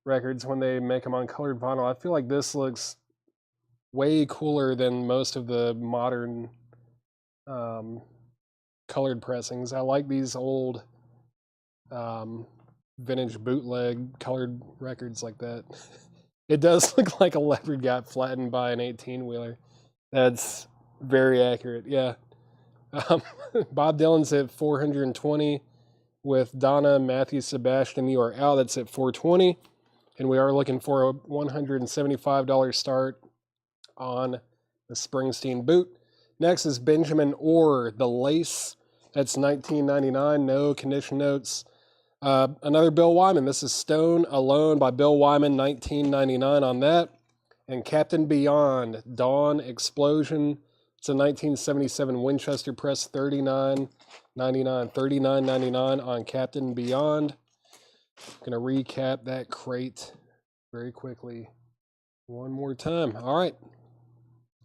records when they make them on colored vinyl, I feel like this looks way cooler than most of the modern colored pressings. I like these old vintage bootleg colored records like that. It does look like a leopard got flattened by an 18-wheeler. That's very accurate, yeah. Bob Dylan's at 420 with Donna, Matthew, Sebastian, You Are Out. That's at 420. And we are looking for a $175 start on the Springsteen boot. Next is Benjamin Orr, The Lace. That's $19.99, no condition notes. Another Bill Wyman. This is Stone Alone by Bill Wyman, $19.99 on that. And Captain Beyond, Dawn Explosion. It's a 1977 Winchester Press, $39.99. $39.99 on Captain Beyond. I'm going to recap that crate very quickly one more time. All right.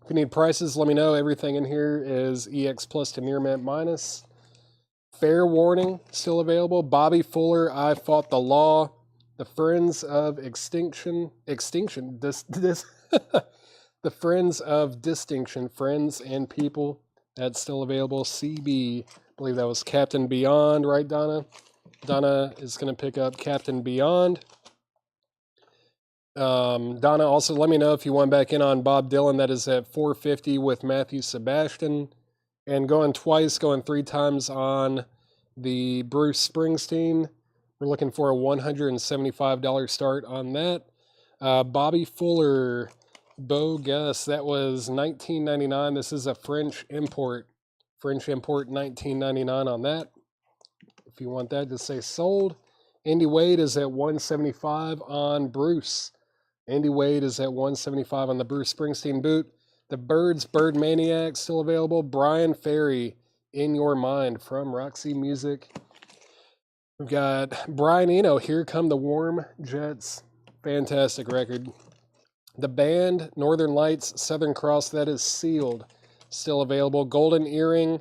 If you need prices, let me know. Everything in here is EX plus to near mint minus. Fair Warning, still available. Bobby Fuller, I Fought the Law. The Friends of Extinction. The Friends of Distinction, Friends and People. That's still available. CB, I believe that was Captain Beyond, right, Donna? Donna is going to pick up Captain Beyond. Donna, also let me know if you want back in on Bob Dylan. That is at $450 with Matthew Sebastian. And going twice, going three times on the Bruce Springsteen. We're looking for a $175 start on that. Bobby Fuller, Bogus, that was $19.99. This is a French import. French import, $19.99 on that. If you want that, just say sold. Andy Wade is at $175 on Bruce. Andy Wade is at $175 on the Bruce Springsteen boot. The Byrds, Bird Maniac, still available. Brian Ferry, In Your Mind, from Roxy Music. We've got Brian Eno, Here Come the Warm Jets. Fantastic record. The Band, Northern Lights, Southern Cross, that is sealed. Still available. Golden Earring,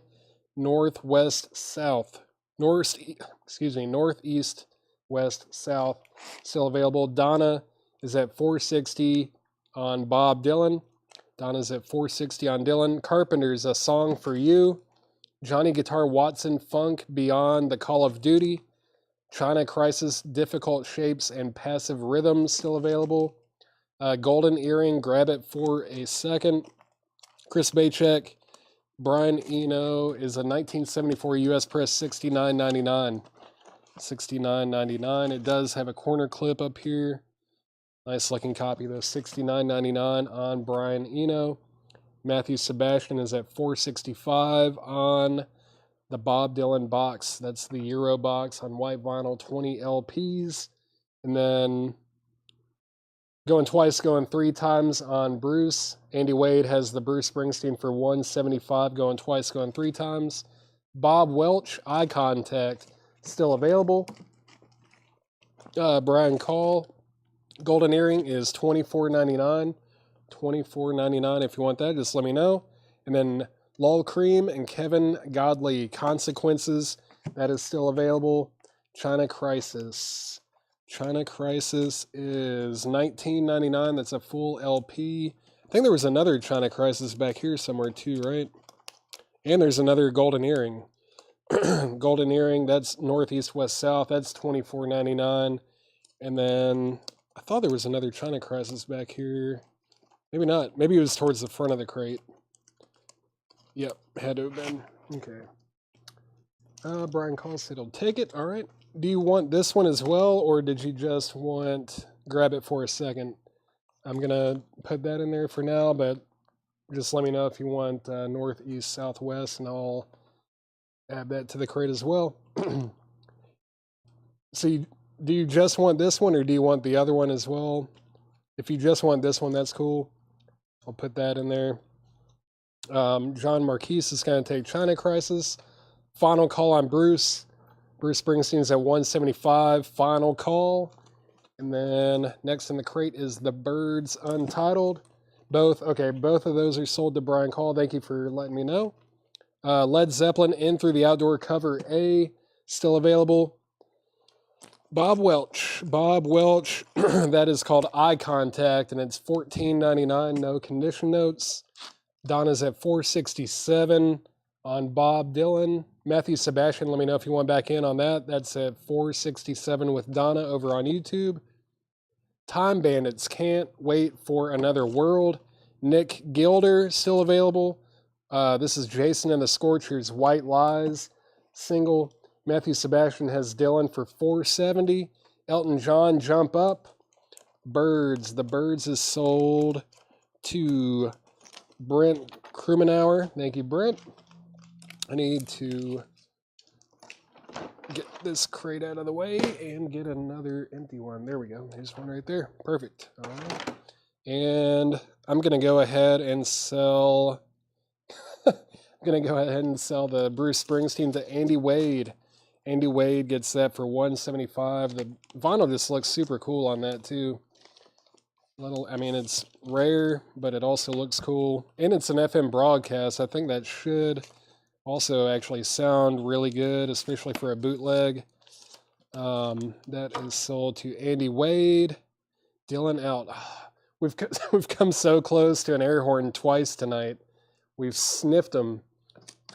Northwest, South. Northeast, West, South. Still available. Donna is at $460 on Bob Dylan. Donna's at $460 on Dylan. Carpenters, A Song for You. Johnny Guitar Watson, Funk, Beyond the Call of Duty. China Crisis, Difficult Shapes and Passive Rhythms, still available. Golden Earring, Grab It for a Second. Chris Bachek, Brian Eno is a 1974 U.S. Press, $69.99. $69.99. It does have a corner clip up here. Nice looking copy though. $69.99 on Brian Eno. Matthew Sebastian is at $465 on the Bob Dylan box. That's the Euro box on white vinyl, 20 LPs. And then going twice, going three times on Bruce. Andy Wade has the Bruce Springsteen for $175, going twice, going three times. Bob Welch, Eye Contact, still available. Brian Call golden earring is $24.99. $24.99 if you want that, just let me know. And then Lol Cream and Kevin Godley Consequences, that is still available. China Crisis. China Crisis is $19.99. That's a full LP. I think there was another China Crisis back here somewhere too, right? And there's another golden earring. Golden earring, that's northeast, west, south. That's $24.99. And then I thought there was another China Crisis back here. Maybe not. Maybe it was towards the front of the crate. Yep, had to have been. Okay. Brian Call said he'll take it. All right. Do you want this one as well, or did you just want grab it for a second? I'm going to put that in there for now, but just let me know if you want north, east, southwest, and I'll add that to the crate as well. So do you just want this one, or do you want the other one as well? If you just want this one, that's cool. I'll put that in there. John Marquise is going to take China Crisis. Final call on Bruce. Bruce Springsteen's at 175. Final call. And then next in the crate is The Birds Untitled. Both of those are sold to Brian Call. Thank you for letting me know. Led Zeppelin In Through the Outdoor cover A, still available. Bob Welch, that is called Eye Contact, and it's $14.99, no condition notes. Donna's at $4.67 on Bob Dylan. Matthew Sebastian, let me know if you want back in on that. That's at $4.67 with Donna over on YouTube. Time Bandits, Can't Wait for Another World. Nick Gilder, still available. This is Jason and the Scorchers, White Lies, single. Matthew Sebastian has Dylan for $4.70. Elton John, Jump Up. Birds. The Birds is sold to Brent Krumenauer. Thank you, Brent. I need to get this crate out of the way and get another empty one. There we go. There's one right there. Perfect. All right. And I'm going to go ahead and sell... the Bruce Springsteen to Andy Wade. Andy Wade gets that for $175. The vinyl just looks super cool on that too. It's rare, but it also looks cool. And it's an FM broadcast. I think that should also actually sound really good, especially for a bootleg. That is sold to Andy Wade. Dylan out. We've come so close to an air horn twice tonight. We've sniffed them.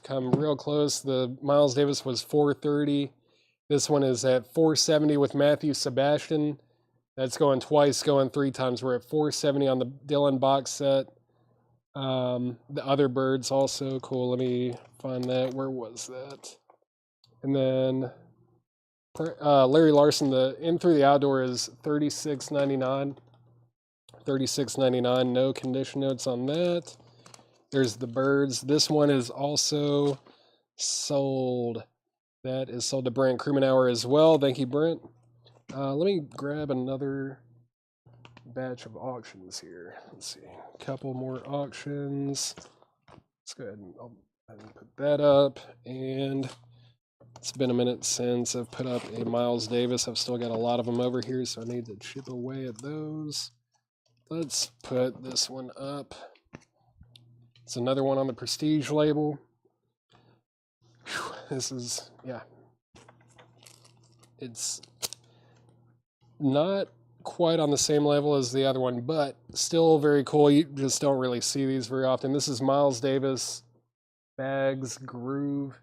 Come real close. The Miles Davis was $4.30. This one is at $4.70 with Matthew Sebastian. That's going twice, going three times. We're at $4.70 on the Dylan box set. The other Birds also cool. Let me find that. Where was that? And then Larry Larson, the In Through the Outdoor is $36.99. $36.99. No condition notes on that. There's the Birds. This one is also sold. That is sold to Brent Krumenauer as well. Thank you, Brent. Let me grab another batch of auctions here. Let's see. A couple more auctions. Let's go ahead and I'll put that up. And it's been a minute since I've put up a Miles Davis. I've still got a lot of them over here, so I need to chip away at those. Let's put this one up. It's another one on the Prestige label. Whew, this is, yeah. It's not quite on the same level as the other one, but still very cool. You just don't really see these very often. This is Miles Davis Bags Groove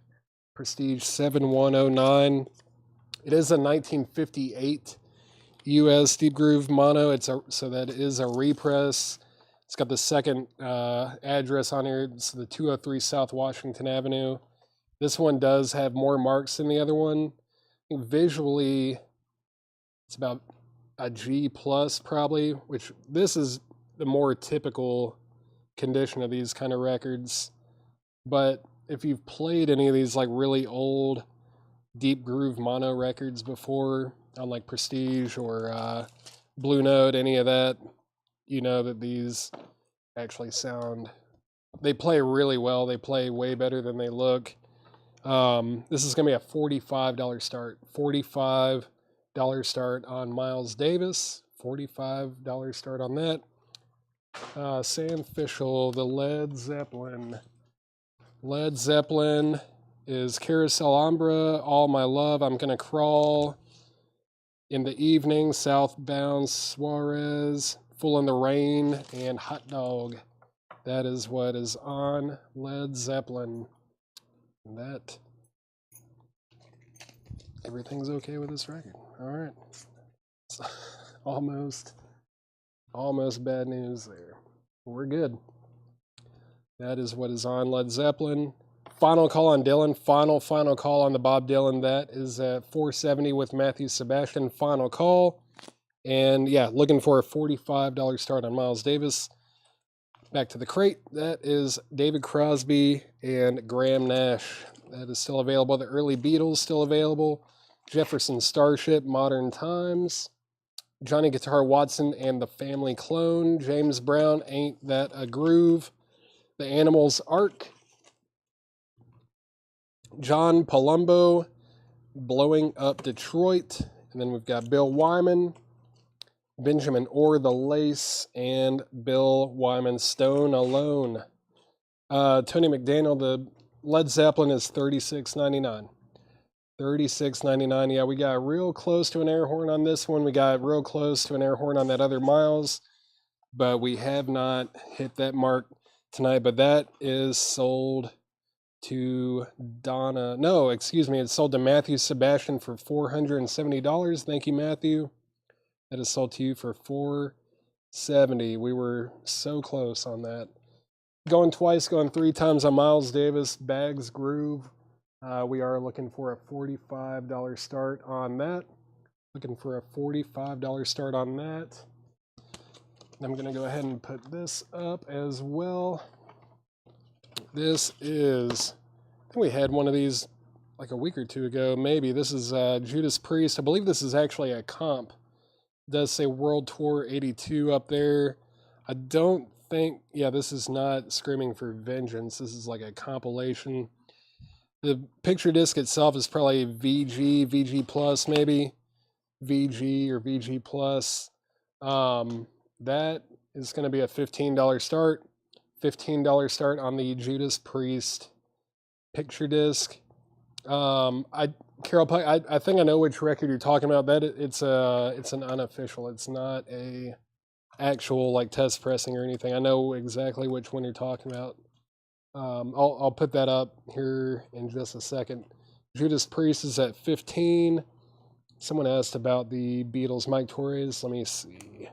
Prestige 7109. It is a 1958 US Deep Groove mono. So that is a repress. It's got the second address on here. It's the 203 South Washington Avenue. This one does have more marks than the other one. I think visually, it's about a G plus probably, which this is the more typical condition of these kind of records. But if you've played any of these like really old Deep Groove mono records before on like Prestige or Blue Note, any of that, you know that these actually sound, they play really well. They play way better than they look. This is going to be a $45 start. $45 start on Miles Davis. $45 start on that. Sam Fischel, the Led Zeppelin. Led Zeppelin is Carousel Umbra, All My Love, I'm Gonna Crawl, In the Evening, Southbound Suarez, Full in the Rain, and Hot Dog. That is what is on Led Zeppelin. And that, everything's okay with this record. All right. It's almost bad news there. We're good. That is what is on Led Zeppelin. Final call on Dylan. Final call on the Bob Dylan. That is at $470 with Matthew Sebastian. Final call. And yeah, looking for a $45 start on Miles Davis. Back to the crate. That is David Crosby and Graham Nash. That is still available. The early Beatles still available. Jefferson Starship, Modern Times. Johnny Guitar Watson and the Family Clone. James Brown, Ain't That a Groove. The Animals Ark. John Palumbo, Blowing Up Detroit. And then we've got Bill Wyman, Benjamin Orr, The Lace, and Bill Wyman, Stone Alone. Tony McDaniel, the Led Zeppelin is $36.99. $36.99. Yeah, we got real close to an air horn on this one. We got real close to an air horn on that other Miles, but we have not hit that mark tonight. But that is sold to Donna. No, excuse me. It's sold to Matthew Sebastian for $470. Thank you, Matthew. That is sold to you for $470. We were so close on that. Going twice, going three times on Miles Davis, Bags Groove. We are looking for a $45 start on that. Looking for a $45 start on that. I'm going to go ahead and put this up as well. This is, I think we had one of these like a week or two ago, maybe. This is Judas Priest. I believe this is actually a comp. It does say World Tour 82 up there. I don't think, yeah, this is not Screaming for Vengeance. This is like a compilation. The picture disc itself is probably VG Plus maybe. VG or VG Plus. That is going to be a $15 start. $15 start on the Judas Priest picture disc. Carol Pike, I think I know which record you're talking about. That it's an unofficial. It's not a actual like test pressing or anything. I know exactly which one you're talking about. I'll put that up here in just a second. Judas Priest is at 15. Someone asked about the Beatles. Mike Torres. Let me see.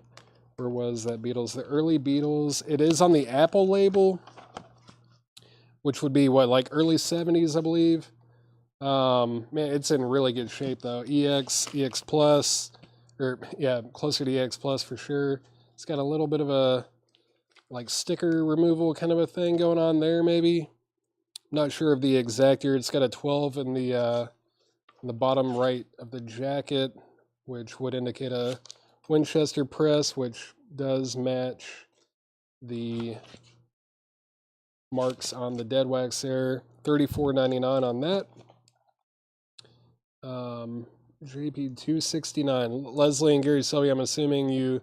Where was that Beatles? The early Beatles. It is on the Apple label, which would be what, like early 70s, I believe. Man, it's in really good shape though. EX Plus, or yeah, closer to EX Plus for sure. It's got a little bit of a like sticker removal kind of a thing going on there, maybe. Not sure of the exact year. It's got a 12 in the bottom right of the jacket, which would indicate a Winchester press, which does match the marks on the dead wax there. $34.99 on that. JP 269. Leslie and Gary Sylvia, I'm assuming you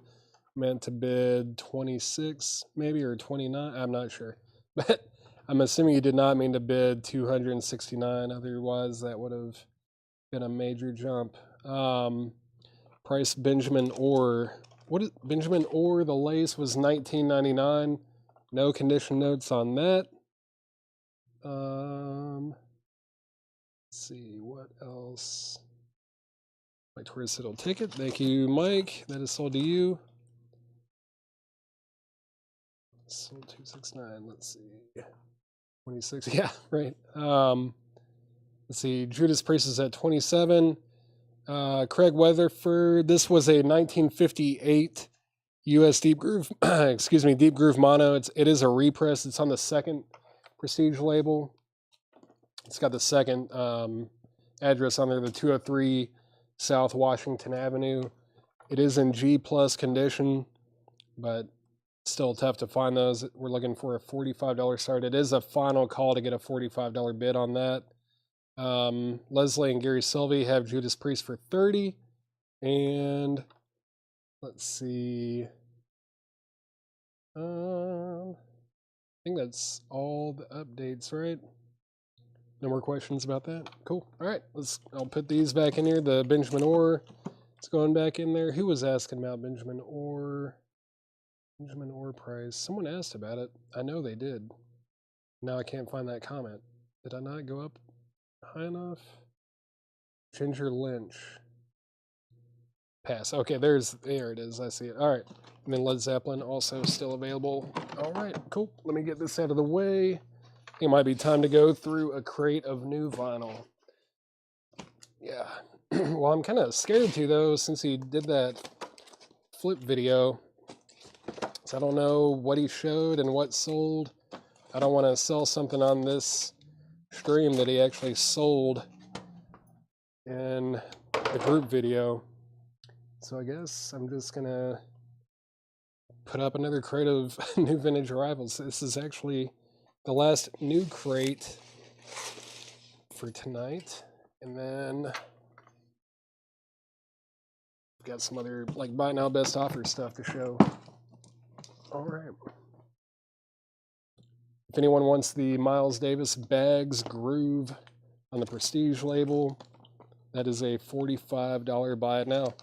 meant to bid 26 maybe, or 29. I'm not sure. But I'm assuming you did not mean to bid 269. Otherwise, that would have been a major jump. Price Benjamin Orr. What is Benjamin Orr? The Lace was $19.99. No condition notes on that. Let's see what else. Mike Torres said he'll take it. Thank you, Mike. That is sold to you. Sold 269. Let's see. 26. Yeah, right. Let's see. Judas Priest is at 27. Craig Weatherford. This was a 1958 US Deep Groove. Excuse me, Deep Groove Mono. It is a repress. It's on the second Prestige label. It's got the second address on there, the 203 South Washington Avenue. It is in G plus condition, but still tough to find those. We're looking for a $45 start. It is a final call to get a $45 bid on that. Leslie and Gary Sylvie have Judas Priest for $30. And let's see. I think that's all the updates, right? No more questions about that? Cool. All right, I'll put these back in here. The Benjamin Orr, it's going back in there. Who was asking about Benjamin Orr? Benjamin Orr price. Someone asked about it. I know they did. Now I can't find that comment. Did I not go up high enough? Ginger Lynch. Pass. Okay, there it is. I see it. All right. And then Led Zeppelin also still available. All right, cool. Let me get this out of the way. It might be time to go through a crate of new vinyl. Yeah. Well, I'm kind of scared to, though, since he did that flip video. So I don't know what he showed and what sold. I don't want to sell something on this stream that he actually sold in the group video. So I guess I'm just going to put up another crate of new vintage arrivals. This is actually the last new crate for tonight. And then we've got some other like buy now best offer stuff to show. All right. If anyone wants the Miles Davis Bags Groove on the Prestige label, that is a $45 buy it now.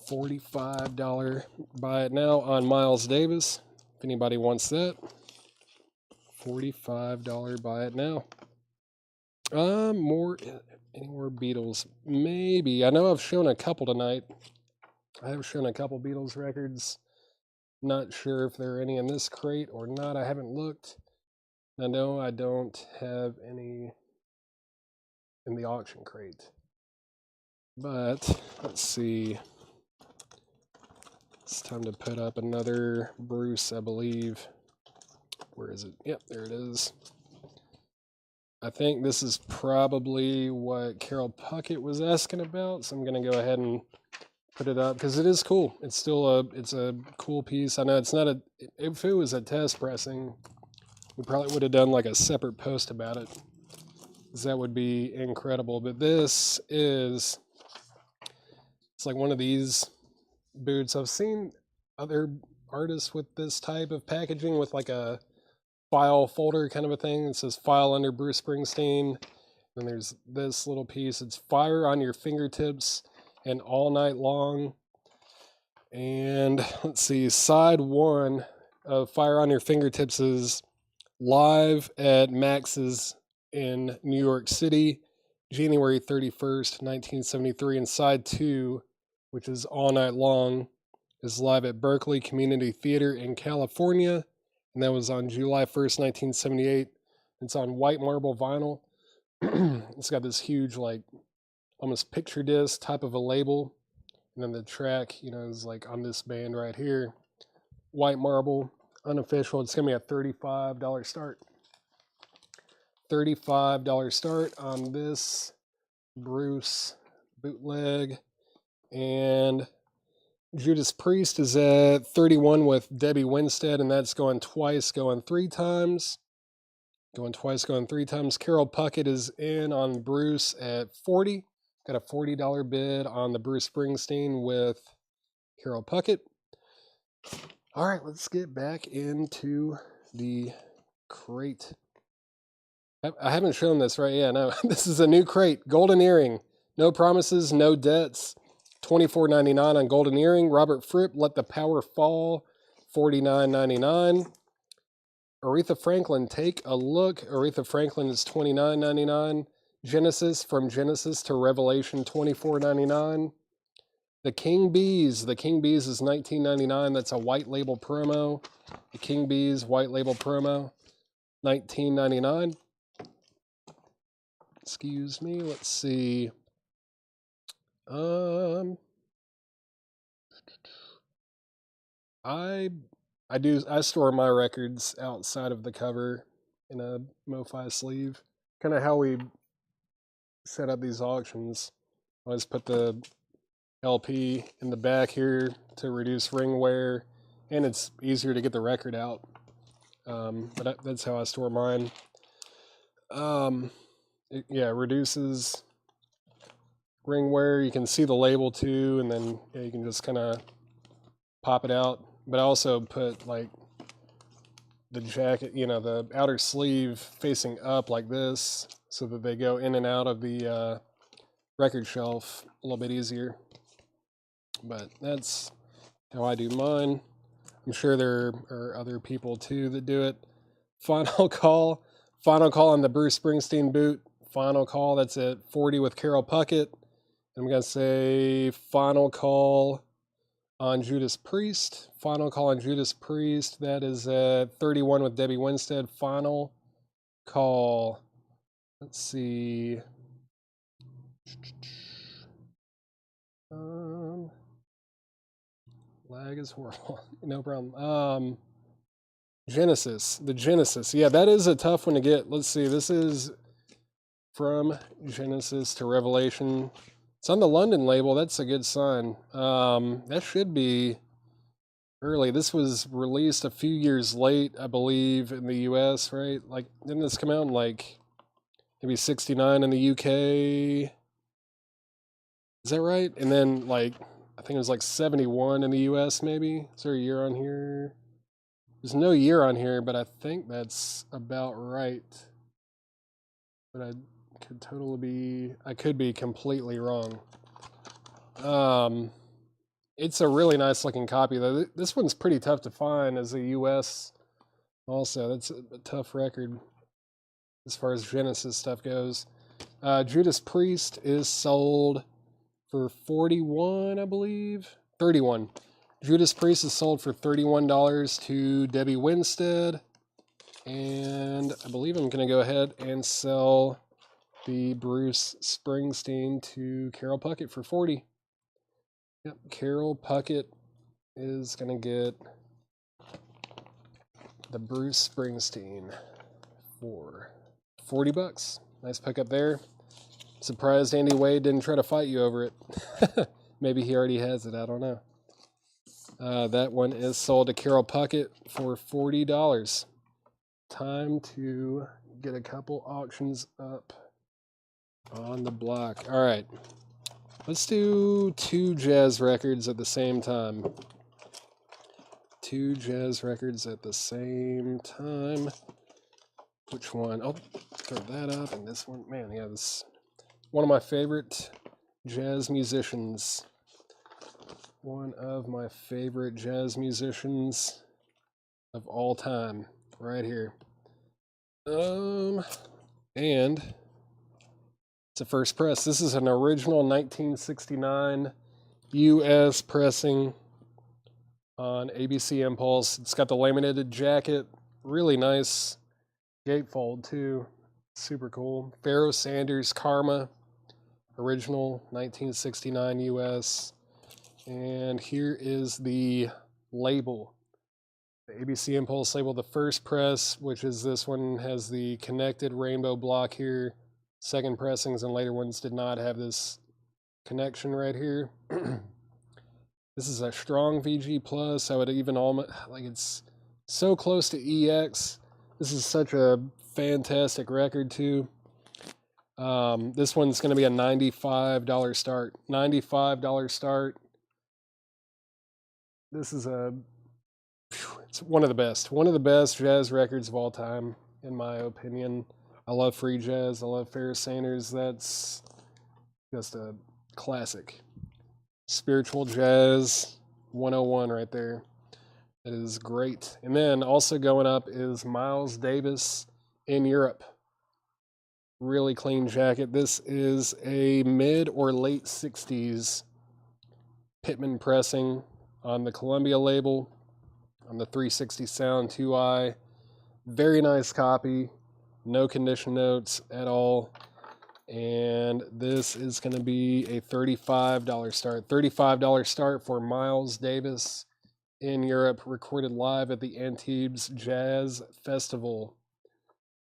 $45 buy it now on Miles Davis. If anybody wants that, $45 buy it now. Any more Beatles? Maybe. I know I've shown a couple tonight. I have shown a couple Beatles records. Not sure if there are any in this crate or not. I haven't looked. I know I don't have any in the auction crate. But let's see. It's time to put up another Bruce, I believe. Where is it? Yep, there it is. I think this is probably what Carol Puckett was asking about, so I'm going to go ahead and put it up because it is cool. It's still it's a cool piece. I know it's not if it was a test pressing, we probably would have done like a separate post about it, because that would be incredible. But this is, it's like one of these boots. I've seen other artists with this type of packaging with like a file folder kind of a thing. It says file under Bruce Springsteen. And there's this little piece. It's fire on your fingertips and all night long. And let's see, side one of Fire on Your Fingertips is live at Max's in New York City, January 31st, 1973. And side two, which is All Night Long, is live at Berkeley Community Theater in California. And that was on July 1st, 1978. It's on white marble vinyl. It's got this huge, like, almost picture disc type of a label. And then the track, is like on this band right here. White marble, unofficial. It's going to be a $35 start. $35 start on this Bruce bootleg. And Judas Priest is at 31 with Debbie Winstead, and that's going twice, going three times. Going twice, going three times. Carol Puckett is in on Bruce at 40. Got a $40 bid on the Bruce Springsteen with Carol Puckett. All right, let's get back into the crate. I haven't shown this, right? Yeah, no. This is a new crate. Golden Earring. No promises, no debts. $24.99 on Golden Earring. Robert Fripp, Let the Power Fall. $49.99. Aretha Franklin, Take a Look. Aretha Franklin is $29.99. Genesis, From Genesis to Revelation, $24.99. The King Bees. The King Bees is $19.99. That's a white label promo. The King Bees white label promo, $19.99. Excuse me. Let's see. I store my records outside of the cover in a MoFi sleeve. Kind of how we set up these auctions. I always put the LP in the back here to reduce ring wear, and it's easier to get the record out. But that's how I store mine. It reduces ring wear. You can see the label too, and then yeah, you can just kind of pop it out. But I also put like the jacket, you know, the outer sleeve facing up like this so that they go in and out of the record shelf a little bit easier. But that's how I do mine. I'm sure there are other people too that do it. Final call on the Bruce Springsteen boot. Final call, that's at 40 with Carol Puckett. I'm going to say final call on Judas Priest. Final call on Judas Priest. That is at 31 with Debbie Winstead. Final call. Let's see. Lag is horrible. No problem. Genesis. The Genesis. Yeah, that is a tough one to get. Let's see. This is From Genesis to Revelation. It's on the London label. That's a good sign. That should be early. This was released a few years late, I believe, in the US, right? Like, didn't this come out in like maybe 69 in the UK? Is that right? And then like, I think it was like 71 in the US maybe? Is there a year on here? There's no year on here, but I think that's about right. But I could be completely wrong. It's a really nice looking copy though. This one's pretty tough to find as a US also. That's a tough record as far as Genesis stuff goes. Judas Priest is sold for 41, I believe. 31. Judas Priest is sold for $31 to Debbie Winstead. And I believe I'm going to go ahead and sell the Bruce Springsteen to Carol Puckett for 40. Yep, Carol Puckett is going to get the Bruce Springsteen for $40. Nice pickup there. Surprised Andy Wade didn't try to fight you over it. Maybe he already has it, I don't know. That one is sold to Carol Puckett for $40. Time to get a couple auctions up on the block. All right. Let's do 2 jazz records at the same time. 2 jazz records at the same time. Which one? Oh, throw that up and this one. Man, yeah, this one of my favorite jazz musicians. One of my favorite jazz musicians of all time, right here. And it's a first press. This is an original 1969 US pressing on ABC Impulse. It's got the laminated jacket, really nice gatefold too, super cool. Pharoah Sanders Karma, original 1969 US. And here is the label. The ABC Impulse label, the first press, which is this one, has the connected rainbow block here. Second pressings and later ones did not have this connection right here. This is a strong VG plus. I would even almost, like, it's so close to EX. This is such a fantastic record too. This one's going to be a $95 start. $95 start. This is it's one of the best jazz records of all time, in my opinion. I love free jazz. I love Pharoah Sanders. That's just a classic. Spiritual Jazz 101 right there. It is great. And then also going up is Miles Davis in Europe. Really clean jacket. This is a mid or late 60s Pittman pressing on the Columbia label, on the 360 Sound 2i. Very nice copy. No condition notes at all. And this is going to be a $35 start. $35 start for Miles Davis in Europe, recorded live at the Antibes Jazz Festival.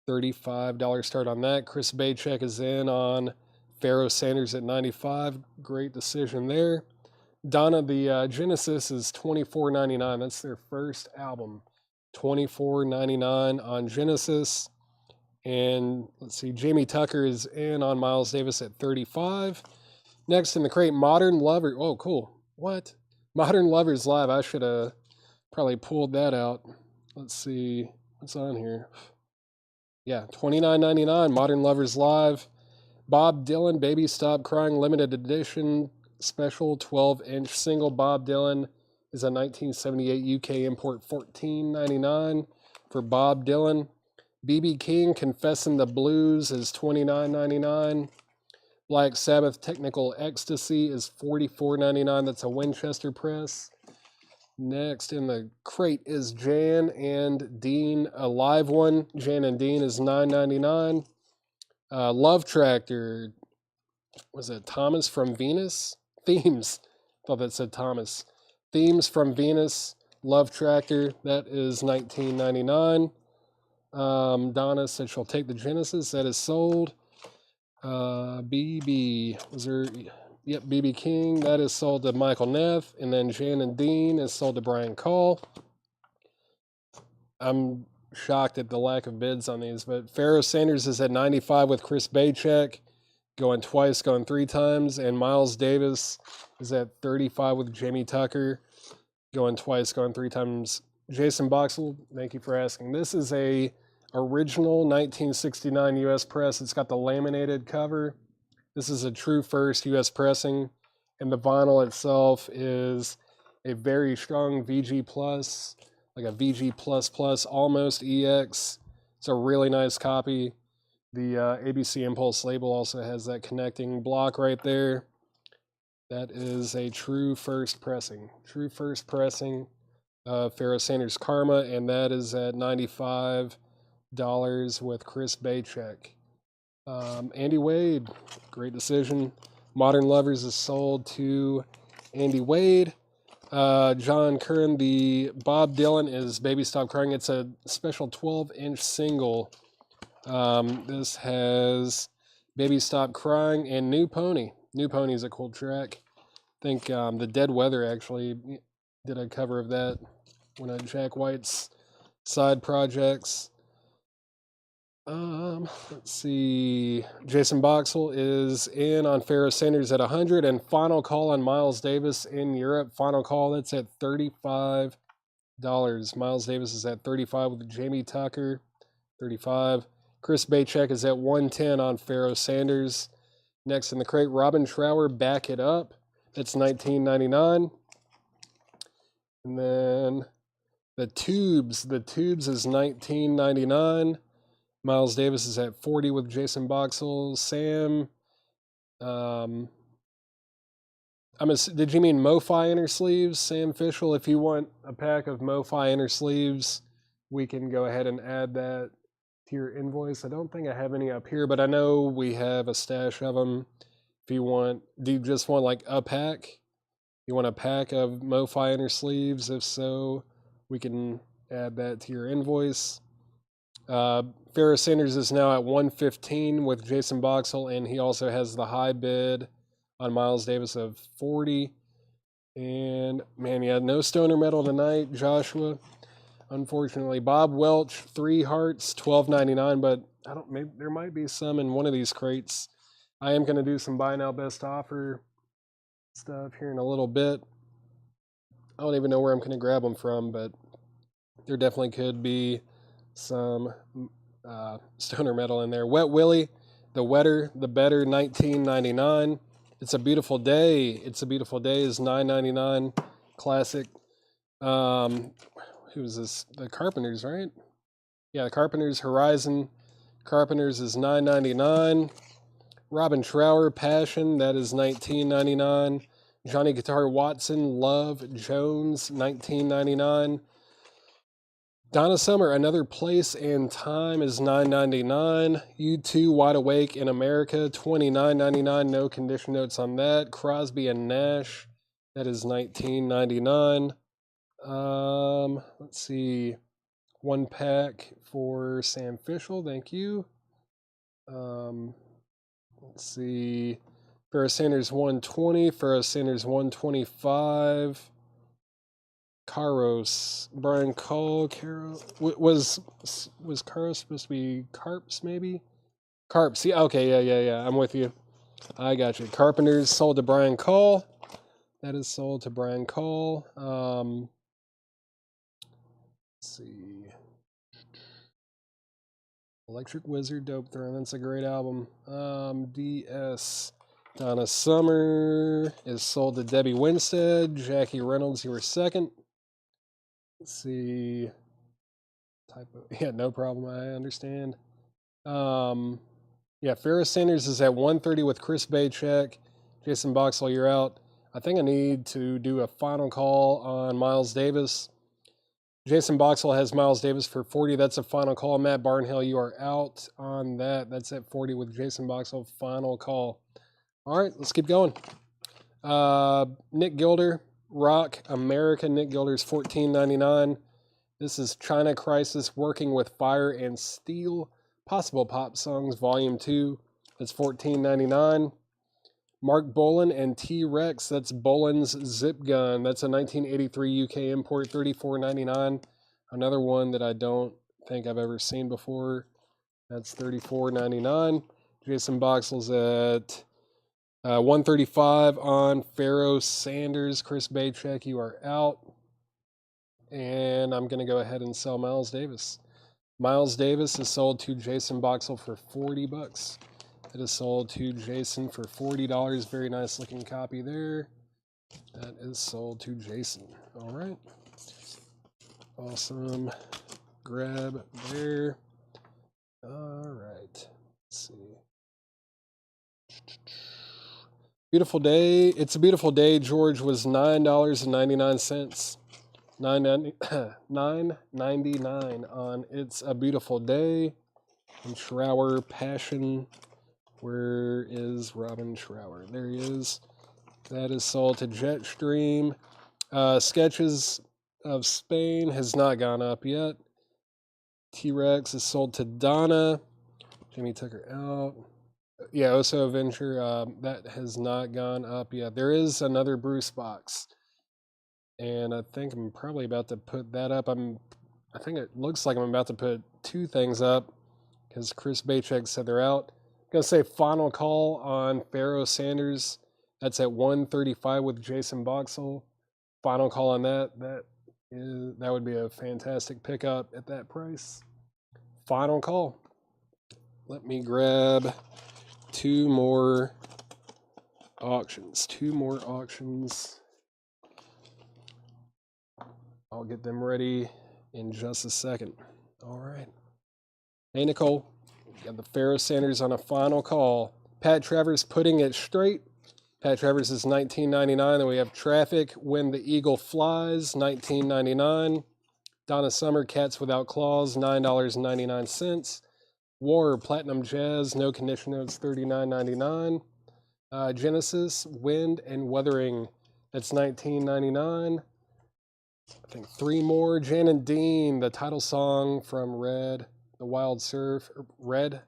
$35 start on that. Chris Bachek is in on Pharoah Sanders at 95. Great decision there. Donna, the Genesis is $24.99. That's their first album. $24.99 on Genesis. And let's see, Jamie Tucker is in on Miles Davis at 35. Next in the crate, Modern Lover. Oh, cool. What? Modern Lovers Live. I should have probably pulled that out. Let's see what's on here. Yeah, $29.99. Modern Lovers Live. Bob Dylan, Baby Stop Crying, limited edition, special 12-inch single. Bob Dylan is a 1978 UK import, $14.99 for Bob Dylan. BB King, Confessing the Blues is $29.99. Black Sabbath, Technical Ecstasy is $44.99. That's a Winchester press. Next in the crate is Jan and Dean, a live one. Jan and Dean is $9.99. Love Tractor, was it Thomas from Venus? Themes. Thought that said Thomas. Themes from Venus, Love Tractor, that is $19.99. Donna said she'll take the Genesis, that is sold. BB, was there? Yep, BB King, that is sold to Michael Neff. And then Jan and Dean is sold to Brian Call. I'm shocked at the lack of bids on these, but Pharaoh Sanders is at 95 with Chris Bachek, going twice, going three times, and Miles Davis is at 35 with Jamie Tucker, going twice, going three times. Jason Boxell, thank you for asking. This is a original 1969 U.S. press. It's got the laminated cover. This is a true first U.S. pressing, and the vinyl itself is a very strong VG plus, like a VG plus plus, almost EX. It's a really nice copy. The ABC Impulse label also has that connecting block right there. That is a true first pressing. True first pressing. Pharaoh Sanders Karma, and that is at $95 with Chris Bachek. Andy Wade, great decision. Modern Lovers is sold to Andy Wade. John Curran, the Bob Dylan is Baby Stop Crying. It's a special 12-inch single. This has Baby Stop Crying and New Pony. New Pony is a cool track. I think the Dead Weather actually did a cover of that, one of Jack White's side projects. Let's see. Jason Boxell is in on Pharaoh Sanders at 100, and final call on Miles Davis in Europe. Final call, that's at $35. Miles Davis is at 35 with Jamie Tucker, 35. Chris Bachek is at 110 on Pharaoh Sanders. Next in the crate, Robin Trower, Back It Up. That's $19.99. And then the Tubes is $19.99. Miles Davis is at 40 with Jason Boxell. Sam, did you mean MoFi inner sleeves, Sam Fischel? If you want a pack of MoFi inner sleeves, we can go ahead and add that to your invoice. I don't think I have any up here, but I know we have a stash of them. If you want, do you just want like a pack? You want a pack of MoFi inner sleeves? If so, we can add that to your invoice. Pharaoh Sanders is now at 115 with Jason Boxell, and he also has the high bid on Miles Davis of 40. And man, yeah, no stoner metal tonight, Joshua. Unfortunately, Bob Welch, 3 hearts, $12.99, but maybe there might be some in one of these crates. I am going to do some buy now best offer stuff here in a little bit. I don't even know where I'm going to grab them from, but there definitely could be some stoner metal in there. Wet Willie, The Wetter, The Better, $19.99. It's a Beautiful Day. It's a Beautiful Day is $9.99. Classic. Who's this? The Carpenters, right? Yeah, the Carpenters. Horizon. Carpenters is $9.99. Robin Trower, Passion, that is $19.99. Johnny Guitar Watson, Love Jones, $19.99. Donna Summer, Another Place and Time is $9.99. U2, Wide Awake in America, $29.99. No condition notes on that. Crosby and Nash, that is $19.99. Let's see. 1 pack for Sam Fischel, thank you. Let's see. Pharaoh Sanders 120, Pharaoh Sanders 125. Caros, Brian Cole, Caro, was Caros supposed to be Carps maybe? Carps, yeah, okay, yeah, I'm with you. I got you. Carpenters sold to Brian Cole. That is sold to Brian Cole. Let's see. Electric Wizard, Dope Throne. That's a great album. DS. Donna Summer is sold to Debbie Winstead. Jackie Reynolds, you were second. Let's see. Yeah, no problem. I understand. Yeah, Ferris Sanders is at 130 with Chris Bachek. Jason Boxall, you're out. I think I need to do a final call on Miles Davis. Jason Boxall has Miles Davis for 40. That's a final call. Matt Barnhill, you are out on that. That's at 40 with Jason Boxall. Final call. All right, let's keep going. Nick Gilder, Rock America. Nick Gilder's $14.99. This is China Crisis, Working with Fire and Steel. Possible Pop Songs, Volume 2. That's $14.99. Mark Bolan and T-Rex. That's Bolan's Zip Gun. That's a 1983 UK import, $34.99. Another one that I don't think I've ever seen before. That's $34.99. Jason Boxall's at 135 on Pharaoh Sanders. Chris Bachek, you are out. And I'm going to go ahead and sell Miles Davis. Miles Davis is sold to Jason Boxall for $40. It is sold to Jason for $40. Very nice looking copy there. That is sold to Jason. All right. Awesome. Grab there. All right. Let's see. Beautiful Day. It's a Beautiful Day, George, was $9.99. $9.99 on It's a Beautiful Day. And Schrower Passion. Where is Robin Schrower? There he is. That is sold to Jetstream. Sketches of Spain has not gone up yet. T-Rex is sold to Donna. Jimmy Tucker out. Yeah, Oso Venture, that has not gone up yet. There is another Bruce box. And I think I'm probably about to put that up. I think it looks like I'm about to put two things up because Chris Bachek said they're out. I'm going to say final call on Pharaoh Sanders. That's at 135 with Jason Boxall. Final call on that. That would be a fantastic pickup at that price. Final call. Let me grab two more auctions. I'll get them ready in just a second. All right. Hey, Nicole. We got the Pharaoh Sanders on a final call. Pat Travers Putting It Straight. Pat Travers is $19.99. Then we have Traffic, When the Eagle Flies, $19.99. Donna Summer, Cats Without Claws, $9.99. War, Platinum Jazz, No Condition Notes, $39.99. Genesis, Wind and Weathering, that's $19.99. I think three more. Jan and Dean, the title song from Red, The Wild Surf. Red,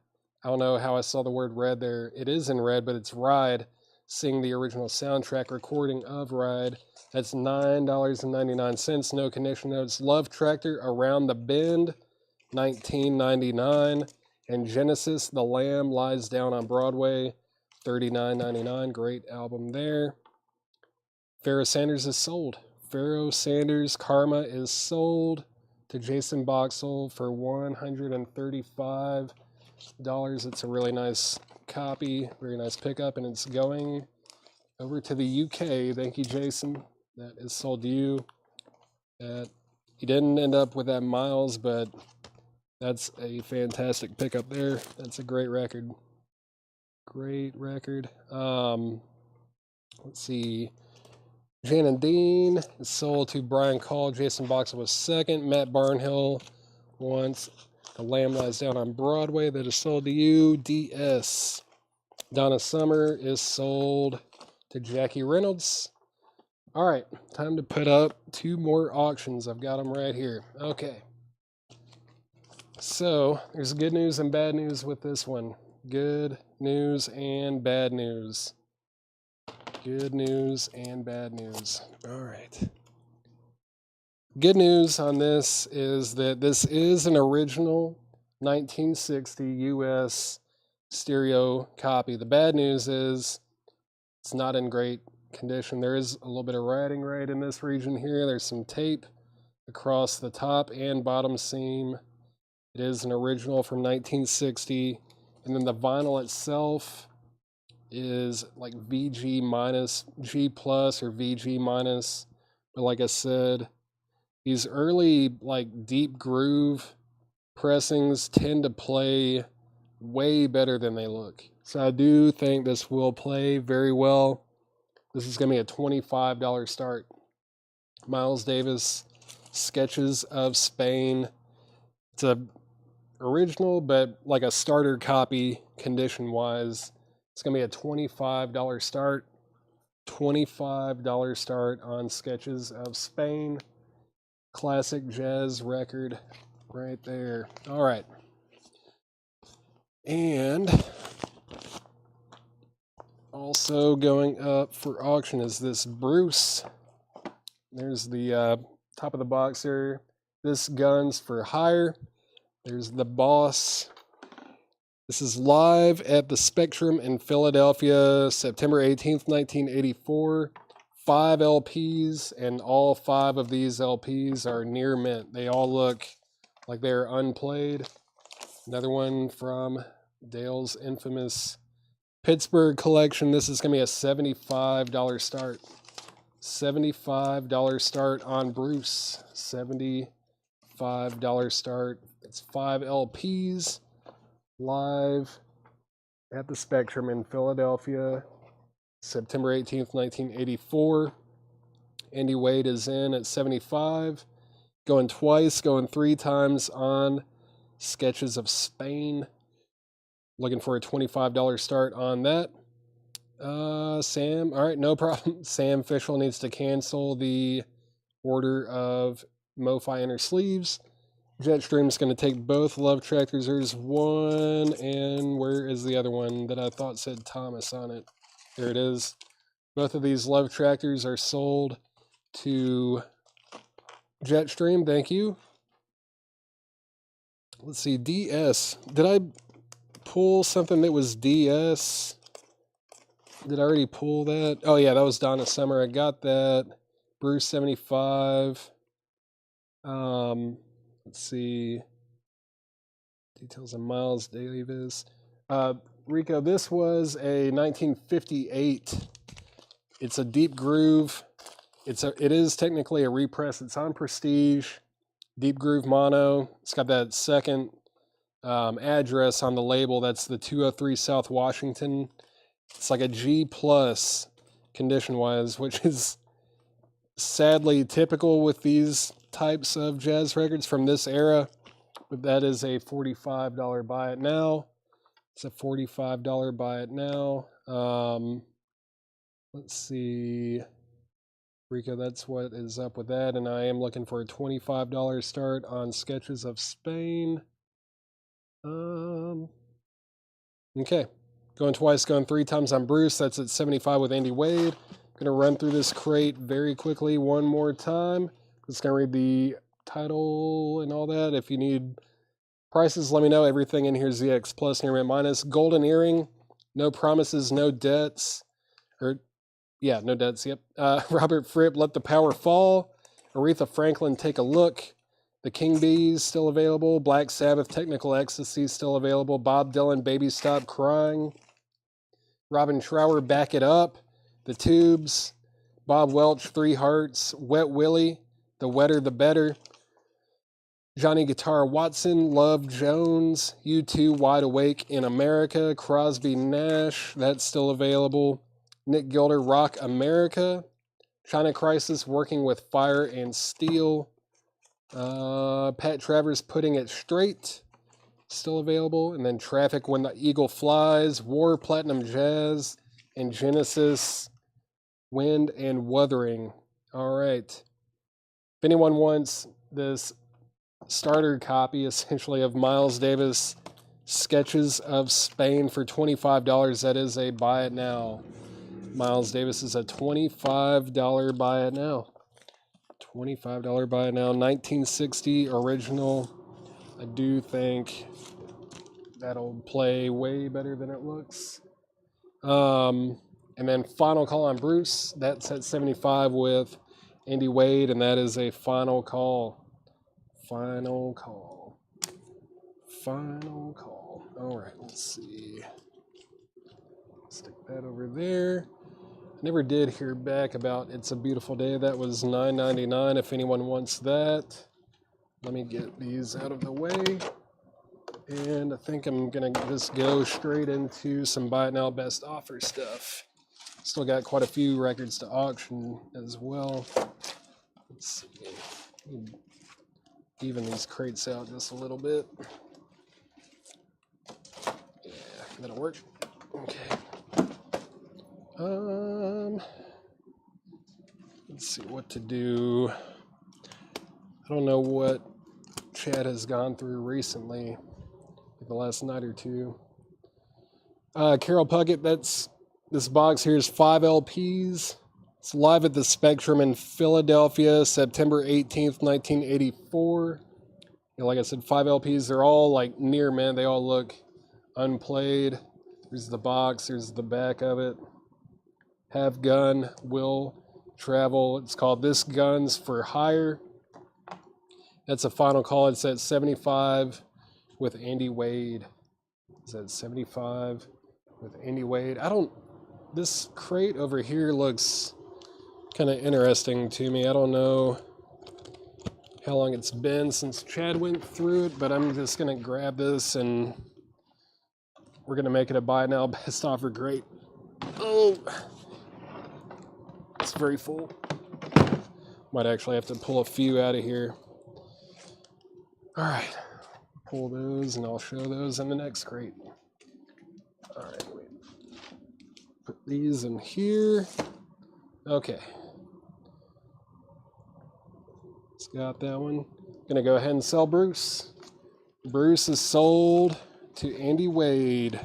I don't know how I saw the word red there. It is in red, but it's Ride. Sing the original soundtrack recording of Ride. That's $9.99. No Condition Notes. Love Tractor, Around the Bend, $19.99. And Genesis, The Lamb Lies Down on Broadway, $39.99. Great album there. Pharaoh Sanders is sold. Pharaoh Sanders Karma is sold to Jason Boxall for $135. It's a really nice copy, very nice pickup, and it's going over to the UK. Thank you, Jason. That is sold to you. You didn't end up with that Miles, but that's a fantastic pickup there. That's a great record. Great record. Let's see. Jan and Dean is sold to Brian Call. Jason Boxall was second. Matt Barnhill wants The Lamb Lies Down on Broadway. That is sold to you. DS. Donna Summer is sold to Jackie Reynolds. All right, time to put up two more auctions. I've got them right here. Okay. So there's good news and bad news with this one. Good news and bad news. Good news and bad news. All right. Good news on this is that this is an original 1960 U.S. stereo copy. The bad news is it's not in great condition. There is a little bit of writing right in this region here. There's some tape across the top and bottom seam. It is an original from 1960. And then the vinyl itself is like VG minus, G plus or VG minus. But like I said, these early like deep groove pressings tend to play way better than they look. So I do think this will play very well. This is going to be a $25 start. Miles Davis, Sketches of Spain. It's a original, but like a starter copy condition-wise. It's going to be a $25 start. $25 start on Sketches of Spain. Classic jazz record right there. All right. And also going up for auction is this Bruce. There's the top of the box here. This Guns for Hire. There's the Boss. This is live at the Spectrum in Philadelphia, September 18th, 1984. 5 LPs, and all 5 of these LPs are near mint. They all look like they're unplayed. Another one from Dale's infamous Pittsburgh collection. This is going to be a $75 start. $75 start on Bruce. $75 start. It's 5 LPs live at the Spectrum in Philadelphia, September 18th, 1984. Andy Wade is in at 75. Going twice, going 3 times on Sketches of Spain. Looking for a $25 start on that. Sam, all right, no problem. Sam Fischel needs to cancel the order of MoFi inner sleeves. Jetstream's going to take both Love Tractors. There's one, and where is the other one that I thought said Thomas on it? There it is. Both of these Love Tractors are sold to Jetstream. Thank you. Let's see, DS. Did I pull something that was DS? Did I already pull that? Oh, yeah, that was Donna Summer. I got that. Bruce 75. Let's see. Details of Miles Davis. Rico, this was a 1958. It's a deep groove. It is technically a repress. It's on Prestige. Deep groove mono. It's got that second address on the label. That's the 203 South Washington. It's like a G plus condition-wise, which is sadly typical with these types of jazz records from this era. But that is a $45 buy it now. It's a $45 buy it now. Let's see. Rico, that's what is up with that. And I am looking for a $25 start on Sketches of Spain. Okay. Going twice, going 3 times on Bruce. That's at 75 with Andy Wade. Going to run through this crate very quickly one more time. Just going to read the title and all that. If you need prices, let me know. Everything in here is ZX plus, near mint minus. Golden Earring, No Promises, No Debts. No debts, yep. Robert Fripp, Let the Power Fall. Aretha Franklin, Take a Look. The King Bees, still available. Black Sabbath, Technical Ecstasy, still available. Bob Dylan, Baby Stop Crying. Robin Trower, Back It Up. The Tubes. Bob Welch, 3 Hearts. Wet Willie, The Wetter the Better. Johnny Guitar Watson, Love Jones. U2, Wide Awake in America. Crosby Nash, that's still available. Nick Gilder, Rock America. China Crisis, Working with Fire and Steel. Pat Travers, Putting It Straight, still available. And then Traffic, When the Eagle Flies. War, Platinum Jazz. And Genesis, Wind and Wuthering. All right. If anyone wants this starter copy, essentially, of Miles Davis Sketches of Spain for $25, that is a buy it now. Miles Davis is a $25 buy it now. $25 buy it now. 1960 original. I do think That'll play way better than it looks. And then final call on Bruce. That's at 75 with Andy Wade, and that is a final call. Final call. Final call. All right, let's see. Stick that over there. Never did hear back about It's a Beautiful Day. That was $9.99 if anyone wants that. Let me get these out of the way. And I think I'm going to just go straight into some Buy It Now Best Offer stuff. Still got quite a few records to auction as well. Let's see. Even these crates out just a little bit. Yeah, that'll work. Okay. Let's see what to do. I don't know what Chad has gone through recently, the last night or two. Carol Puckett, this box here is 5 LPs. It's live at the Spectrum in Philadelphia, September 18th, 1984. Like I said, 5 LPs. They're all like near mint. They all look unplayed. There's the box. There's the back of it. Have Gun, Will Travel. It's called This Gun's for Hire. That's a final call. It's at 75 with Andy Wade. It's at 75 with Andy Wade. This crate over here looks kind of interesting to me. I don't know how long it's been since Chad went through it, but I'm just going to grab this and we're going to make it a Buy Now Best Offer crate. Oh, it's very full. Might actually have to pull a few out of here. All right, pull those and I'll show those in the next crate. All right, wait. Put these in here. Okay. It's got that one. Gonna go ahead and sell Bruce. Bruce is sold to Andy Wade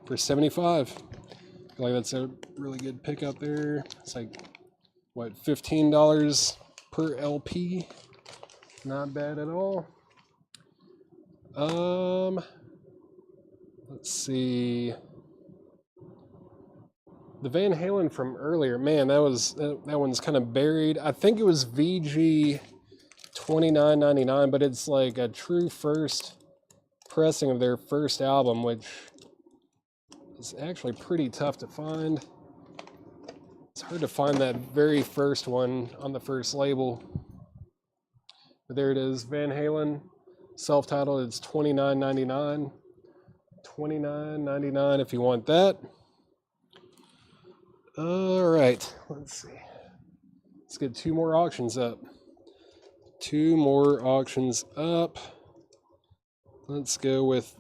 for 75. I feel like that's a really good pickup there. It's like, what, $15 per LP? Not bad at all. Let's see. The Van Halen from earlier, man, that one's kind of buried. I think it was VG $29.99, but it's like a true first pressing of their first album, which is actually pretty tough to find. It's hard to find that very first one on the first label. But there it is, Van Halen, self-titled. It's $29.99. $29.99 if you want that. All right, let's see. Let's get 2 more auctions up. 2 more auctions up. Let's go with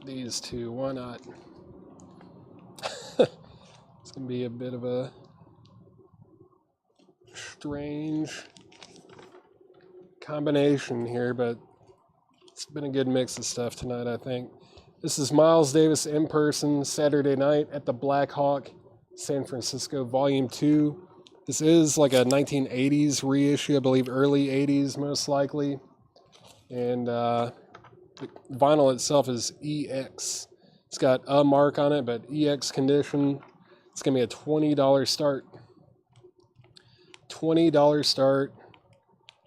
these 2. Why not? It's going to be a bit of a strange combination here, but it's been a good mix of stuff tonight, I think. This is Miles Davis in person, Saturday night at the Black Hawk, San Francisco, Volume 2. This is like a 1980s reissue, I believe early 80s most likely. And the vinyl itself is EX. It's got a mark on it, but EX condition. It's going to be a $20 start. $20 start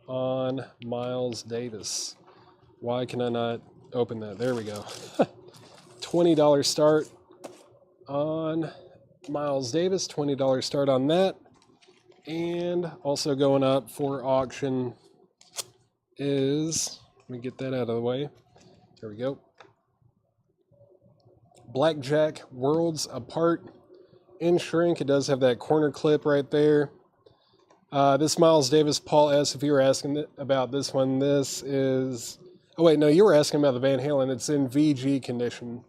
on Miles Davis. Why can I not open that? There we go. $20 start on Miles Davis. $20 start on that. And also going up for auction is, let me get that out of the way. There we go. Blackjack, Worlds Apart in shrink. It does have that corner clip right there. This Miles Davis, Paul S., if you were asking about this one, this is... Oh, wait, no, you were asking about the Van Halen. It's in VG condition.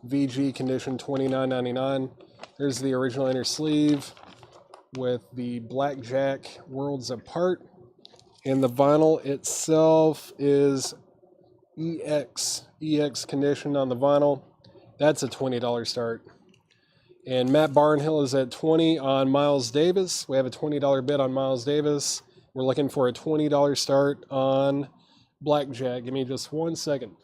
VG condition, $29.99. There's the original inner sleeve with the Blackjack, Worlds Apart. And the vinyl itself is EX condition on the vinyl. That's a $20 start. And Matt Barnhill is at $20 on Miles Davis. We have a $20 bid on Miles Davis. We're looking for a $20 start on Blackjack. Give me just 1 second.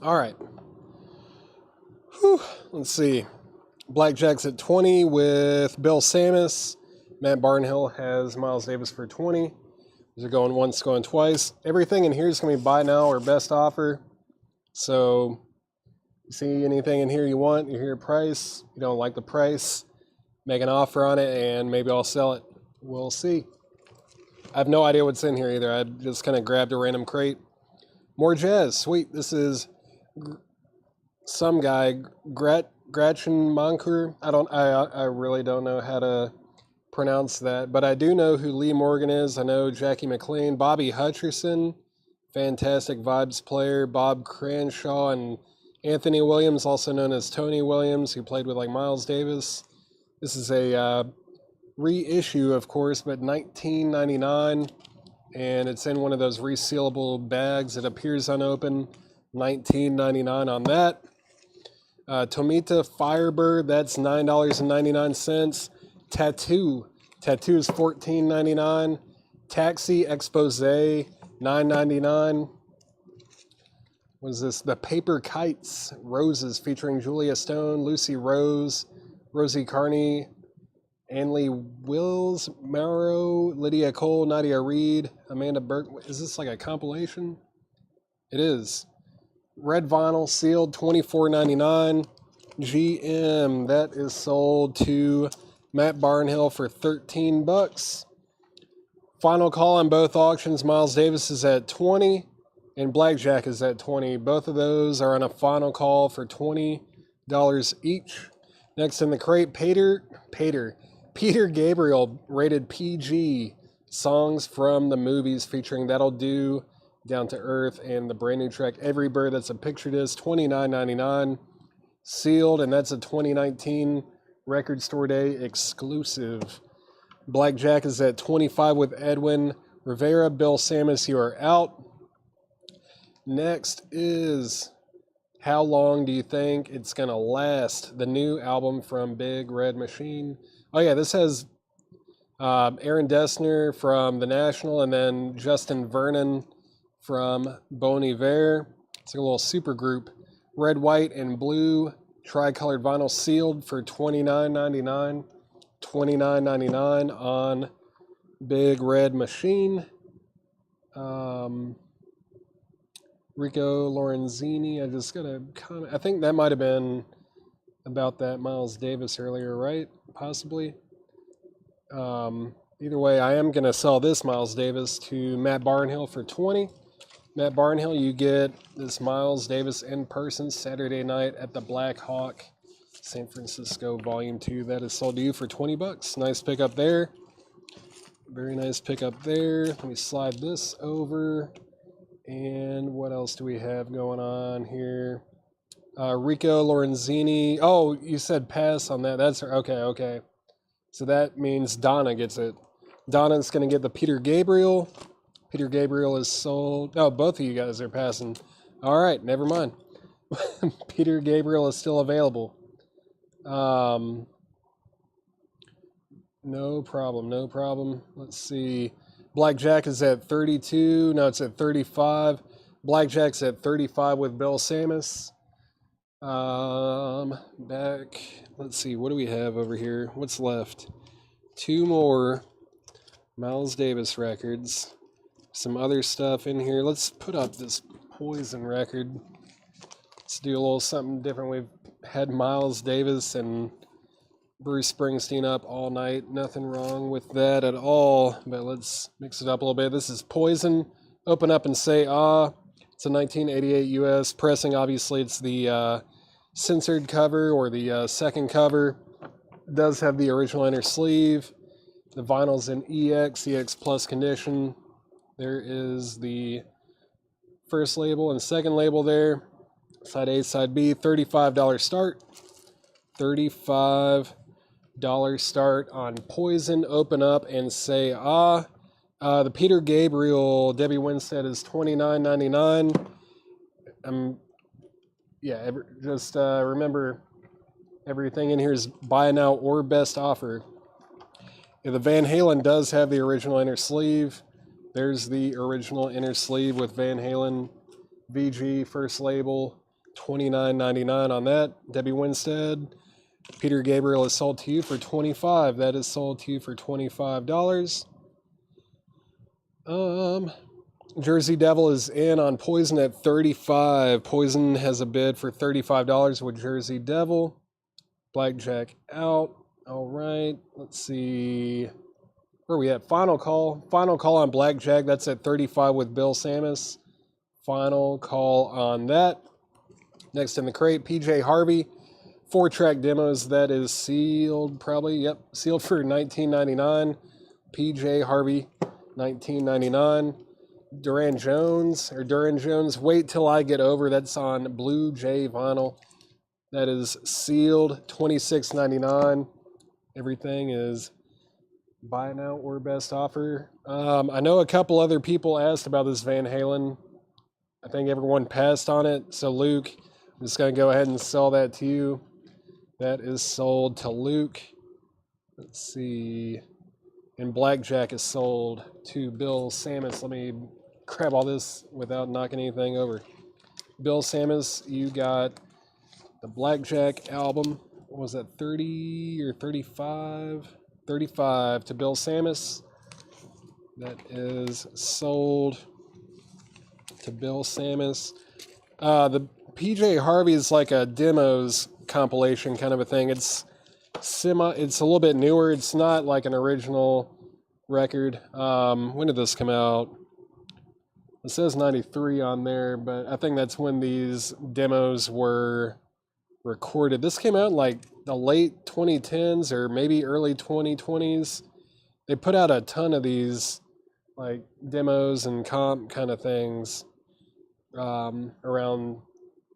All right. Whew. Let's see. Blackjack's at 20 with Bill Samus. Matt Barnhill has Miles Davis for 20. These are going once, going twice. Everything in here is going to be buy now or best offer. So, you see anything in here you want, you hear a price, you don't like the price, make an offer on it, and maybe I'll sell it. We'll see. I have no idea what's in here either. I just kind of grabbed a random crate. More jazz. Sweet. This is some guy, Gretchen Monker. I really don't know how to pronounce that, but I do know who Lee Morgan is. I know Jackie McLean, Bobby Hutcherson, fantastic vibes player, Bob Cranshaw, and Anthony Williams, also known as Tony Williams, who played with like Miles Davis. This is a reissue, of course, but $19.99, and it's in one of those resealable bags. It appears unopened. $19.99 on that. Tomita Firebird, that's $9.99. Tattoo is $14.99. Taxi Expose, $9.99. What is this? The Paper Kites Roses, featuring Julia Stone, Lucy Rose, Rosie Carney, Anley Wills, Mauro, Lydia Cole, Nadia Reed, Amanda Burke. Is this like a compilation? It is. Red vinyl, sealed, $24.99. GM, that is sold to Matt Barnhill for $13. Final call on both auctions. Miles Davis is at 20 and Blackjack is at 20. Both of those are on a final call for $20 each. Next in the crate, Peter Gabriel, rated PG, songs from the movies featuring That'll Do, Down to Earth, and the brand new track Every Bird. That's a picture disc, $29.99. Sealed, and that's a 2019 Record Store Day exclusive. Blackjack is at 25 with Edwin Rivera. Bill Samus, you are out. Next is How Long Do You Think It's Gonna Last? The new album from Big Red Machine. Oh yeah, this has Aaron Dessner from The National and then Justin Vernon from Bon Iver. It's like a little super group. Red, white, and blue tricolored vinyl, sealed for $29.99. $29.99 on Big Red Machine. Rico Lorenzini, I just got a comment. I think that might have been about that Miles Davis earlier, right? Possibly. Either way, I am going to sell this Miles Davis to Matt Barnhill for $20. Matt Barnhill, you get this Miles Davis in person Saturday night at the Black Hawk, San Francisco, Volume 2. That is sold to you for $20. Nice pickup there. Very nice pickup there. Let me slide this over. And what else do we have going on here? Rico Lorenzini. Oh, you said pass on that. That's okay. So that means Donna gets it. Donna's going to get the Peter Gabriel. Peter Gabriel is sold. Oh, both of you guys are passing. All right, never mind. Peter Gabriel is still available. No problem. Let's see. Blackjack is at 32. No, it's at 35. Blackjack's at 35 with Bill Samus. Back. Let's see. What do we have over here? What's left? Two more Miles Davis records. Some other stuff in here. Let's put up this Poison record. Let's do a little something different. We've had Miles Davis and Bruce Springsteen up all night. Nothing wrong with that at all, but let's mix it up a little bit. This is Poison. Open Up and Say Ah. It's a 1988 US pressing. Obviously, it's the censored cover or the second cover. It does have the original inner sleeve. The vinyl's in EX Plus condition. There is the first label and second label there. Side A, side B, $35 start. $35 start on Poison, Open Up, and Say Ah. The Peter Gabriel, Debbie Winstead, is $29.99. Just remember, everything in here is buy now or best offer. Yeah, the Van Halen does have the original inner sleeve. There's the original inner sleeve with Van Halen VG first label. $29.99 on that. Debbie Winstead. Peter Gabriel is sold to you for $25. That is sold to you for $25. Jersey Devil is in on Poison at $35. Poison has a bid for $35 with Jersey Devil. Blackjack out. All right. Let's see. Where are we at? Final call. Final call on Blackjack. That's at $35 with Bill Samus. Final call on that. Next in the crate, PJ Harvey. 4-track demos. That is sealed probably. Yep. Sealed for $19.99. PJ Harvey, $19.99. Duran Jones. Wait till I get over. That's on Blue Jay vinyl. That is sealed, $26.99. Everything is buy now or best offer. I know a couple other people asked about this Van Halen. I think everyone passed on it. So Luke, I'm just going to go ahead and sell that to you. That is sold to Luke. Let's see. And Blackjack is sold to Bill Samus. Let me grab all this without knocking anything over. Bill Samus, you got the Blackjack album. What was that, 30 or 35? 35 to Bill Samus. That is sold to Bill Samus. The PJ Harvey is like a demos compilation kind of a thing. It's a little bit newer. It's not like an original record. When did this come out? It says 93 on there, but I think that's when these demos were recorded. This came out in like the late 2010s or maybe early 2020s. They put out a ton of these like demos and comp kind of things around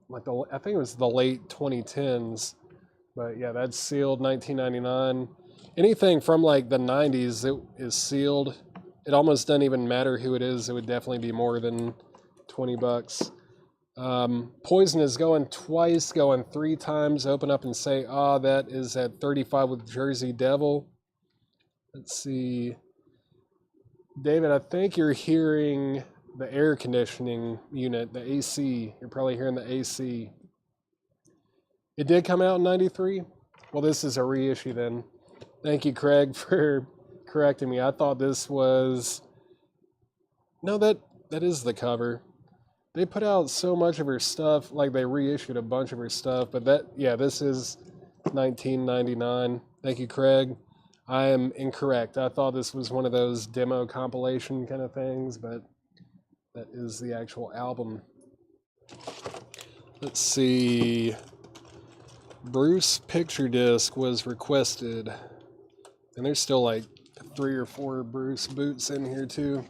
like I think it was the late 2010s. But yeah, that's sealed, $19.99. Anything from like the 90s that is sealed, it almost doesn't even matter who it is. It would definitely be more than $20. Poison is going twice, going 3 times. Open up and say, that is at 35 with Jersey Devil. Let's see. David, I think you're hearing the air conditioning unit, the AC. You're probably hearing the AC. It did come out in 93? Well, this is a reissue then. Thank you, Craig, for correcting me. I thought this was... No, that is the cover. They put out so much of her stuff, like they reissued a bunch of her stuff, but this is 1999. Thank you, Craig. I am incorrect. I thought this was one of those demo compilation kind of things, but that is the actual album. Let's see. Bruce Picture Disc was requested. And there's still like 3 or 4 Bruce boots in here too.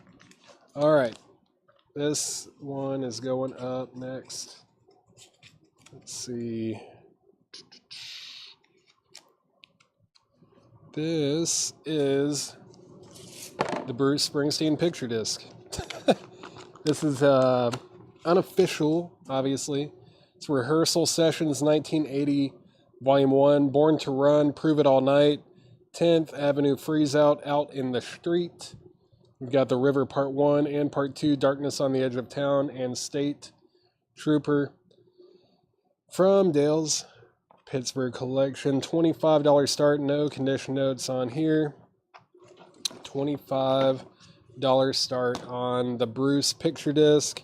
All right. This one is going up next. Let's see. This is the Bruce Springsteen picture disc. This is unofficial, obviously. It's Rehearsal Sessions 1980, Volume 1, Born to Run, Prove It All Night, 10th Avenue Freeze Out in the Street. We've got The River Part 1 and Part 2, Darkness on the Edge of Town, and State Trooper. From Dale's Pittsburgh Collection, $25 start, no condition notes on here. $25 start on the Bruce picture disc.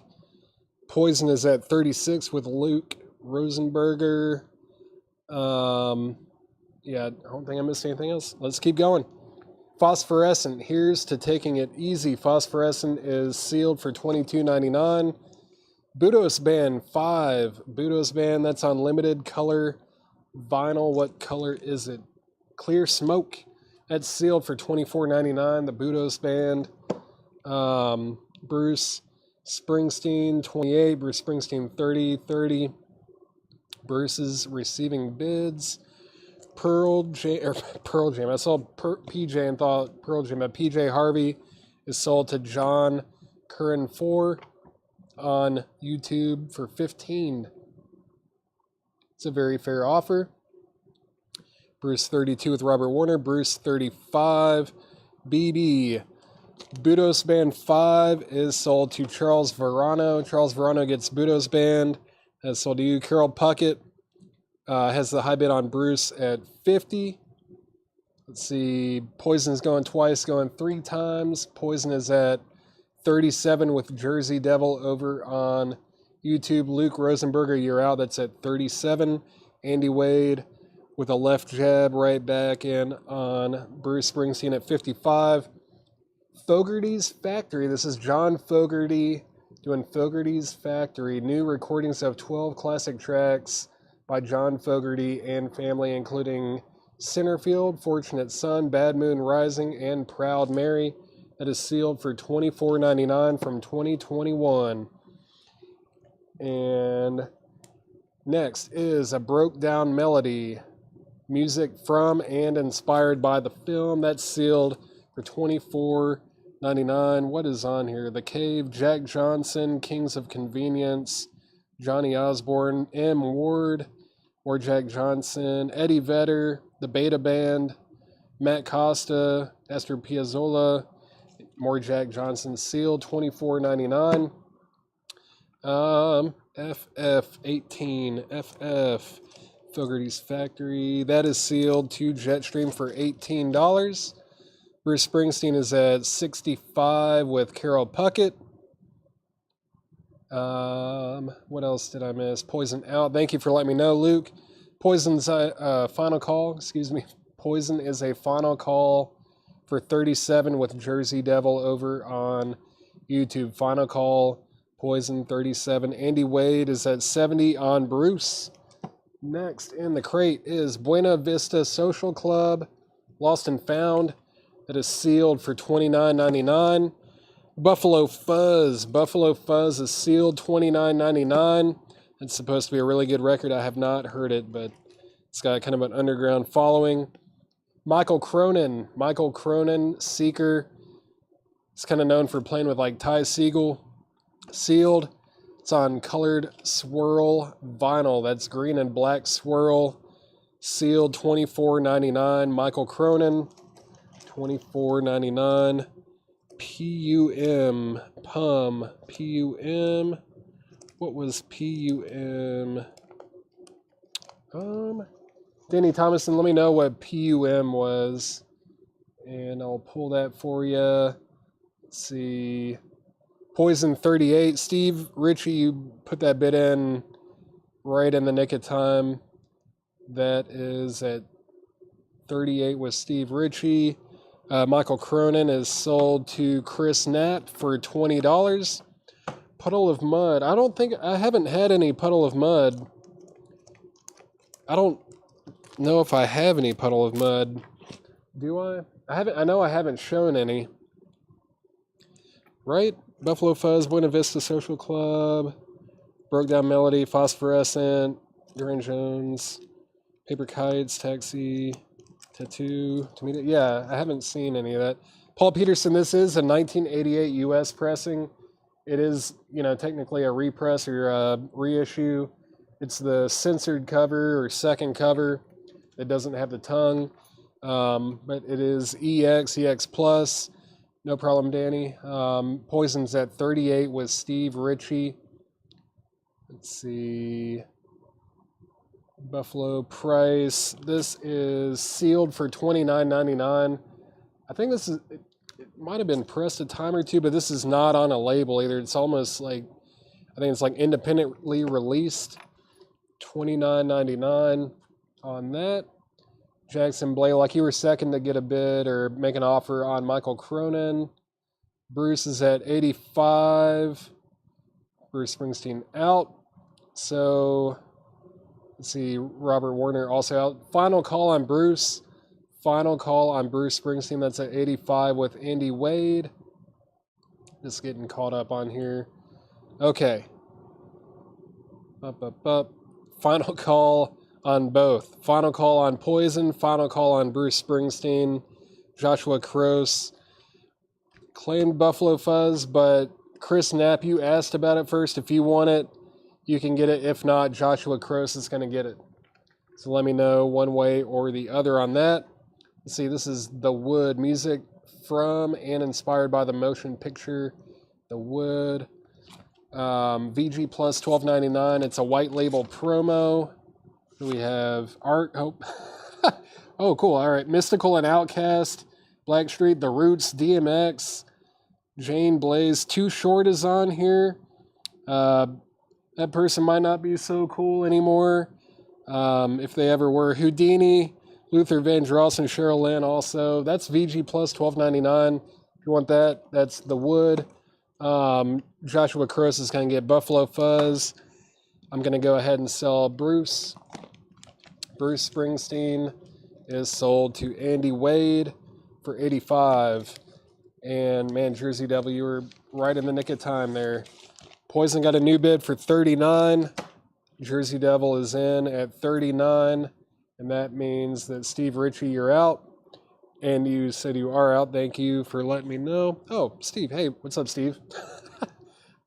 Poison is at 36 with Luke Rosenberger. Yeah, I don't think I missed anything else. Let's keep going. Phosphorescent, here's to taking it easy. Phosphorescent is sealed for $22.99. Budos Band 5. Budos Band, that's on limited color vinyl. What color is it? Clear Smoke. That's sealed for $24.99. The Budos Band. Bruce Springsteen 28. Bruce Springsteen 30. Bruce's receiving bids. Pearl Jam. I saw PJ and thought Pearl Jam. But PJ Harvey is sold to John Curran 4 on YouTube for $15. It's a very fair offer. Bruce 32 with Robert Warner. Bruce 35. BB. Budos Band 5 is sold to Charles Verano. Charles Verano gets Budos Band. That's sold to you. Carol Puckett has the high bid on Bruce at 50. Let's see. Poison's going twice, going 3 times. Poison is at 37 with Jersey Devil over on YouTube. Luke Rosenberger, you're out. That's at 37. Andy Wade with a left jab right back in on Bruce Springsteen at 55. Fogerty's Factory. This is John Fogerty doing Fogerty's Factory. New recordings of 12 classic tracks by John Fogerty and family, including Centerfield, Fortunate Son, Bad Moon Rising, and Proud Mary. That is sealed for $24.99 from 2021. And next is A Broke Down Melody. Music from and inspired by the film. That's sealed for $24.99. What is on here? The Cave, Jack Johnson, Kings of Convenience, Johnny Osborne, M. Ward, or Jack Johnson, Eddie Vedder, The Beta Band, Matt Costa, Esther Piazzolla, more Jack Johnson, sealed $24.99. FF18, FF, Fogerty's Factory, that is sealed to Jetstream for $18. Bruce Springsteen is at 65 with Carol Puckett. What else did I miss? Poison out. Thank you for letting me know, Luke. Poison's final call. Poison is a final call for 37 with Jersey Devil over on YouTube. Final call. Poison 37. Andy Wade is at 70 on Bruce. Next in the crate is Buena Vista Social Club, Lost and Found. That is sealed for $29.99. Buffalo Fuzz. Buffalo Fuzz is sealed $29.99. It's supposed to be a really good record. I have not heard it, but it's got kind of an underground following. Michael Cronin. Michael Cronin, Seeker. It's kind of known for playing with like Ty Segall. Sealed. It's on colored swirl vinyl. That's green and black swirl. Sealed $24.99. Michael Cronin. $24.99. PUM. PUM. PUM. What was PUM? Danny Thomason, let me know what PUM was, and I'll pull that for you. Let's see. Poison 38. Steve Ritchie, you put that bid in right in the nick of time. That is at 38 with Steve Ritchie. Michael Cronin is sold to Chris Knapp for $20. Puddle of Mud. I haven't had any Puddle of Mud. I don't know if I have any Puddle of Mud. Do I? I know I haven't shown any. Right? Buffalo Fuzz, Buena Vista Social Club, Broke Down Melody, Phosphorescent, Duran Jones, Paper Kites, Taxi, Tattoo, Tomato. Yeah, I haven't seen any of that. Paul Peterson, this is a 1988 U.S. pressing. It is, technically a repress or a reissue. It's the censored cover or second cover. It doesn't have the tongue, but it is EX Plus. No problem, Danny. Poison's at 38 with Steve Ritchie. Let's see. Buffalo Price. This is sealed for $29.99. I think this is... It might have been pressed a time or two, but this is not on a label either. It's almost like... I think it's like independently released. $29.99 on that. Jackson Blaylock, you were second to get a bid or make an offer on Michael Cronin. Bruce is at 85. Bruce Springsteen out. So, let's see, Robert Warner also out. Final call on Bruce. Final call on Bruce Springsteen. That's at 85 with Andy Wade. Just getting caught up on here. Okay. Up. Final call on both. Final call on Poison. Final call on Bruce Springsteen. Joshua Kroos claimed Buffalo Fuzz, but Chris Knapp, you asked about it first. If you want it, you can get it. If not, Joshua Kroos is going to get it. So let me know one way or the other on that. Let's see, this is The Wood. Music from and inspired by the motion picture The Wood. VG Plus $12.99. It's a white label promo. We have art. Oh, oh, cool. All right. Mystical and Outcast, Blackstreet, The Roots, DMX, Jane Blaze. Too Short is on here. That person might not be so cool anymore. If they ever were. Houdini, Luther Vandross, and Cheryl Lynn also. That's VG Plus $12.99. If you want that, that's The Wood. Joshua Cross is going to get Buffalo Fuzz. I'm going to go ahead and sell Bruce. Bruce Springsteen is sold to Andy Wade for $85. And man, Jersey Devil, you were right in the nick of time there. Poison got a new bid for $39. Jersey Devil is in at $39. And that means that Steve Ritchie, you're out. And you said you are out. Thank you for letting me know. Oh, Steve. Hey, what's up, Steve?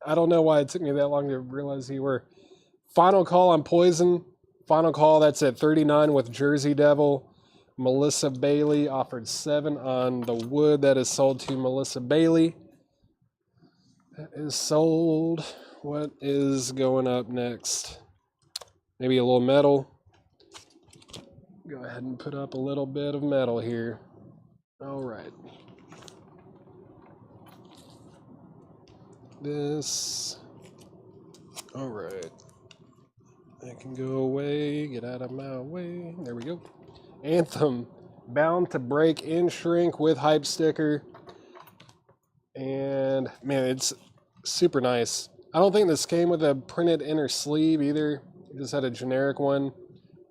I don't know why it took me that long to realize you were. Final call on Poison. Final call, that's at $39 with Jersey Devil. Melissa Bailey offered $7 on The Wood. That is sold to Melissa Bailey. That is sold. What is going up next? Maybe a little metal. Go ahead and put up a little bit of metal here. All right. This. All right. That can go away. Get out of my way. There we go. Anthem. Bound to Break in Shrink with hype sticker. And man, it's super nice. I don't think this came with a printed inner sleeve either. It just had a generic one.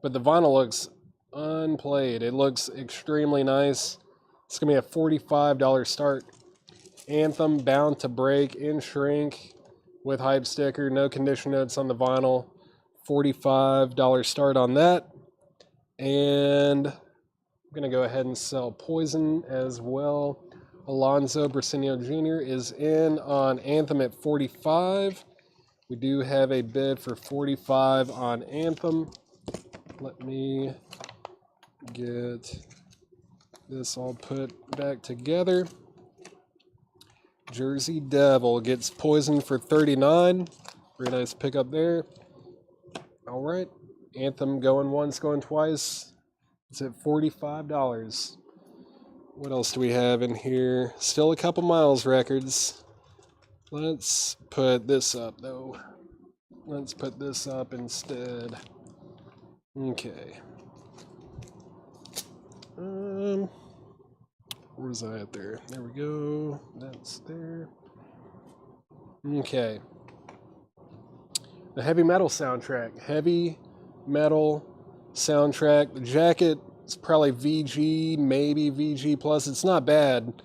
But the vinyl looks unplayed. It looks extremely nice. It's going to be a $45 start. Anthem, Bound to Break in Shrink with hype sticker. No condition notes on the vinyl. $45 start on that. And I'm going to go ahead and sell Poison as well. Alonzo Brasenio Jr. is in on Anthem at $45. We do have a bid for $45 on Anthem. Let me get this all put back together. Jersey Devil gets Poison for $39. Very nice pickup there. All right. Anthem going once, going twice. It's at $45. What else do we have in here? Still a Couple Miles records. Let's put this up, though. Let's put this up instead. Okay. Where's I at there? There we go. That's there. Okay. The heavy metal soundtrack. Heavy metal soundtrack. The jacket is probably VG, maybe VG plus. It's not bad,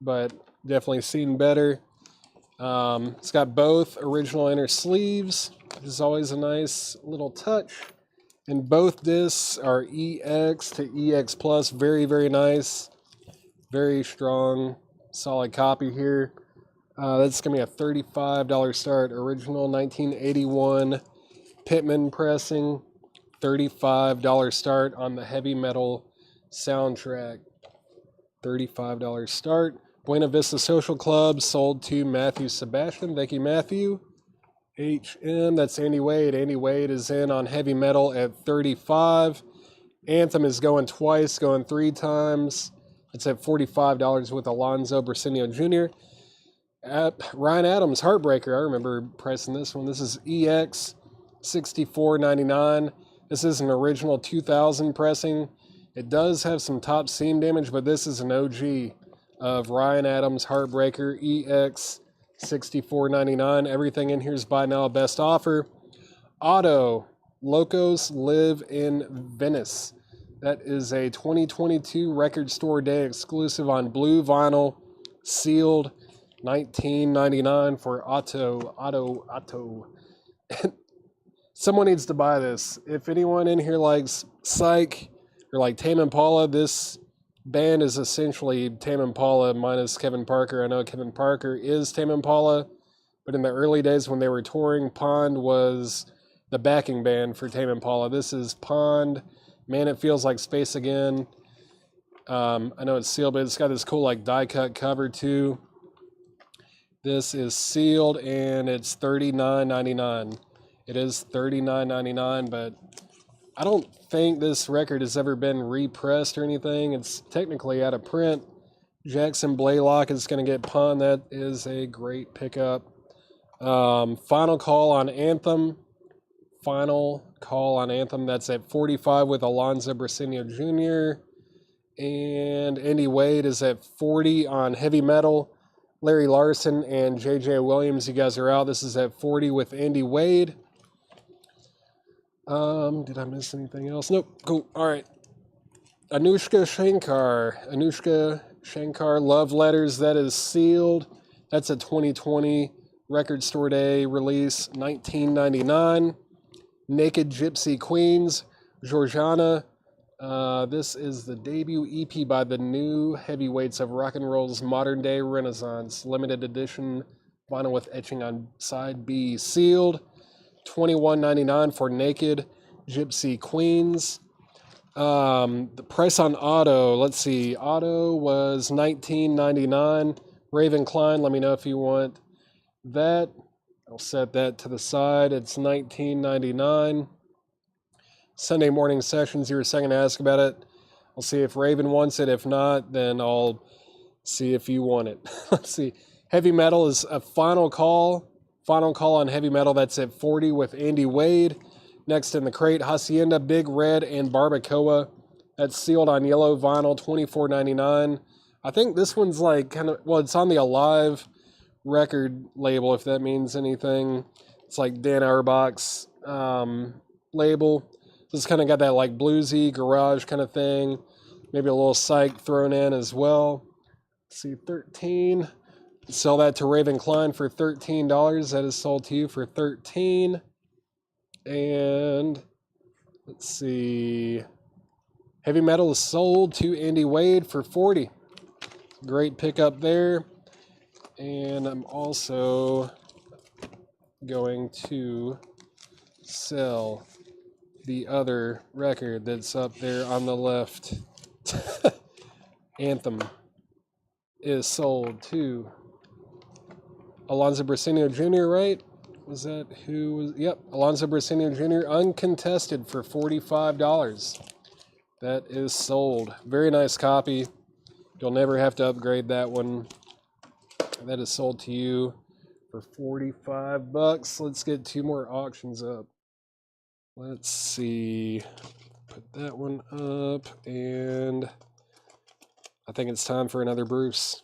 but definitely seen better. It's got both original inner sleeves, which is always a nice little touch. And both discs are EX to EX plus. Very, very nice. Very strong, solid copy here. That's going to be a $35 start. Original 1981 Pittman pressing. $35 start on the heavy metal soundtrack. $35 start. Buena Vista Social Club sold to Matthew Sebastian. Thank you, Matthew. HM, that's Andy Wade. Andy Wade is in on heavy metal at $35. Anthem is going twice, going 3 times. It's at $45 with Alonzo Brasenio Jr. Ryan Adams, Heartbreaker. I remember pricing this one. This is EX $64.99. This is an original 2000 pressing. It does have some top seam damage, but this is an OG of Ryan Adams, Heartbreaker, EX $64.99. Everything in here is buy now, best offer. Auto, Locos Live in Venice. That is a 2022 Record Store Day exclusive on blue vinyl, sealed, $19.99 for Auto. Someone needs to buy this. If anyone in here likes Psych or like Tame Impala, this band is essentially Tame Impala minus Kevin Parker. I know Kevin Parker is Tame Impala, but in the early days when they were touring, Pond was the backing band for Tame Impala. This is Pond. Man, it feels like space again. I know it's sealed, but it's got this cool like die cut cover too. This is sealed and it's $39.99. It is $39.99, but I don't think this record has ever been repressed or anything. It's technically out of print. Jackson Blaylock is going to get pawned. That is a great pickup. Final Call on Anthem. Final Call on Anthem. That's at 45 with Alonzo Briseño Jr. And Andy Wade is at 40 on Heavy Metal. Larry Larson and J.J. Williams, you guys are out. This is at 40 with Andy Wade. Did I miss anything else? Nope. Cool. All right. Anushka Shankar, Love Letters. That is sealed. That's a 2020 Record Store Day release, $19.99. Naked Gypsy Queens, Georgiana. This is the debut EP by the new heavyweights of rock and roll's modern day renaissance. Limited edition vinyl with etching on side B. Sealed. $21.99 for Naked Gypsy Queens. The price on Auto, let's see. Auto was $19.99. Raven Klein, let me know if you want that. I'll set that to the side. It's $19.99. Sunday Morning Sessions, you were second to ask about it. I'll see if Raven wants it. If not, then I'll see if you want it. Let's see. Heavy Metal is a Final Call. Final Call on Heavy Metal. That's at 40 with Andy Wade. Next in the crate, Hacienda, Big Red, and Barbacoa. That's sealed on yellow vinyl, $24.99. I think this one's like kind of, well, it's on the Alive record label, if that means anything. It's like Dan Auerbach's label. So it's kind of got that like bluesy garage kind of thing. Maybe a little psych thrown in as well. Let's see, 13. Sell that to Raven Klein for $13. That is sold to you for $13. And let's see. Heavy Metal is sold to Andy Wade for $40. Great pickup there. And I'm also going to sell the other record that's up there on the left. Anthem is sold to Alonzo Briseño Jr., right? Was that who was? Yep, Alonzo Briseño Jr. uncontested for $45. That is sold. Very nice copy. You'll never have to upgrade that one. That is sold to you for $45. Let's get two more auctions up. Let's see. Put that one up, and I think it's time for another Bruce.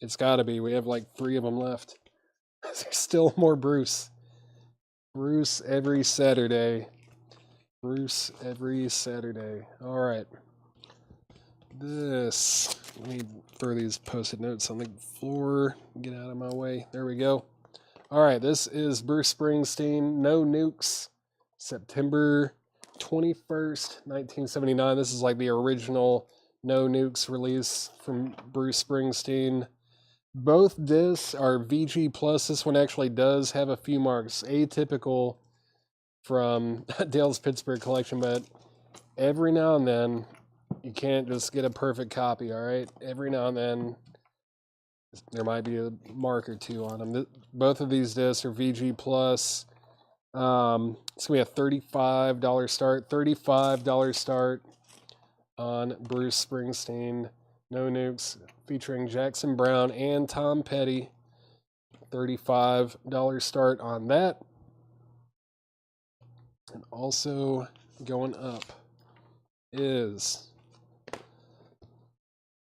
It's got to be. We have like 3 of them left. There's still more Bruce. Bruce every Saturday. Bruce every Saturday. All right. Let me throw these Post-it notes on the floor. Get out of my way. There we go. All right. This is Bruce Springsteen, No Nukes, September 21st, 1979. This is like the original No Nukes release from Bruce Springsteen. Both discs are VG+. This one actually does have a few marks. Atypical from Dale's Pittsburgh collection, but every now and then, you can't just get a perfect copy, all right? Every now and then, there might be a mark or two on them. Both of these discs are VG+. It's going to be a $35 start. $35 start on Bruce Springsteen, No Nukes, featuring Jackson Browne and Tom Petty. $35 start on that. And also going up is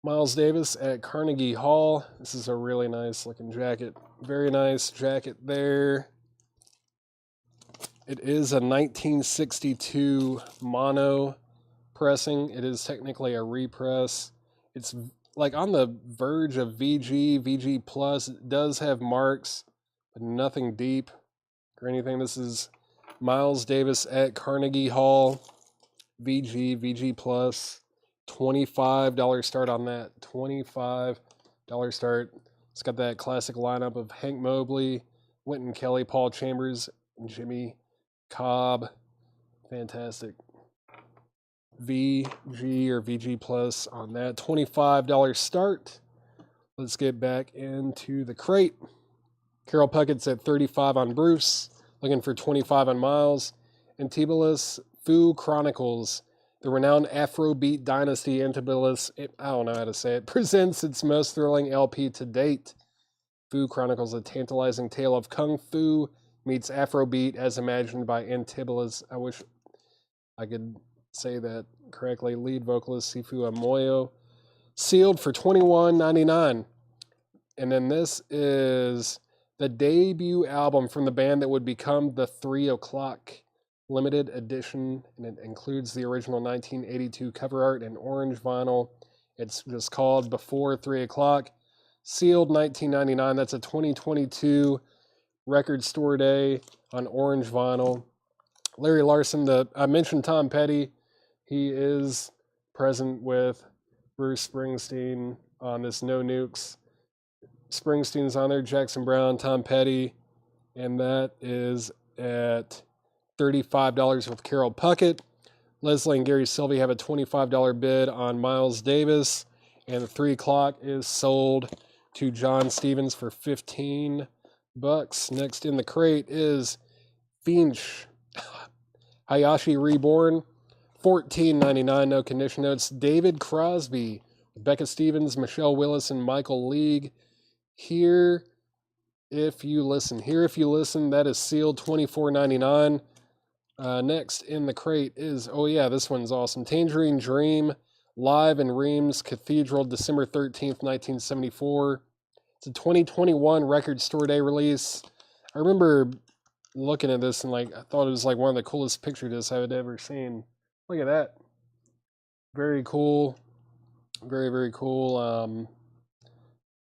Miles Davis at Carnegie Hall. This is a really nice looking jacket. Very nice jacket there. It is a 1962 mono pressing. It is technically a repress. It's like on the verge of VG Plus. It does have marks, but nothing deep or anything. This is Miles Davis at Carnegie Hall. VG Plus. $25 start on that. $25 start. It's got that classic lineup of Hank Mobley, Wynton Kelly, Paul Chambers, and Jimmy Cobb. Fantastic. VG or VG Plus on that. $25 start. Let's get back into the crate. Carol Puckett's at 35 on Bruce, looking for 25 on Miles. Antibulus Foo Chronicles, the renowned Afrobeat dynasty Antibulus, I don't know how to say it, presents its most thrilling LP to date. Foo Chronicles, a tantalizing tale of Kung Fu meets Afrobeat as imagined by Antibulus. I wish I could say that correctly. Lead vocalist Sifu Amoyo. Sealed for $21.99. And then this is the debut album from the band that would become the 3 O'Clock limited edition, and it includes the original 1982 cover art and orange vinyl. It's just called Before 3 O'Clock. Sealed $19.99. That's a 2022 record store day on orange vinyl. Larry Larson, I mentioned Tom Petty. He is present with Bruce Springsteen on this No Nukes. Springsteen's on there, Jackson Browne, Tom Petty, and that is at $35 with Carol Puckett. Leslie and Gary Sylvie have a $25 bid on Miles Davis, and the 3 O'Clock is sold to John Stevens for $15. Next in the crate is Finch Hayashi Reborn, $14.99, no condition notes. David Crosby, Becca Stevens, Michelle Willis, and Michael League. Here If You Listen. That is sealed $24.99. Next in the crate is, oh yeah, this one's awesome. Tangerine Dream, live in Reims Cathedral, December 13th, 1974. It's a 2021 record store day release. I remember looking at this and I thought it was one of the coolest picture discs I had ever seen. Look at that. Very cool. Very, very cool.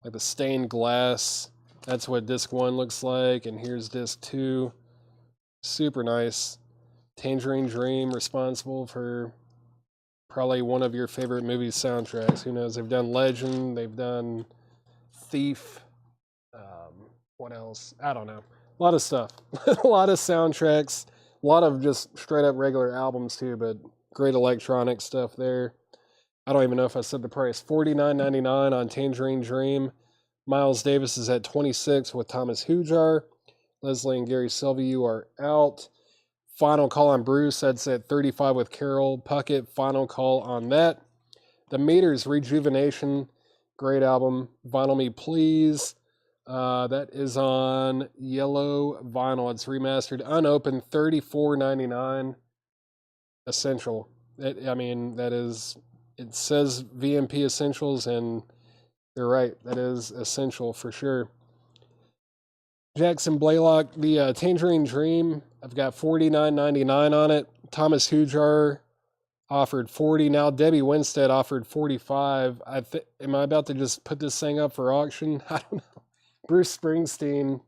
Like the stained glass. That's what disc 1 looks like. And here's disc 2. Super nice. Tangerine Dream, responsible for probably one of your favorite movie soundtracks. Who knows? They've done Legend. They've done Thief. What else? I don't know. A lot of stuff. A lot of soundtracks. A lot of just straight up regular albums too, but great electronic stuff there. I don't even know if I said the price. $49.99 on Tangerine Dream. Miles Davis is at $26 with Thomas Hujar. Leslie and Gary Sylvie, You Are Out. Final Call on Bruce, that's at $35 with Carol Puckett. Final call on that. The Meters, Rejuvenation, great album. Vinyl Me Please. That is on yellow vinyl. It's remastered, unopened, $34.99. Essential. That is, it says VMP Essentials, and they're right. That is essential for sure. Jackson Blaylock, the Tangerine Dream, I've got $49.99 on it. Thomas Hujar offered $40. Now Debbie Winstead offered $45. Am I about to just put this thing up for auction? I don't know. Bruce Springsteen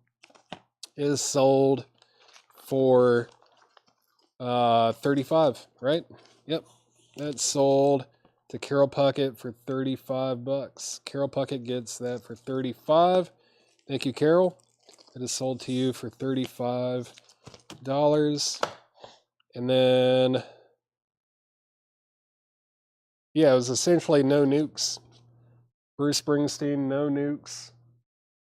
is sold for $35, right? Yep. That's sold to Carol Puckett for $35. Carol Puckett gets that for $35. Thank you, Carol. It is sold to you for $35. And then, yeah, it was essentially No Nukes. Bruce Springsteen, No Nukes.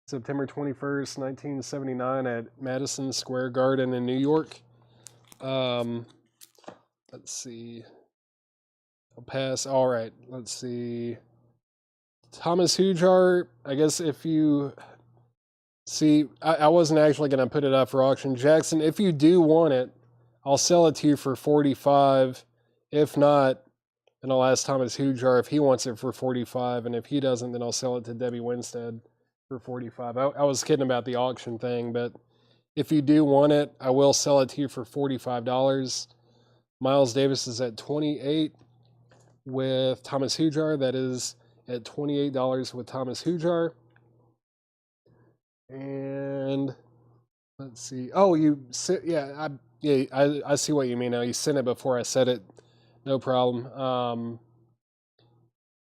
September 21st, 1979 at Madison Square Garden in New York. Let's see. I'll pass. All right, let's see. Thomas Hujar, I guess if you see, I wasn't actually going to put it up for auction. Jackson, if you do want it, I'll sell it to you for $45. If not, then I'll ask Thomas Hujar if he wants it for $45. And if he doesn't, then I'll sell it to Debbie Winstead for $45. I was kidding about the auction thing, but if you do want it, I will sell it to you for $45. Miles Davis is at $28 with Thomas Hujar. That is at $28 with Thomas Hujar. And let's see. Oh, I see what you mean now. You sent it before I said it. No problem.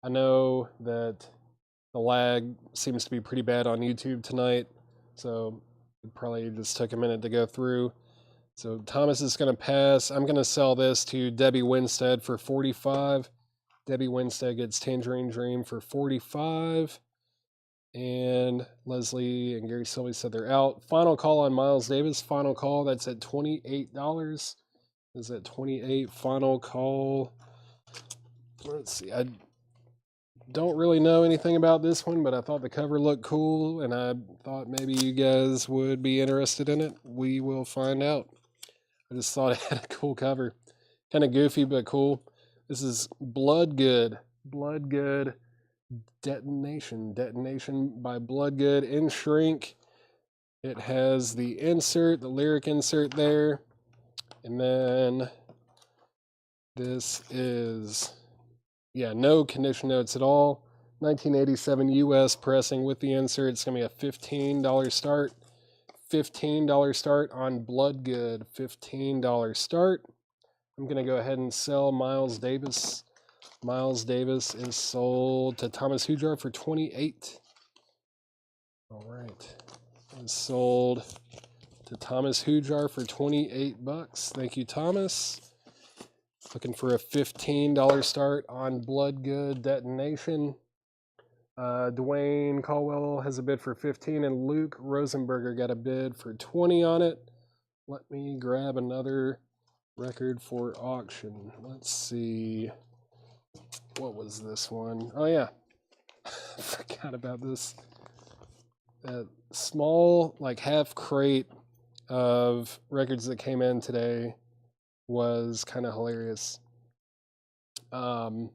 I know that the lag seems to be pretty bad on YouTube tonight, so it probably just took a minute to go through. So Thomas is going to pass. I'm going to sell this to Debbie Winstead for $45. Debbie Winstead gets Tangerine Dream for $45. And Leslie and Gary Sylvie said they're out. Final call on Miles Davis. Final call. That's at $28. Is at 28. Final call. Let's see. I don't really know anything about this one, but I thought the cover looked cool, and I thought maybe you guys would be interested in it. We will find out. I just thought it had a cool cover. Kind of goofy, but cool. This is Bloodgood. Bloodgood Detonation. Detonation by Bloodgood in shrink. It has the insert, the lyric insert there. And then this is, yeah, no condition notes at all. 1987 US pressing with the insert. It's going to be a $15 start. $15 start on Bloodgood. $15 start. I'm going to go ahead and sell Miles Davis. Miles Davis is sold to Thomas Hujar for 28. All right. Is sold to Thomas Hujar for 28 bucks. Thank you, Thomas. Looking for a $15 start on Bloodgood Detonation. Dwayne Caldwell has a bid for 15, and Luke Rosenberger got a bid for 20 on it. Let me grab another record for auction. Let's see. What was this one? Oh, yeah. Forgot about this. That small, like, half crate of records that came in today was kind of hilarious. Not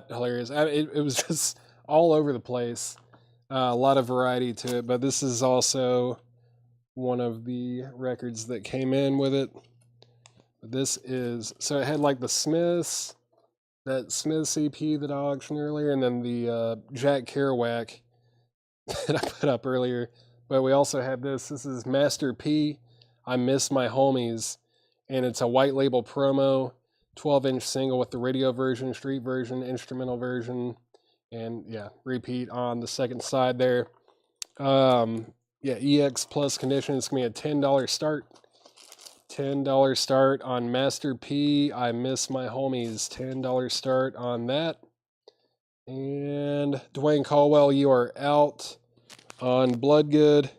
hilarious. It was just all over the place. A lot of variety to it, but this is also one of the records that came in with it. This is, so it had like the Smiths, that Smiths EP that I auctioned earlier, and then the Jack Kerouac that I put up earlier. But we also have this. This is Master P, I Miss My Homies, and it's a white label promo, 12-inch single with the radio version, street version, instrumental version, and yeah, repeat on the second side there. Yeah, EX plus condition. It's going to be a $10 start. $10 start on Master P, I Miss My Homies. $10 start on that. And Dwayne Caldwell, You Are Out on Bloodgood.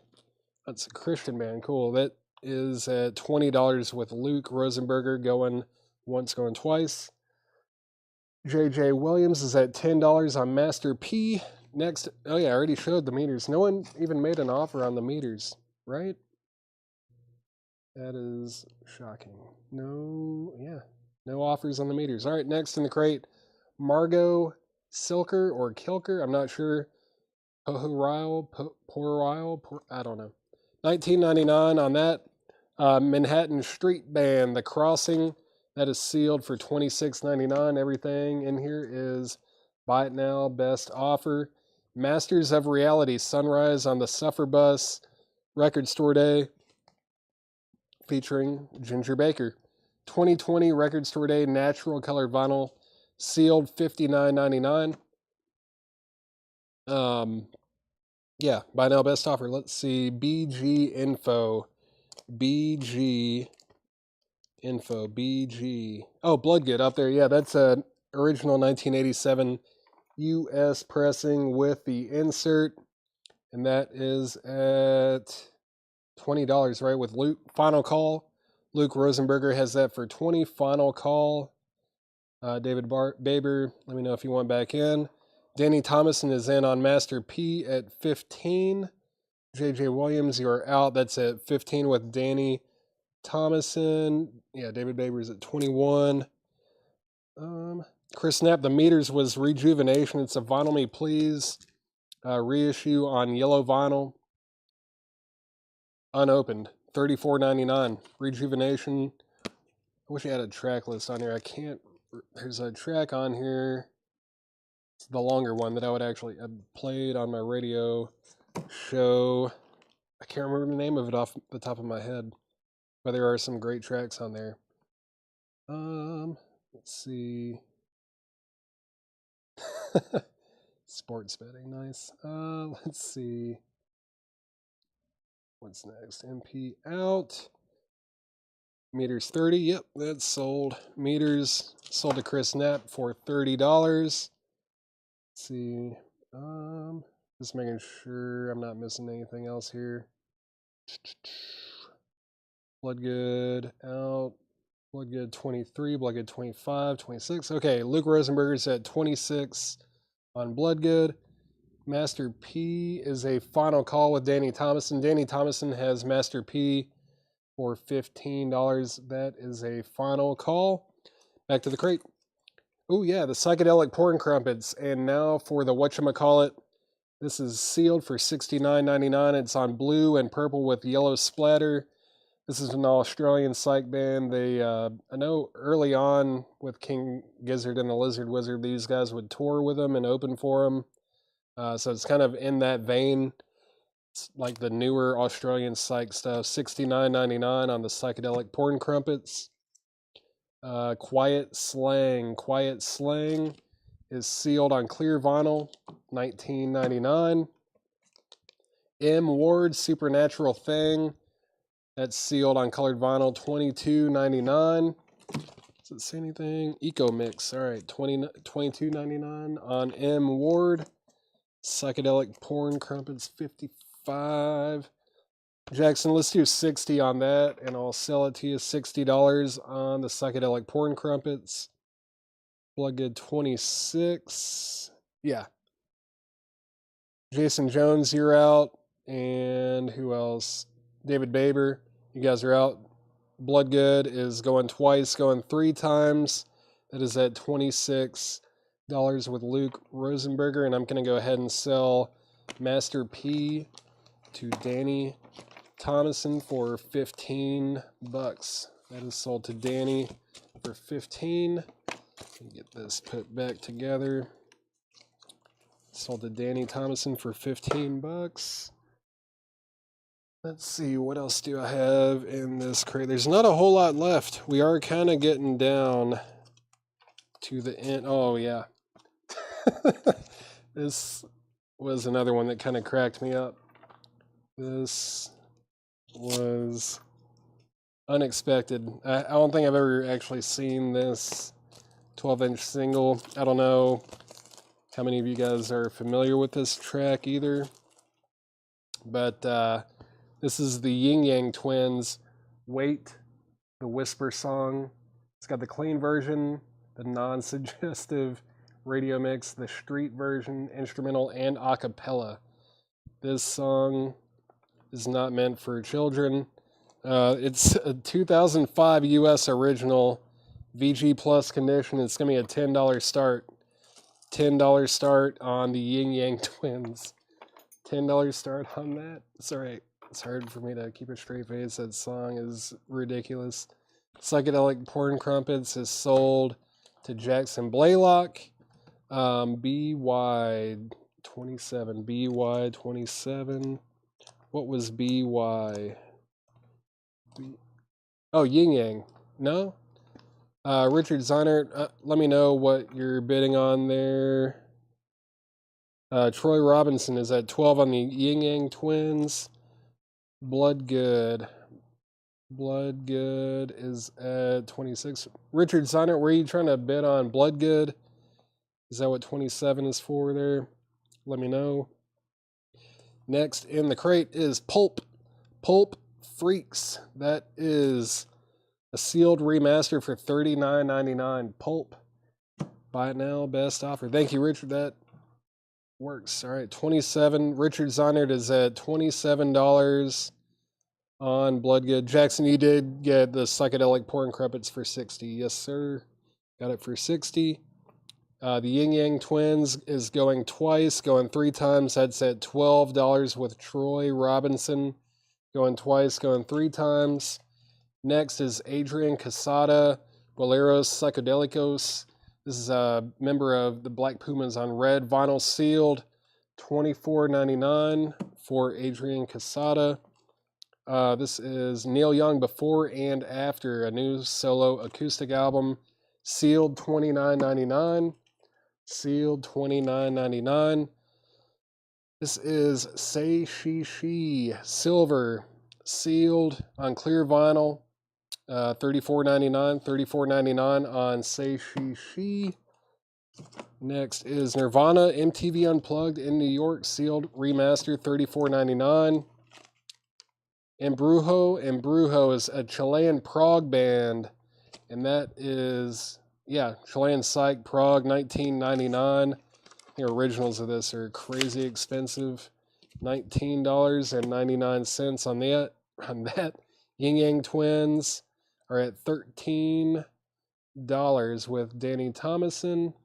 That's a Christian band. Cool. That is at $20 with Luke Rosenberger going once, going twice. JJ Williams is at $10 on Master P. Next, oh yeah, I already showed the meters. No one even made an offer on the meters, right? That is shocking. No offers on the meters. All right, next in the crate, Margot Silker or Kilker, I'm not sure. Pohorile, I don't know. $19.99 on that. Manhattan Street Band, The Crossing, that is sealed for $26.99. Everything in here is buy it now, best offer. Masters of Reality, Sunrise on the Suffer Bus, Record Store Day, featuring Ginger Baker. 2020 Record Store Day, natural color vinyl, sealed $59.99. Yeah, buy now, best offer. Let's see, BG Info. Oh, Bloodgood up there. Yeah, that's an original 1987 US pressing with the insert. And that is at $20, right? With Luke, Final Call. Luke Rosenberger has that for 20. Final Call. David Baber, let me know if you want back in. Danny Thomason is in on Master P at 15. JJ Williams, you're out. That's at 15 with Danny Thomason. Yeah, David Baber's at 21. Chris Knapp, the meters was Rejuvenation. It's a Vinyl Me Please reissue on yellow vinyl. Unopened. $34.99. Rejuvenation. I wish I had a track list on here. I can't. There's a track on here. It's the longer one that I would actually have played on my radio show. I can't remember the name of it off the top of my head, but there are some great tracks on there. Let's see. Sports betting, nice. Let's see. What's next? MP out. Meters 30. Yep, that's sold. Meters sold to Chris Knapp for $30. Let's see. Just making sure I'm not missing anything else here. Bloodgood out. Bloodgood 23, Bloodgood 25, 26. Okay, Luke Rosenberger's at 26 on Bloodgood. Master P is a final call with Danny Thomason. Danny Thomason has Master P for $15. That is a final call. Back to the crate. Oh yeah, the psychedelic porn crumpets. And now for the whatchamacallit. This is sealed for $69.99. It's on blue and purple with yellow splatter. This is an Australian psych band. They, I know early on with King Gizzard and the Lizard Wizard, these guys would tour with them and open for them. So it's kind of in that vein. It's like the newer Australian psych stuff. $69.99 on the psychedelic porn crumpets. Quiet Slang. Quiet Slang is sealed on clear vinyl. $19.99. M. Ward Supernatural Thing. That's sealed on colored vinyl, $22.99. Does it say anything? Eco Mix, all right, $22.99 on M. Ward. Psychedelic Porn Crumpets, $55. Jackson, let's do $60 on that, and I'll sell it to you $60 on the Psychedelic Porn Crumpets. Bloodgood, $26. Yeah. Jason Jones, you're out. And who else? David Baber, you guys are out. Bloodgood is going twice, going 3 times. That is at $26 with Luke Rosenberger. And I'm going to go ahead and sell Master P to Danny Thomason for $15. That is sold to Danny for $15. Let me get this put back together. Sold to Danny Thomason for $15. Let's see, what else do I have in this crate? There's not a whole lot left. We are kind of getting down to the end. Oh, yeah. This was another one that kind of cracked me up. This was unexpected. I don't think I've ever actually seen this 12-inch single. I don't know how many of you guys are familiar with this track either. But this is the Yin Yang Twins, Wait, the Whisper song. It's got the clean version, the non-suggestive radio mix, the street version, instrumental, and a cappella. This song is not meant for children. It's a 2005 US original, VG Plus condition. It's going to be a $10 start. $10 start on the Yin Yang Twins. $10 start on that? It's all right. It's hard for me to keep a straight face. That song is ridiculous. Psychedelic Porn Crumpets is sold to Jackson Blaylock. BY27. BY27. What was BY? Oh, Yin Yang. No? Richard Zeinert, let me know what you're bidding on there. Troy Robinson is at 12 on the Yin Yang Twins. Bloodgood is at 26. Richard Zeinert, were you trying to bid on Bloodgood? Is that what 27 is for there? Let me know. Next in the crate is Pulp. Pulp Freaks. That is a sealed remaster for $39.99. Pulp. Buy it now. Best offer. Thank you, Richard. That works. All right, 27. Richard Zeinert is at $27 on Bloodgood. Jackson, you did get the Psychedelic Porn Crumpets for $60. Yes, sir. Got it for $60. The Yin Yang Twins is going twice, going 3 times. That's at $12 with Troy Robinson. Going twice, going 3 times. Next is Adrian Casada, Boleros Psychedelicos. This is a member of the Black Pumas on red, vinyl sealed, $24.99 for Adrian Casada. This is Neil Young Before and After, a new solo acoustic album, sealed $29.99. Sealed $29.99. This is Say She She, silver, sealed on clear vinyl, $34.99. $34.99 on Say She She. Next is Nirvana MTV Unplugged in New York, sealed, remastered, $34.99. Embrujo is a Chilean prog band, and that is, yeah, Chilean Psych Prague, $19.99. The originals of this are crazy expensive, $19.99 on that. On that, Yin Yang Twins are at $13 with Danny Thomason.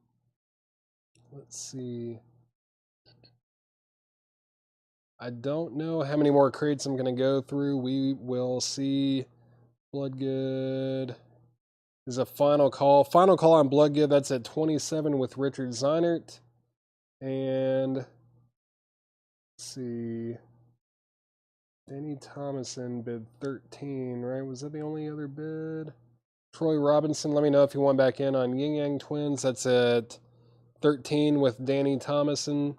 Let's see. I don't know how many more crates I'm going to go through. We will see. Bloodgood is a final call. Final call on Bloodgood. That's at 27 with Richard Zeinert. And let's see. Danny Thomason bid 13, right? Was that the only other bid? Troy Robinson, let me know if you want back in on Yin Yang Twins. That's at 13 with Danny Thomason.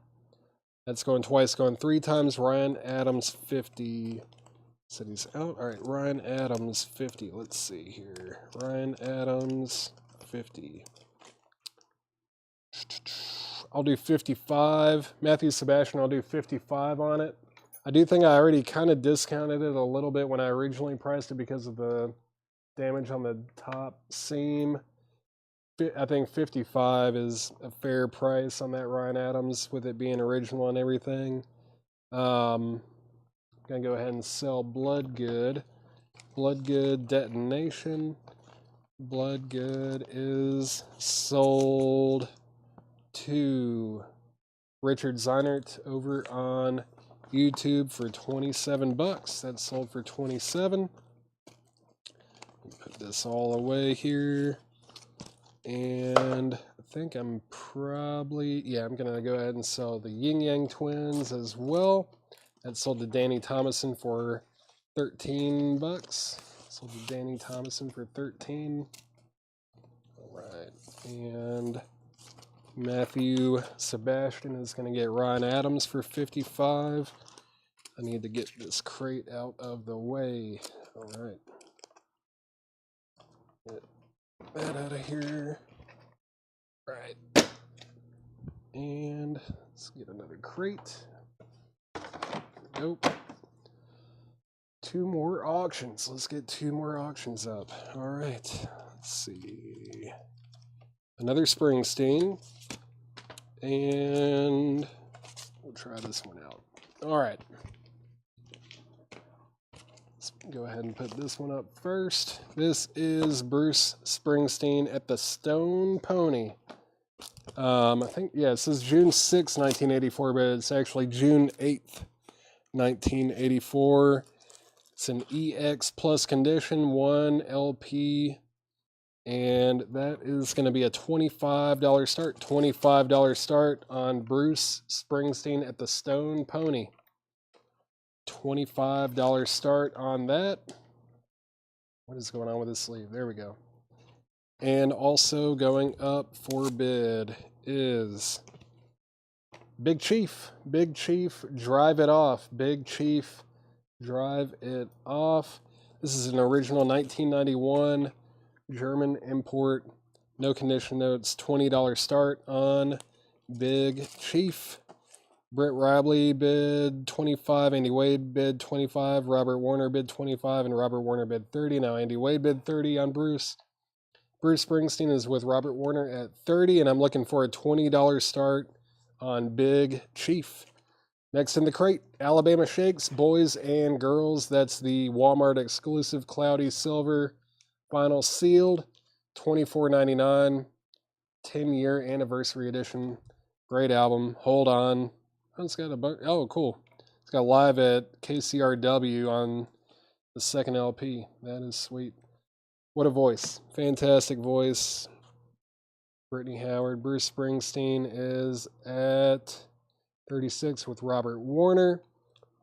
That's going twice, going 3 times. Ryan Adams, 50. Said he's out. All right, Ryan Adams, 50. Let's see here. Ryan Adams, 50. I'll do 55. Matthew Sebastian, I'll do 55 on it. I do think I already kind of discounted it a little bit when I originally priced it because of the damage on the top seam. I think 55 is a fair price on that Ryan Adams with it being original and everything. I'm going to go ahead and sell Bloodgood. Bloodgood Detonation. Bloodgood is sold to Richard Zeinert over on YouTube for $27. That's sold for $27. Put this all away here. And I think I'm probably, yeah, I'm going to go ahead and sell the Yin Yang Twins as well. That's sold to Danny Thomason for $13. Sold to Danny Thomason for 13. All right. And Matthew Sebastian is going to get Ryan Adams for 55. I need to get this crate out of the way. All right. Get that out of here. All right. And let's get another crate. Nope. 2 more auctions. Let's get 2 more auctions up. All right. Let's see. Another Springsteen. And we'll try this one out. All right. Let's go ahead and put this one up first. This is Bruce Springsteen at the Stone Pony. I think, yeah, it says June 6, 1984, but it's actually June 8th, 1984. It's an EX Plus condition, 1 LP, and that is going to be a $25 start. $25 start on Bruce Springsteen at the Stone Pony. $25 start on that. What is going on with this sleeve? There we go. And also going up for bid is Big Chief. Big Chief, Drive It Off. Big Chief, Drive It Off. This is an original 1991 German import. No condition notes. $20 start on Big Chief. Britt Rabley bid 25, Andy Wade bid 25, Robert Warner bid 25, and Robert Warner bid 30. Now Andy Wade bid 30 on Bruce. Bruce Springsteen is with Robert Warner at 30, and I'm looking for a $20 start on Big Chief. Next in the crate, Alabama Shakes, boys and girls. That's the Walmart exclusive Cloudy Silver vinyl sealed, $24.99, 10-year anniversary edition. Great album. Hold on. Oh, it's got oh, cool. It's got live at KCRW on the second LP. That is sweet. What a voice. Fantastic voice. Brittany Howard. Bruce Springsteen is at 36 with Robert Warner.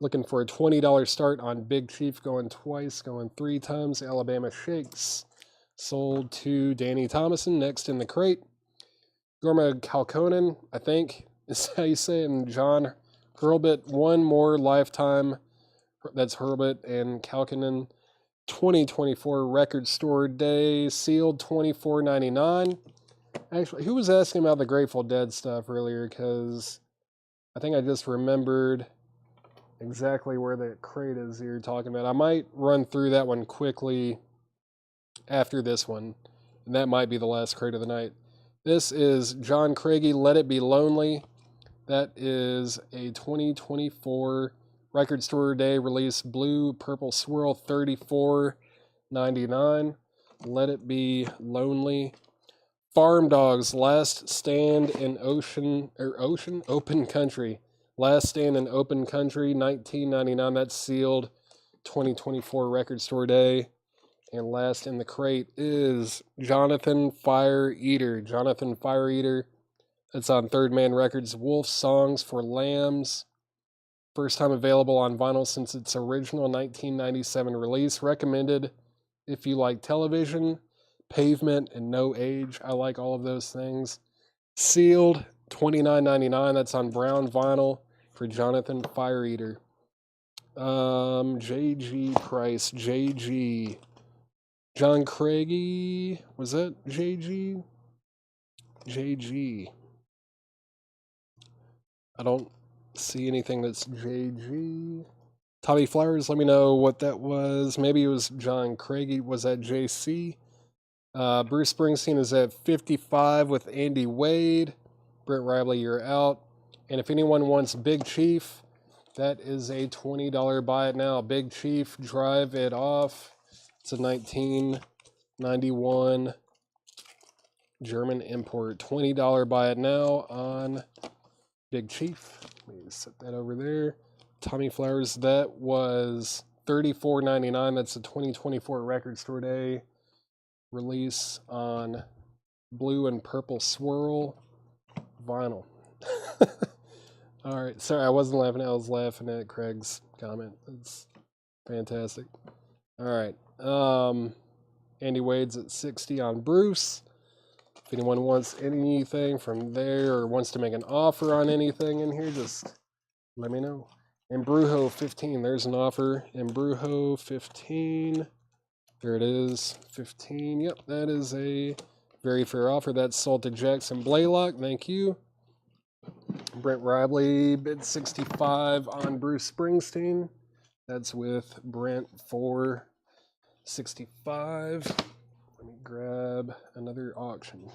Looking for a $20 start on Big Chief, going twice, going 3 times. Alabama Shakes sold to Danny Thomason. Next in the crate, Gorma Kalkonen, I think is how you say it, and John Hurlbut. One more lifetime. That's Hurlbut and Kalkonen. 2024 Record Store Day sealed, $24.99. Actually, who was asking about the Grateful Dead stuff earlier? Because I think I just remembered exactly where the crate is you're talking about. I might run through that one quickly after this one, and that might be the last crate of the night. This is John Craigie, Let It Be Lonely. That is a 2024 Record Store Day release, Blue Purple Swirl, $34.99. Let It Be Lonely. Farm Dogs, Last Stand in Open Country. Last Stand in Open Country, $19.99. That's sealed, 2024 Record Store Day. And last in the crate is Jonathan Fire Eater. Jonathan Fire Eater. That's on Third Man Records. Wolf Songs for Lambs. First time available on vinyl since its original 1997 release. Recommended if you like television, Pavement, and No Age. I like all of those things. Sealed, $29.99. That's on brown vinyl for Jonathan Fire Eater. JG price. JG. John Craigie. Was that JG? JG. I don't see anything that's JG. Tommy Flowers, let me know what that was. Maybe it was John Craigie. Was that JC? Bruce Springsteen is at 55 with Andy Wade. Brent Riley, you're out. And if anyone wants Big Chief, that is a $20 buy it now. Big Chief, Drive It Off. It's a 1991 German import. $20 buy it now on Big Chief. Let me set that over there. Tommy Flowers, that was $34.99. That's a 2024 Record Store Day release on Blue and Purple Swirl vinyl. All right, sorry, I wasn't laughing. I was laughing at Craig's comment. It's fantastic. All right, Andy Wade's at 60 on Bruce. If anyone wants anything from there or wants to make an offer on anything in here, just let me know. Embrujo 15, there's an offer. Embrujo 15. There it is, 15. Yep, that is a very fair offer. That's sold to Jackson Blaylock. Thank you. Brent Riley bid 65 on Bruce Springsteen. That's with Brent for 65. Let me grab another auction.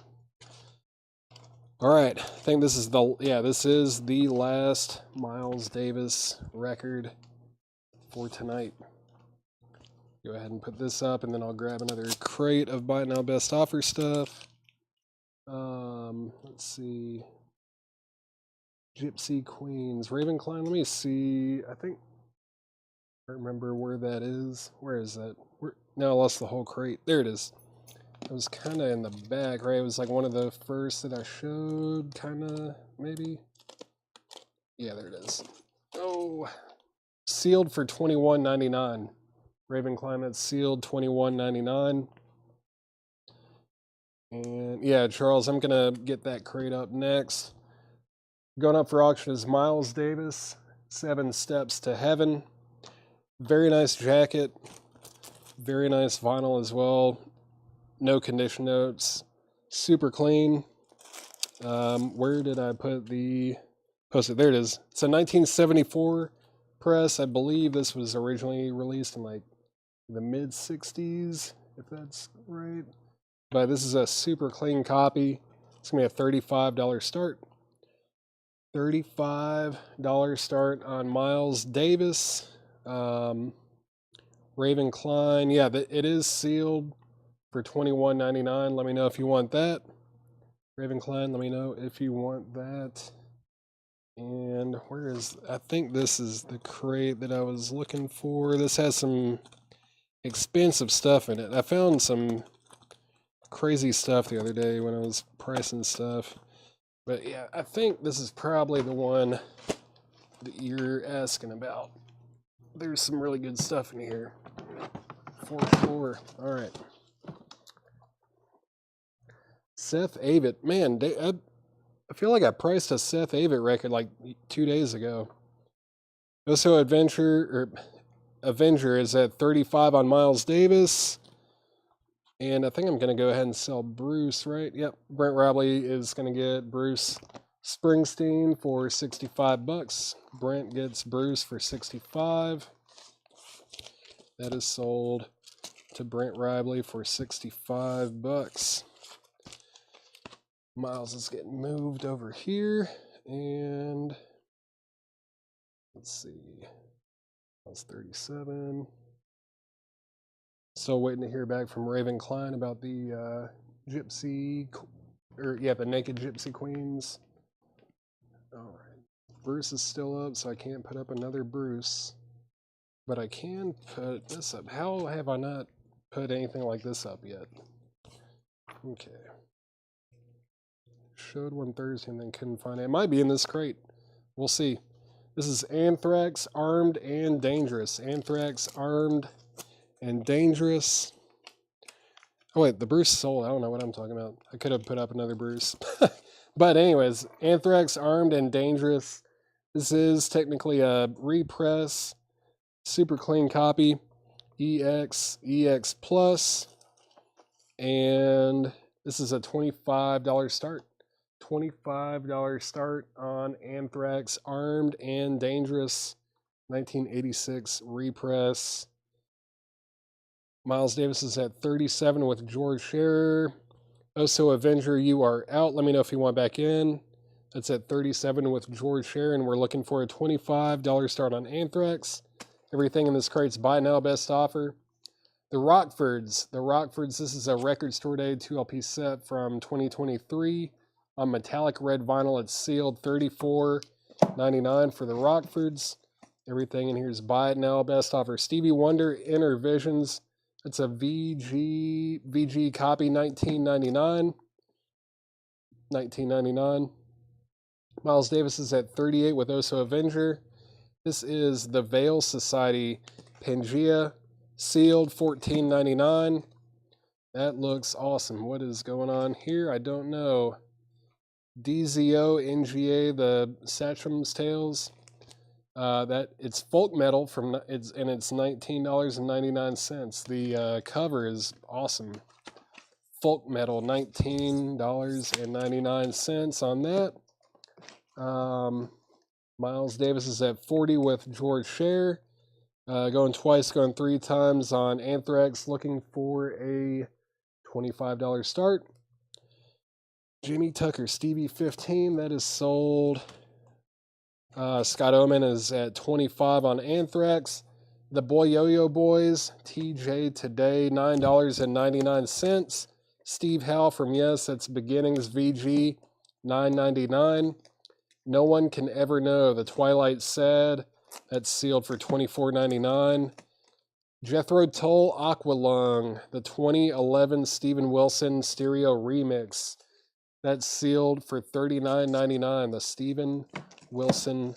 All right, I think this is the last Miles Davis record for tonight. Go ahead and put this up, and then I'll grab another crate of Buy It Now Best Offer stuff. Let's see. Gypsy Queens, Ravencline. Let me see. I think I remember where that is. Where is that? Now I lost the whole crate. There it is. It was kind of in the back, right? It was like one of the first that I showed, kind of, maybe. Yeah, there it is. Oh, sealed for $21.99. Ravencline, that's sealed, $21.99. And yeah, Charles, I'm going to get that crate up next. Going up for auction is Miles Davis, 7 Steps to Heaven. Very nice jacket. Very nice vinyl as well. No condition notes. Super clean. Where did I put the post-it? There it is. It's a 1974 press. I believe this was originally released in like the mid-60s, if that's right. But this is a super clean copy. It's going to be a $35 start. $35 start on Miles Davis. Ravencline. Yeah, it is sealed for $21.99. Let me know if you want that. Ravencline, let me know if you want that. And I think this is the crate that I was looking for. This has some expensive stuff in it. I found some crazy stuff the other day when I was pricing stuff. But yeah, I think this is probably the one that you're asking about. There's some really good stuff in here, for sure. All right. Seth Avett. Man, I feel like I priced a Seth Avett record like 2 days ago. Also, Avenger is at 35 on Miles Davis. And I think I'm going to go ahead and sell Bruce, right? Yep. Brent Robley is going to get Bruce Springsteen for 65 bucks. Brent gets Bruce for 65. That is sold to Brent Robley for 65 bucks. Miles is getting moved over here. And let's see. That's 37. Still waiting to hear back from Raven Klein about the the Naked Gypsy Queens. All right. Bruce is still up, so I can't put up another Bruce. But I can put this up. How have I not put anything like this up yet? Okay. Showed one Thursday and then couldn't find it. It might be in this crate. We'll see. This is Anthrax, Armed and Dangerous. Anthrax, Armed and Dangerous. Oh wait, the Bruce sold. I don't know what I'm talking about. I could have put up another Bruce. But anyways, Anthrax, Armed and Dangerous. This is technically a repress, super clean copy, EX Plus, and this is a $25 start. $25 start on Anthrax, Armed and Dangerous, 1986 repress. Miles Davis is at 37 with George Scherer. Also, Avenger, you are out. Let me know if you want back in. That's at 37 with George Scherer, and we're looking for a $25 start on Anthrax. Everything in this crate's buy now, best offer. The Rockfords, this is a Record Store Day 2LP set from 2023. On metallic red vinyl, it's sealed $34.99 for the Rockfords. Everything in here is buy it now, best offer. Stevie Wonder, Inner Visions. It's a VG copy, $19.99. Miles Davis is at 38 with Oso Avenger. This is the Veil Society Pangea, sealed $14.99. That looks awesome. What is going on here? I don't know. DZO NGA, the Sachem's Tales. That it's folk metal and it's $19.99. The cover is awesome. Folk metal, $19.99 on that. Miles Davis is at 40 with George Scherer. Going twice, going three times on Anthrax, looking for a $25 start. Jimmy Tucker, Stevie 15, that is sold. Scott Oman is at 25 on Anthrax. The Boy Yo-Yo Boys, TJ Today, $9.99. Steve Howe from Yes, that's Beginnings VG, $9.99. No One Can Ever Know, The Twilight Sad, that's sealed for $24.99. Jethro Tull, Aqualung, the 2011 Steven Wilson Stereo Remix, that's sealed for $39.99. The Steven Wilson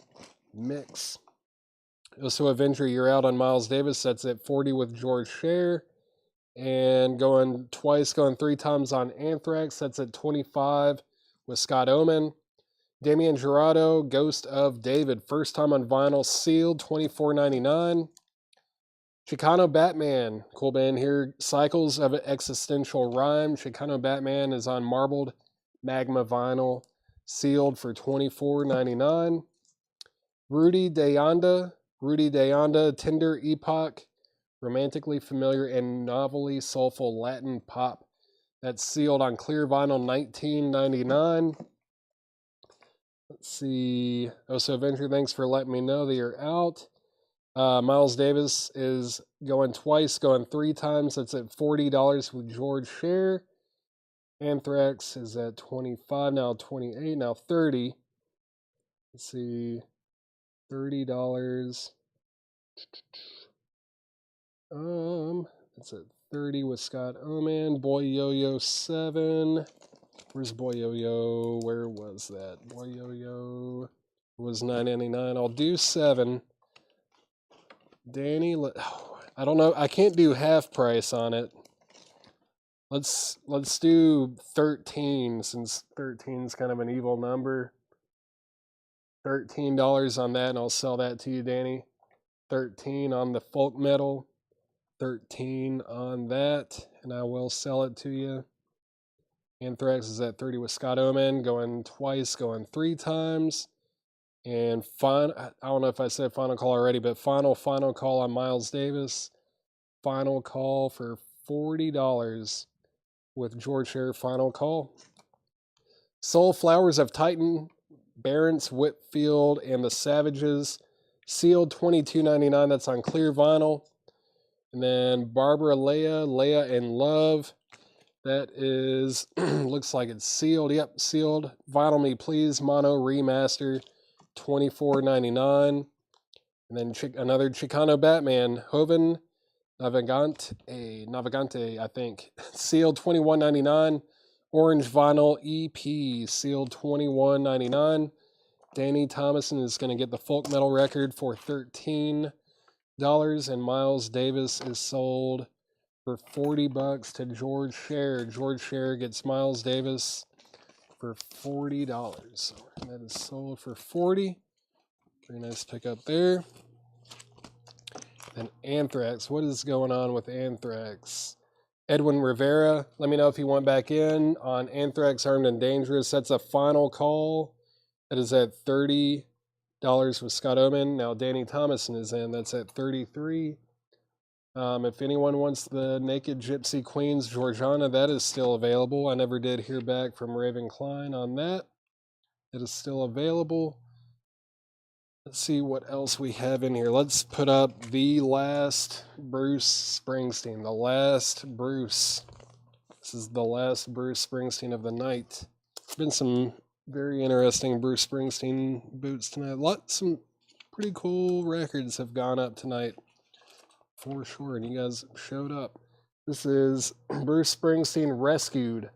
Mix. Also, Avenger, you're out on Miles Davis. That's at 40 with George Scherer. And going three times on Anthrax. That's at 25 with Scott Oman. Damian Gerardo, Ghost of David. First time on vinyl, sealed, $24.99. Chicano Batman. Cool band here. Cycles of Existential Rhyme. Chicano Batman is on marbled magma vinyl, sealed for $24.99. Rudy Deonda, Tender Epoch, romantically familiar and novelly soulful Latin pop. That's sealed on clear vinyl, $19.99. Let's see. Also, Avenger, thanks for letting me know that you're out. Miles Davis is going twice, going three times. That's at $40 with George Scherer. Anthrax is at 25, now 28, now 30. Let's see. $30. It's at 30 with Scott Oman. Boy Yo-Yo 7. Where's Boy Yo-Yo? Where was that? Boy Yo-Yo was $9.99. I'll do 7. Danny, I don't know. I can't do half price on it. Let's do 13, since 13 is kind of an evil number. $13 on that, and I'll sell that to you, Danny. 13 on the folk metal. 13 on that. and I will sell it to you. Anthrax is at 30 with Scott Oman, going twice, going 3 times. And I don't know if I said final call already, but final call on Miles Davis. Final call for $40 with George Share. Final call. Soul Flowers of Titan, Barents, Whitfield, and the Savages. Sealed $22.99. That's on clear vinyl. And then Barbara Leia and Love. That is, looks like it's sealed. Yep, sealed. Vinyl Me Please, mono remaster, $24.99. And then another Chicano Batman, Joven Navigante, I think. Sealed $21.99. Orange vinyl EP, sealed $21.99. Danny Thomason is going to get the folk metal record for $13. And Miles Davis is sold for $40 to George Share. George Share gets Miles Davis for $40. That is sold for $40. Very nice pickup there. Then Anthrax. What is going on with Anthrax? Edwin Rivera. Let me know if he went back in on Anthrax Armed and Dangerous. That's a final call. That is at $30 with Scott Oman. Now Danny Thomason is in. That's at $33. If anyone wants the Naked Gypsy Queens Georgiana, that is still available. I never did hear back from Raven Klein on that. It is still available. Let's see what else we have in here. Let's put up the last Bruce Springsteen. The last Bruce. This is the last Bruce Springsteen of the night. Been some very interesting Bruce Springsteen boots tonight. Some pretty cool records have gone up tonight. For sure, and you guys showed up. This is Bruce Springsteen Rescued,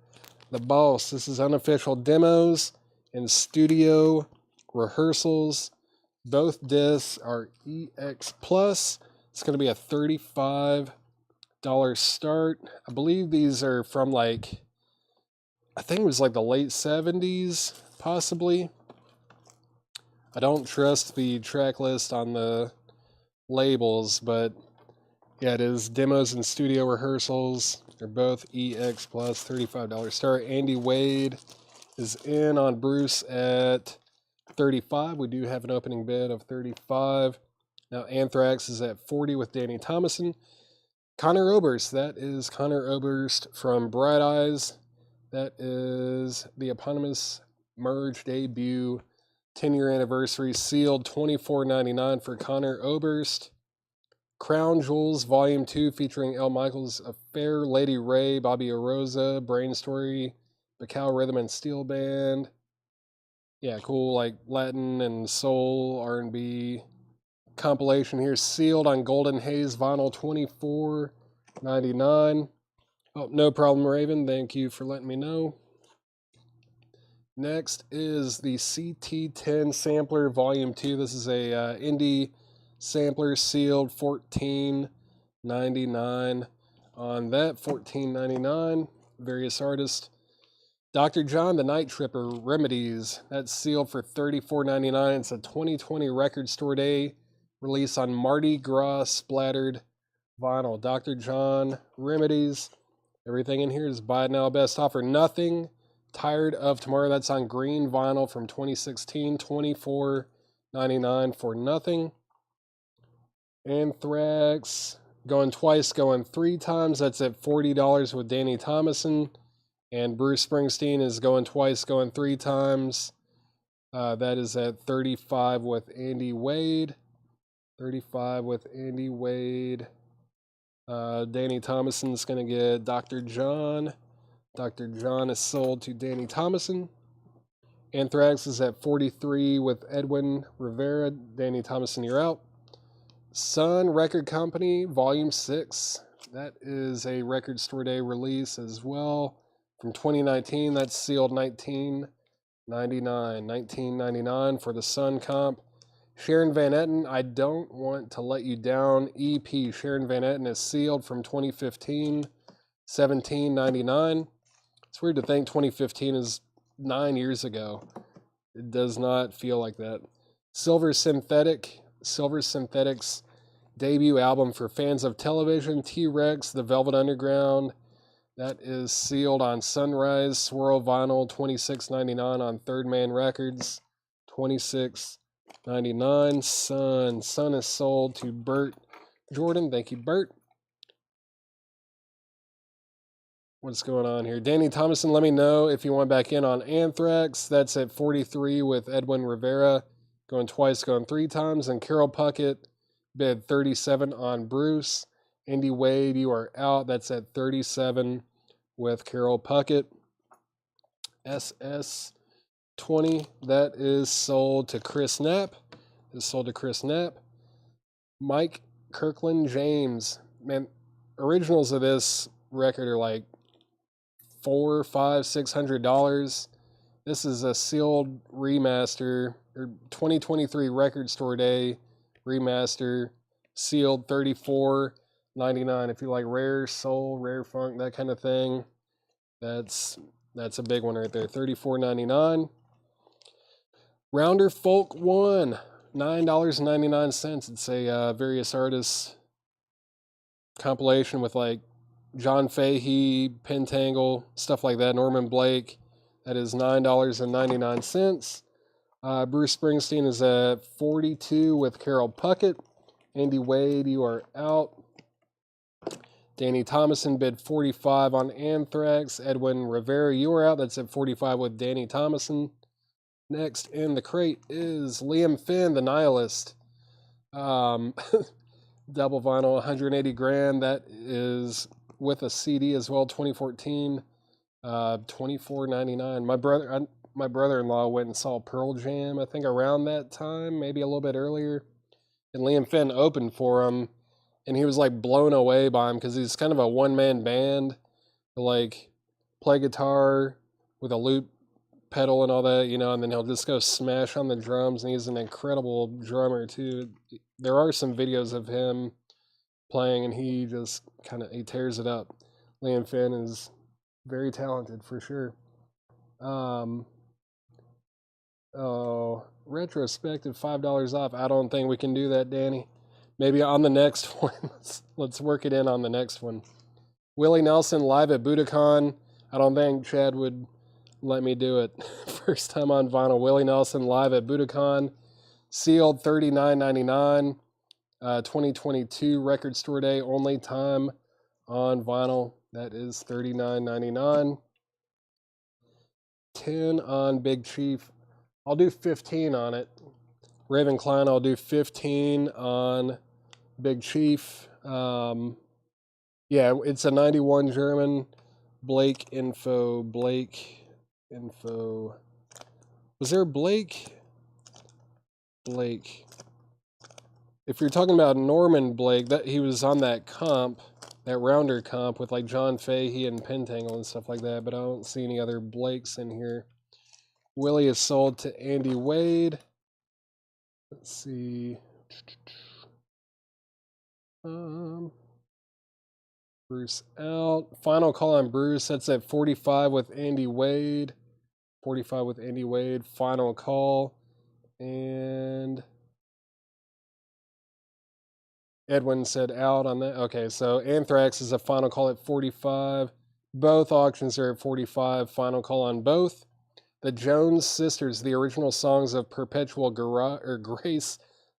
The Boss. This is unofficial demos and studio rehearsals. Both discs are EX Plus. It's going to be a $35 start. I believe these are from I think it was the late 70s, possibly. I don't trust the track list on the labels, but yeah, it is demos and studio rehearsals. They're both EX Plus, $35 start. Andy Wade is in on Bruce at $35. We do have an opening bid of $35. Now Anthrax is at $40 with Danny Thomason. Connor Oberst, that is Connor Oberst from Bright Eyes. That is the eponymous merge debut 10-year anniversary, sealed $24.99 for Connor Oberst. Crown Jewels Volume 2 featuring El Michaels Affair, Lady Ray, Bobby Arosa, Brain Story, Bacal Rhythm and Steel Band. Yeah, cool, Latin and soul, R&B compilation here, sealed on Golden Haze vinyl, $24.99. Oh, no problem, Raven. Thank you for letting me know. Next is the CT10 Sampler Volume 2. This is a indie sampler, sealed $14.99 on that, $14.99. Various artists. Dr. John, the Night Tripper, Remedies. That's sealed for $34.99. It's a 2020 Record Store Day release on Mardi Gras splattered vinyl. Dr. John, Remedies. Everything in here is buy now, best offer. Nothing. Tired of Tomorrow. That's on green vinyl from 2016. $24.99 for Nothing. Anthrax. Going twice, going 3 times. That's at $40 with Danny Thomason. And Bruce Springsteen is going twice, going 3 times. That is at $35 with Andy Wade. $35 with Andy Wade. Danny Thomason's going to get Dr. John. Dr. John is sold to Danny Thomason. Anthrax is at $43 with Edwin Rivera. Danny Thomason, you're out. Sun Record Company, Volume 6. That is a Record Store Day release as well. From 2019, that's sealed $19.99 for the Sun comp. Sharon Van Etten, I Don't Want to Let You Down EP. Sharon Van Etten is sealed from 2015, $17.99. It's weird to think 2015 is 9 years ago. It does not feel like that. Silver Synthetics debut album for fans of television, T-Rex, The Velvet Underground, That is sealed on Sunrise Swirl Vinyl, $26.99 on Third Man Records. $26.99. Sun is sold to Bert Jordan. Thank you, Bert. What's going on here? Danny Thomason, let me know if you want back in on Anthrax. That's at 43 with Edwin Rivera. Going twice, going 3 times. And Carol Puckett bid 37 on Bruce. Andy Wade, you are out. That's at 37 with Carol Puckett. SS20, that is sold to Chris Knapp. Mike Kirkland James. Man, originals of this record are like $400, $500, $600. This is a sealed remaster, or 2023 Record Store Day remaster, sealed $34.99. If you like rare soul, rare funk, that kind of thing, that's a big one right there. $34.99. Rounder Folk 1, $9.99. It's a various artists compilation with like John Fahey, Pentangle, stuff like that. Norman Blake. That is $9.99. Bruce Springsteen is at 42 with Carol Puckett. Andy Wade, you are out. Danny Thomason bid 45 on Anthrax. Edwin Rivera, you are out. That's at 45 with Danny Thomason. Next in the crate is Liam Finn, the Nihilist. Double vinyl, 180 grand. That is with a CD as well, 2014. $24.99. My brother-in-law went and saw Pearl Jam, I think around that time, maybe a little bit earlier. And Liam Finn opened for him, and he was like blown away by him because he's kind of a one-man band. Like play guitar with a loop pedal and all that, you know, and then he'll just go smash on the drums, and he's an incredible drummer too. There are some videos of him playing, and he just he tears it up. Liam Finn is very talented for sure. Retrospective $5 off. I don't think we can do that, Danny. Maybe on the next one. Let's work it in on the next one. Willie Nelson live at Budokan. I don't think Chad would let me do it. First time on vinyl. Willie Nelson live at Budokan. Sealed $39.99. 2022 Record Store Day. Only time on vinyl. That is $39.99. 10 on Big Chief. I'll do 15 on it. Raven Klein, I'll do 15 on Big Chief. Yeah, it's a 91 German. Blake info. Was there Blake? If you're talking about Norman Blake, that he was on that comp, that Rounder comp with like John Fahey and Pentangle and stuff like that, but I don't see any other Blakes in here. Willie is sold to Andy Wade. Let's see. Bruce out. Final call on Bruce. That's at 45 with Andy Wade. 45 with Andy Wade. Final call. And Edwin said out on that. Okay, so Anthrax is a final call at 45. Both auctions are at 45. Final call on both. The Jones Sisters, the original songs of Perpetual Grace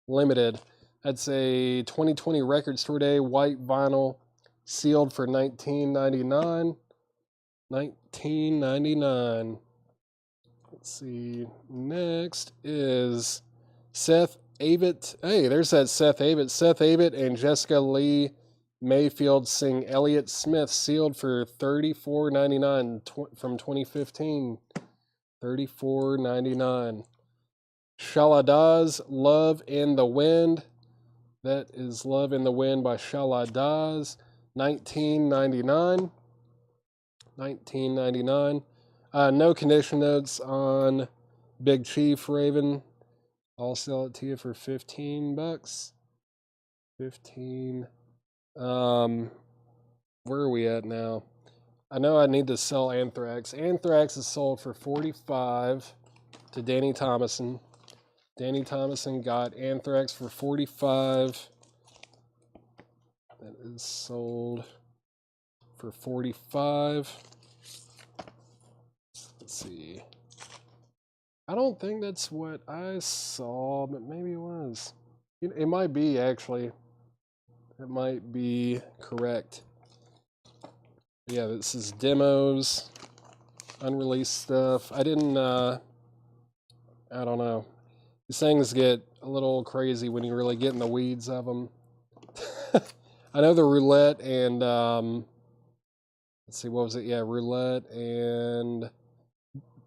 Limited. That's a 2020 Record Store Day white vinyl, sealed for $19.99. $19.99. Let's see. Next is Seth Avett. Hey, there's that Seth Avett. Seth Avett and Jessica Lee Mayfield sing Elliott Smith, sealed for $34.99 from 2015. $34.99. Shaladaz, Love in the Wind. That is Love in the Wind by Shaladaz. $19.99. $19.99. No condition notes on Big Chief Raven. I'll sell it to you for $15. 15. Where are we at now? I know I need to sell Anthrax. Anthrax is sold for $45 to Danny Thomason. Danny Thomason got Anthrax for $45. That is sold for 45. Let's see. I don't think that's what I saw, but maybe it was. It might be, actually. It might be correct. Yeah, this is demos, unreleased stuff. I don't know. These things get a little crazy when you really get in the weeds of them. I know the roulette and, let's see, what was it? Yeah, roulette and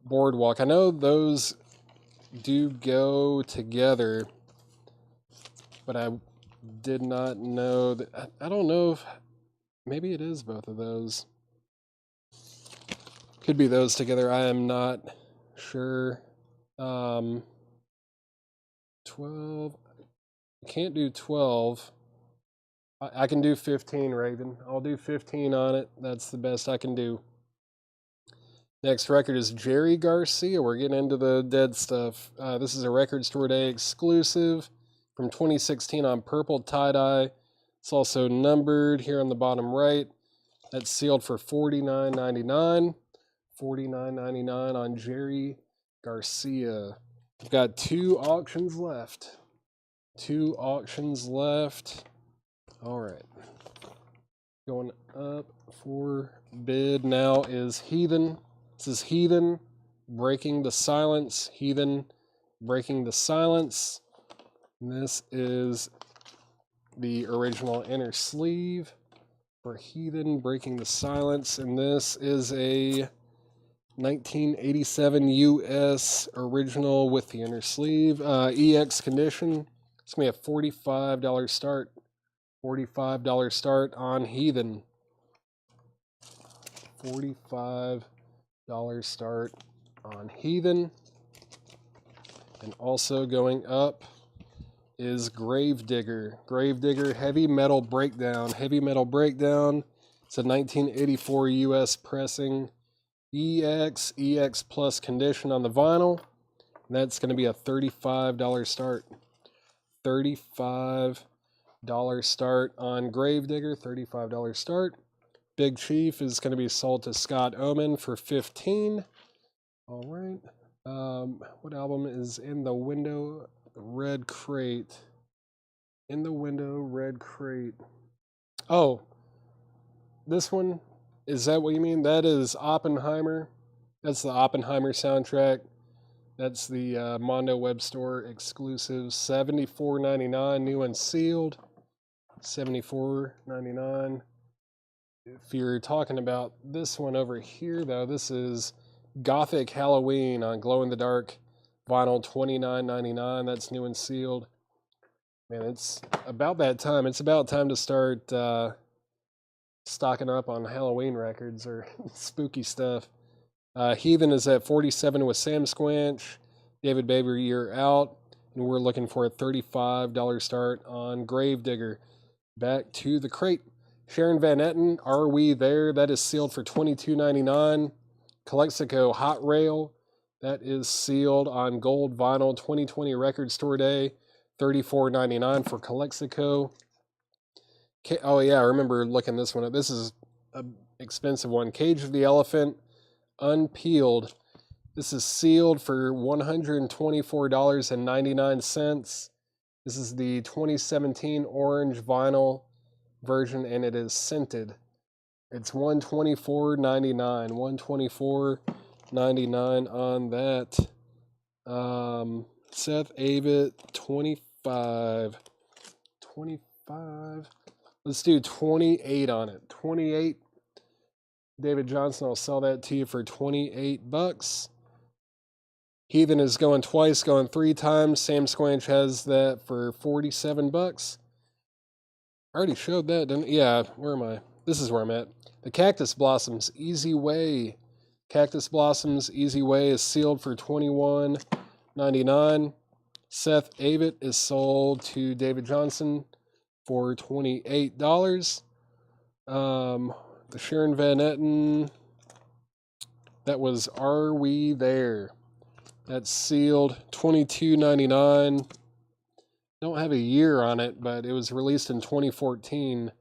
boardwalk. I know those do go together, but I did not know that. I don't know if maybe it is both of those. Could be those together. I am not sure. 12. I can't do 12. I can do 15, Raven. I'll do 15 on it. That's the best I can do. Next record is Jerry Garcia. We're getting into the dead stuff. This is a Record Store Day exclusive from 2016 on purple tie-dye. It's also numbered here on the bottom right. That's sealed for $49.99. $49.99 on Jerry Garcia. We've got 2 auctions left. 2 auctions left. All right. Going up for bid now is Heathen. This is Heathen, Breaking the Silence. Heathen, Breaking the Silence. And this is the original inner sleeve for Heathen, Breaking the Silence. And this is a 1987 US original with the inner sleeve. EX condition. It's going to be a $45 start. $45 start on Heathen. $45 start on Heathen. And also going up is Gravedigger. Gravedigger Heavy Metal Breakdown. Heavy Metal Breakdown. It's a 1984 US pressing. EX plus condition on the vinyl. And that's going to be a $35 start. $35 start on Gravedigger. $35 start. Big Chief is going to be sold to Scott Oman for $15. All right. What album is In the Window? Red Crate. In the Window, Red Crate. Oh, this one. Is that what you mean? That is Oppenheimer. That's the Oppenheimer soundtrack. That's the Mondo Web Store exclusive. $74.99, new and sealed. $74.99. If you're talking about this one over here, though, this is Gothic Halloween on Glow in the Dark vinyl, $29.99. That's new and sealed. Man, it's about that time. It's about time to start stocking up on Halloween records or spooky stuff. Heathen is at 47 with Sam Squinch. David Baber, You're Out. And we're looking for a $35 start on Gravedigger. Back to the crate. Sharon Van Etten, Are We There? That is sealed for $22.99. Calexico Hot Rail. That is sealed on gold vinyl, 2020 Record Store Day. $34.99 for Calexico. Oh, yeah, I remember looking this one up. This is an expensive one. Cage of the Elephant, unpeeled. This is sealed for $124.99. This is the 2017 orange vinyl version, and it is scented. It's $124.99. $124.99 on that. Seth Avett, 25. 25. Let's do 28 on it. 28. David Johnson, I'll sell that to you for $28. Heathen is going twice, going 3 times. Sam Squanch has that for $47. I already showed that, didn't I? Yeah, where am I? This is where I'm at. The Cactus Blossoms, Easy Way. Cactus Blossoms, Easy Way is sealed for $21.99. Seth Avett is sold to David Johnson for $28. The Sharon Van Etten, that was Are We There? That's sealed $22.99. Don't have a year on it, but it was released in 2014.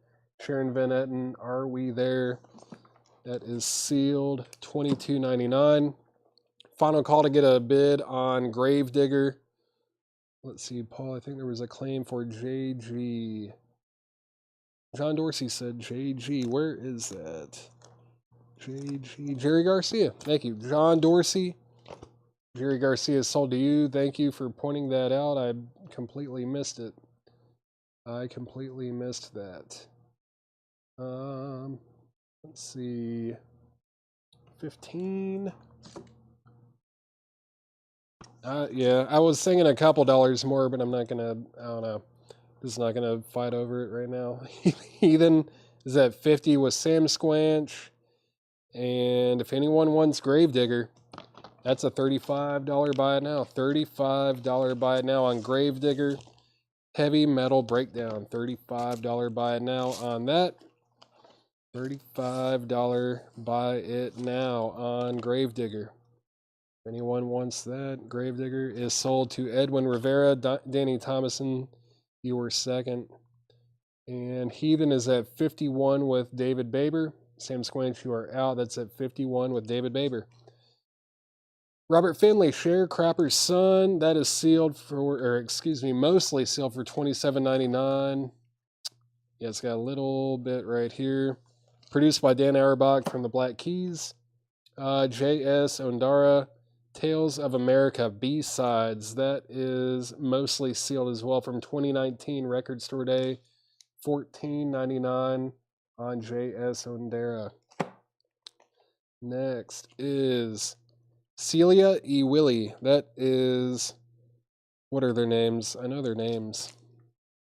Sharon Van Etten, Are We There? That is sealed, $22.99. Final call to get a bid on Gravedigger. Let's see, Paul, I think there was a claim for JG. John Dorsey said JG. Where is that? JG. Jerry Garcia. Thank you. John Dorsey. Jerry Garcia is sold to you. Thank you for pointing that out. I completely missed it. I completely missed that. Let's see. 15. Yeah, I was thinking a couple dollars more, but I'm not gonna. I don't know. Just not gonna fight over it right now. Heathen is at 50 with Sam Squanch, and if anyone wants Gravedigger, that's a $35 buy it now. $35 buy it now on Gravedigger. Heavy Metal Breakdown. $35 buy it now on that. $35 buy it now on Gravedigger. If anyone wants that, Gravedigger is sold to Edwin Rivera. Danny Thomason, you were second. And Heathen is at 51 with David Baber. Sam Squinch, you are out. That's at 51 with David Baber. Robert Finley, Sharecropper's Son. That is sealed for, or excuse me, mostly sealed for $27.99. Yeah, it's got a little bit right here. Produced by Dan Auerbach from the Black Keys. J.S. Ondara, Tales of America B-Sides. That is mostly sealed as well from 2019 Record Store Day. $14.99 on J.S. Ondara. Next is Celia E. Willie. That is, what are their names? I know their names.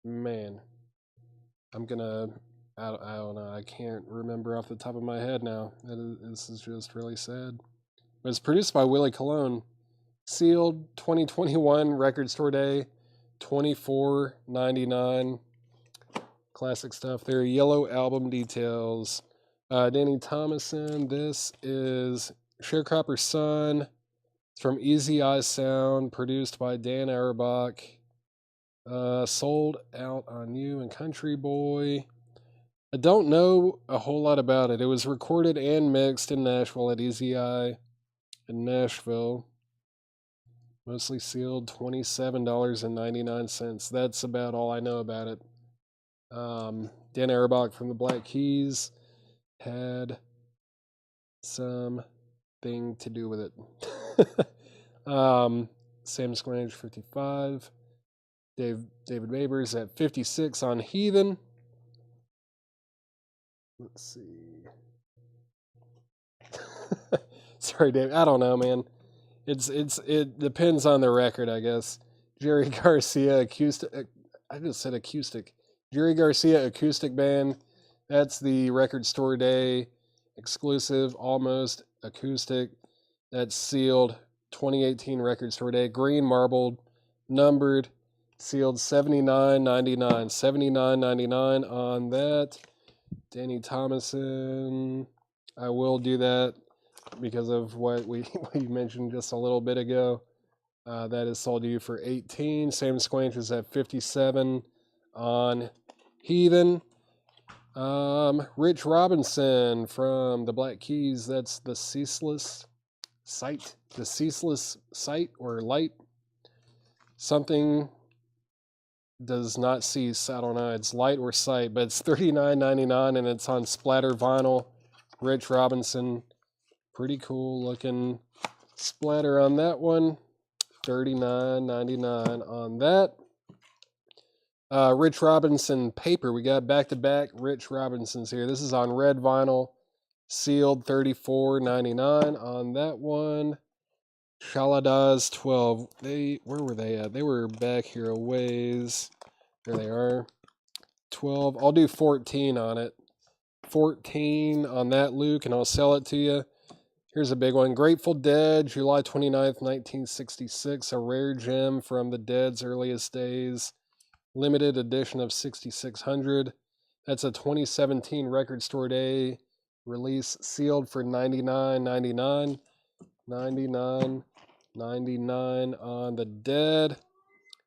Man, I'm gonna, I don't know. I can't remember off the top of my head now. This is just really sad. But it's produced by Willie Colon. Sealed 2021 Record Store Day, $24.99. Classic stuff there. Yellow Album Details. Danny Thomason. This is Sharecropper's Son. It's from Easy Eye Sound, produced by Dan Auerbach. Sold Out on You and Country Boy. I don't know a whole lot about it. It was recorded and mixed in Nashville at Easy Eye in Nashville. Mostly sealed, $27.99. That's about all I know about it. Dan Auerbach from the Black Keys had something to do with it. Sam Squanch, 55. David Babers at 56 on Heathen. Let's see. Sorry, Dave. I don't know, man. It depends on the record, I guess. Jerry Garcia acoustic. I just said acoustic. Jerry Garcia acoustic band. That's the Record Store Day exclusive, almost acoustic. That's sealed 2018 Record Store Day. Green marbled, numbered, sealed $79.99. $79.99 on that. Danny Thomason. I will do that because of what we mentioned just a little bit ago. That is sold to you for $18. Sam Squanch is at 57 on Heathen. Rich Robinson from the Black Keys. That's the Ceaseless Sight. The Ceaseless Sight or Light. Something does not cease. I don't know. It's light or sight, but it's $39.99 and it's on splatter vinyl. Rich Robinson. Pretty cool looking splatter on that one. $39.99 on that. Rich Robinson paper. We got back-to-back Rich Robinsons here. This is on red vinyl. Sealed $34.99 on that one. Shaladas 12. Where were they at? They were back here a ways. There they are. 12. I'll do 14 on it. 14 on that, Luke, and I'll sell it to you. Here's a big one. Grateful Dead, July 29th, 1966. A rare gem from the Dead's earliest days. Limited edition of 6600. That's a 2017 Record Store Day release, sealed for $99.99. $99.99 on the Dead.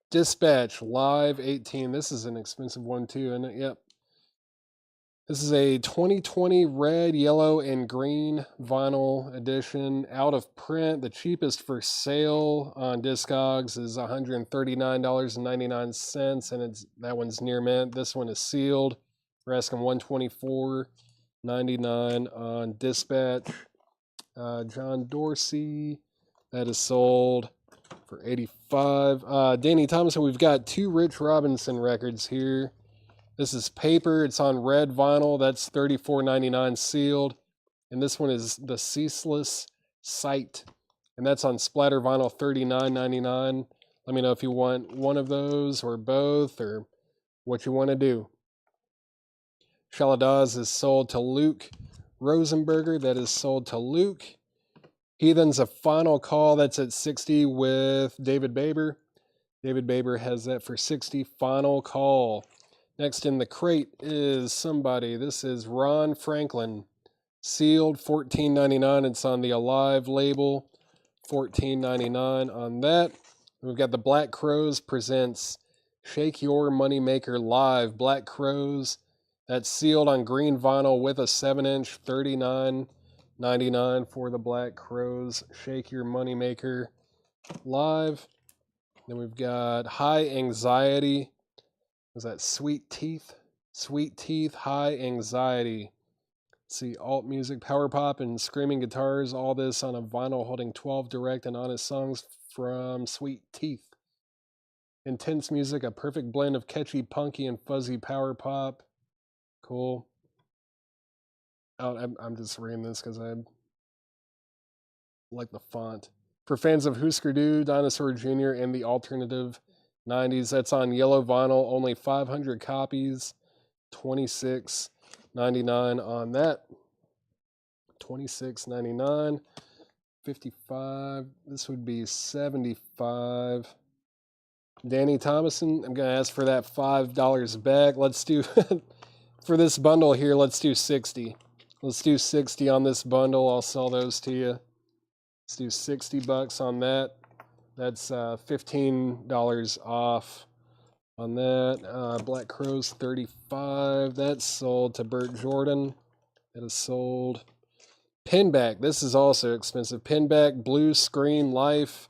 Dispatch Live 18. This is an expensive one too, isn't it? Yep. This is a 2020 red, yellow, and green vinyl edition, out of print. The cheapest for sale on Discogs is $139.99, and that one's near mint. This one is sealed. We're asking $124.99 on Dispatch. John Dorsey, that is sold for $85. Danny Thomason, we've got 2 Rich Robinson records here. This is paper. It's on red vinyl. That's $34.99 sealed. And this one is The Ceaseless Sight. And that's on splatter vinyl, $39.99. Let me know if you want one of those or both or what you want to do. Shaladaz is sold to Luke Rosenberger. That is sold to Luke. Heathen's a final call. That's at 60 with David Baber. David Baber has that for 60. Final call. Next in the crate is somebody. This is Ron Franklin. Sealed, $14.99. It's on the Alive label. $14.99 on that. We've got the Black Crowes presents Shake Your Moneymaker Live. Black Crowes. That's sealed on green vinyl with a 7-inch, $39.99 for the Black Crowes. Shake Your Moneymaker Live. Then we've got High Anxiety. Was that Sweet Teeth? Sweet Teeth, High Anxiety. Let's see, alt music, power pop, and screaming guitars. All this on a vinyl holding 12 direct and honest songs from Sweet Teeth. Intense music, a perfect blend of catchy, punky, and fuzzy power pop. Cool. Oh, I'm just reading this because I like the font. For fans of Husker Du, Dinosaur Jr., and the alternative 90s, that's on yellow vinyl, only 500 copies, $26.99 on that. $26.99. 55. This would be 75. Danny Thomason, I'm going to ask for that $5 back. Let's do, for this bundle here, let's do 60. Let's do 60 on this bundle. I'll sell those to you. Let's do $60 on that. That's $15 off on that. Black Crowes, $35. That's sold to Burt Jordan. That is sold. Pinback. This is also expensive. Pinback, Blue Screen Life.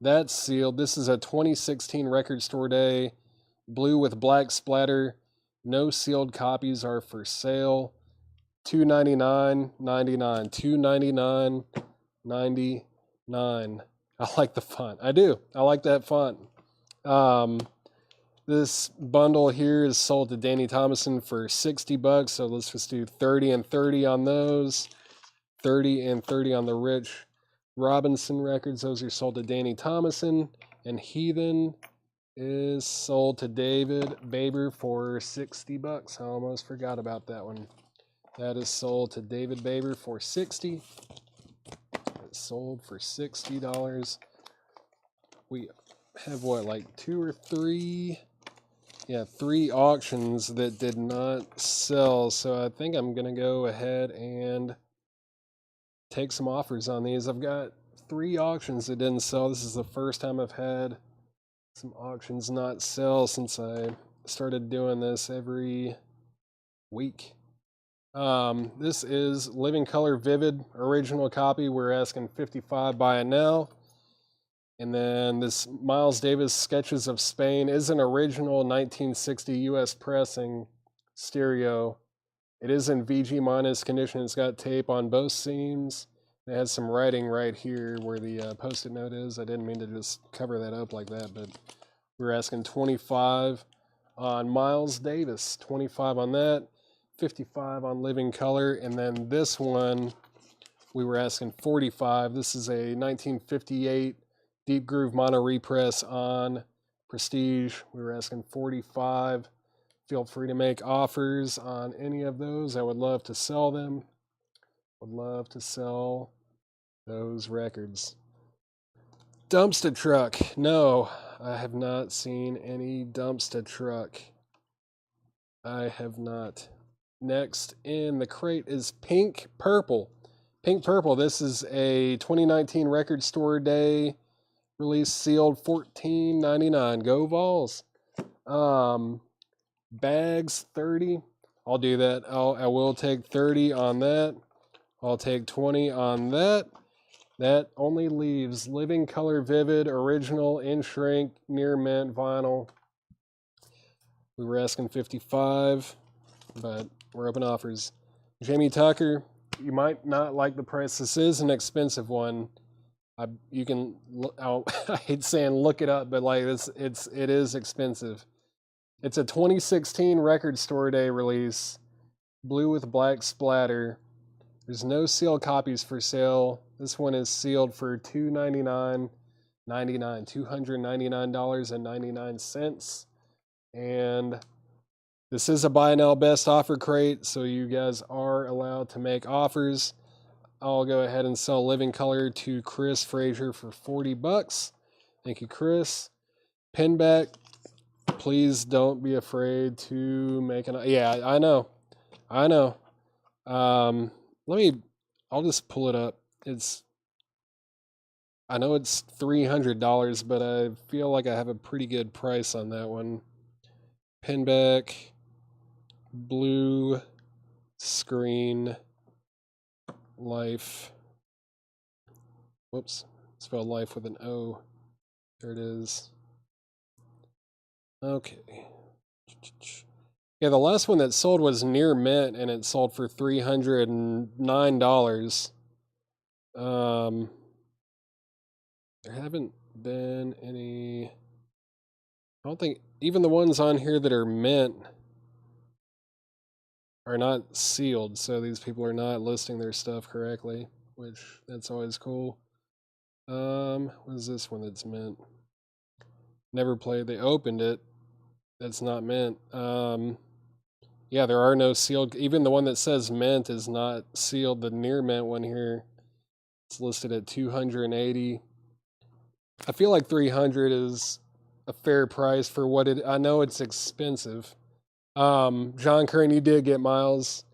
That's sealed. This is a 2016 Record Store Day. Blue with black splatter. No sealed copies are for sale. $299.99. $299.99. I like the font. I do. I like that font. This bundle here is sold to Danny Thomason for $60. So let's just do 30 and 30 on those. 30 and 30 on the Rich Robinson records. Those are sold to Danny Thomason. And Heathen is sold to David Baber for $60. I almost forgot about that one. That is sold to David Baber for $60. It's sold for $60. We have what, like 2 or 3? Yeah, 3 auctions that did not sell. So I think I'm going to go ahead and take some offers on these. I've got 3 auctions that didn't sell. This is the first time I've had some auctions not sell since I started doing this every week. This is Living Color Vivid original copy. We're asking $55 buy it now. And then this Miles Davis Sketches of Spain is an original 1960 US pressing stereo. It is in VG minus condition. It's got tape on both seams. It has some writing right here where the post-it note is. I didn't mean to just cover that up like that, but we're asking $25 on Miles Davis. $25 on that. $55 on Living Color. And then this one, we were asking $45. This is a 1958 Deep Groove mono repress on Prestige. We were asking $45. Feel free to make offers on any of those. I would love to sell them. Would love to sell those records. Dumpster truck. No, I have not seen any dumpster truck. I have not. Next in the crate is Pink Purple. Pink Purple. This is a 2019 Record Store Day release, sealed, $14.99. Go Vols. Bags, $30. I'll do that. I will take 30 on that. I'll take 20 on that. That only leaves Living Color Vivid, Original, In Shrink, Near Mint, Vinyl. We were asking 55, but we're open offers. Jamie Tucker, you might not like the price. This is an expensive one. You can, I hate saying look it up, but like it is expensive. It's a 2016 Record Store Day release, blue with black splatter. There's no sealed copies for sale. This one is sealed for $299.99, $299.99. And this is a buy now best offer crate, so you guys are allowed to make offers. I'll go ahead and sell Living Color to Chris Frazier for $40. Thank you, Chris. Pinback, please don't be afraid to make an... Yeah, I know. I'll just pull it up. I know it's $300, but I feel like I have a pretty good price on that one. Pinback, blue screen, life. Whoops, spelled life with an O. There it is. Okay. Yeah, the last one that sold was Near Mint, and it sold for $309. There haven't been any... I don't think... Even the ones on here that are mint are not sealed, so these people are not listing their stuff correctly, which that's always cool. What is this one that's mint? Never played. They opened it. That's not mint. Yeah, there are no sealed. Even the one that says mint is not sealed. The Near Mint one here, it's listed at $280. I feel like $300 is a fair price for what it... I know it's expensive. John Curran, you did get Miles.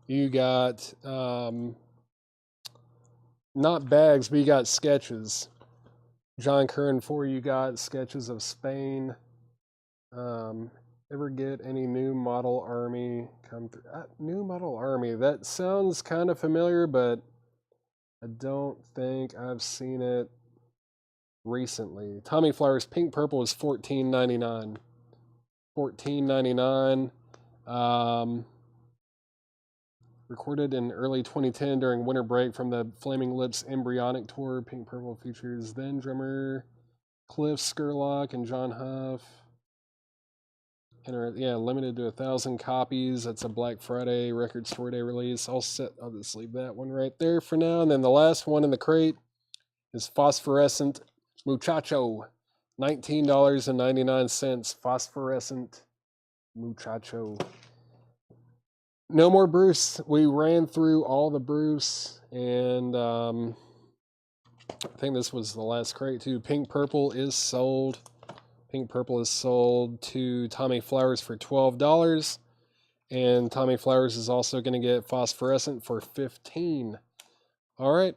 You got not bags, but you got sketches. John Curran, for you got sketches of Spain. Ever get any new model army come through? New model army, that sounds kind of familiar, but I don't think I've seen it recently. Tommy Flowers Pink Purple is $14.99. $14.99. Recorded in early 2010 during winter break from the Flaming Lips Embryonic Tour. Pink Purple features then drummer Cliff Skurlock and John Huff. Yeah, limited to 1,000 copies. That's a Black Friday Record Store Day release. I'll just leave that one right there for now. And then the last one in the crate is Phosphorescent Muchacho. $19.99. Phosphorescent Muchacho. No more Bruce. We ran through all the Bruce, and I think this was the last crate too. Pink Purple is sold. Pink Purple is sold to Tommy Flowers for $12. And Tommy Flowers is also going to get Phosphorescent for $15. All right.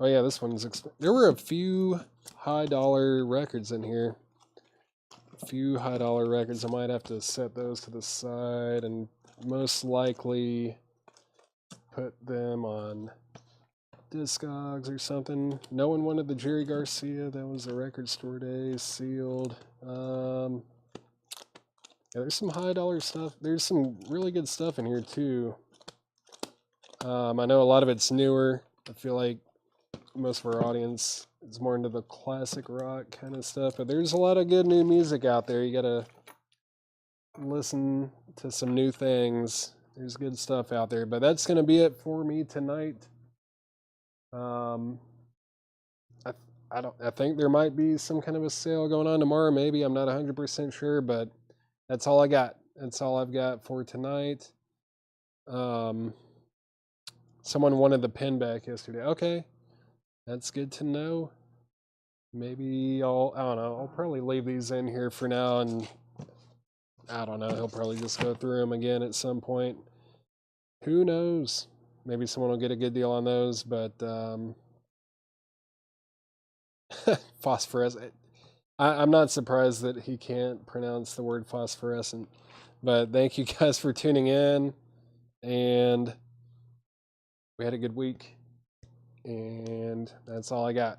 Oh, yeah, this one's... There were a few high-dollar records in here. A few high-dollar records. I might have to set those to the side and most likely put them on Discogs or something. No one wanted the Jerry Garcia. That was a Record Store Day, sealed. Yeah, there's some high dollar stuff. There's some really good stuff in here too. I know a lot of it's newer. I feel like most of our audience is more into the classic rock kind of stuff, but there's a lot of good new music out there. You gotta listen to some new things. There's good stuff out there, but that's gonna be it for me tonight. I think there might be some kind of a sale going on tomorrow. Maybe, I'm not 100% sure, but that's all I got. That's all I've got for tonight. Someone wanted the pin back yesterday. Okay, that's good to know. Maybe I don't know. I'll probably leave these in here for now, and I don't know. He'll probably just go through them again at some point. Who knows? Maybe someone will get a good deal on those, but phosphorescent. I'm not surprised that he can't pronounce the word phosphorescent. But thank you guys for tuning in, and we had a good week, and that's all I got.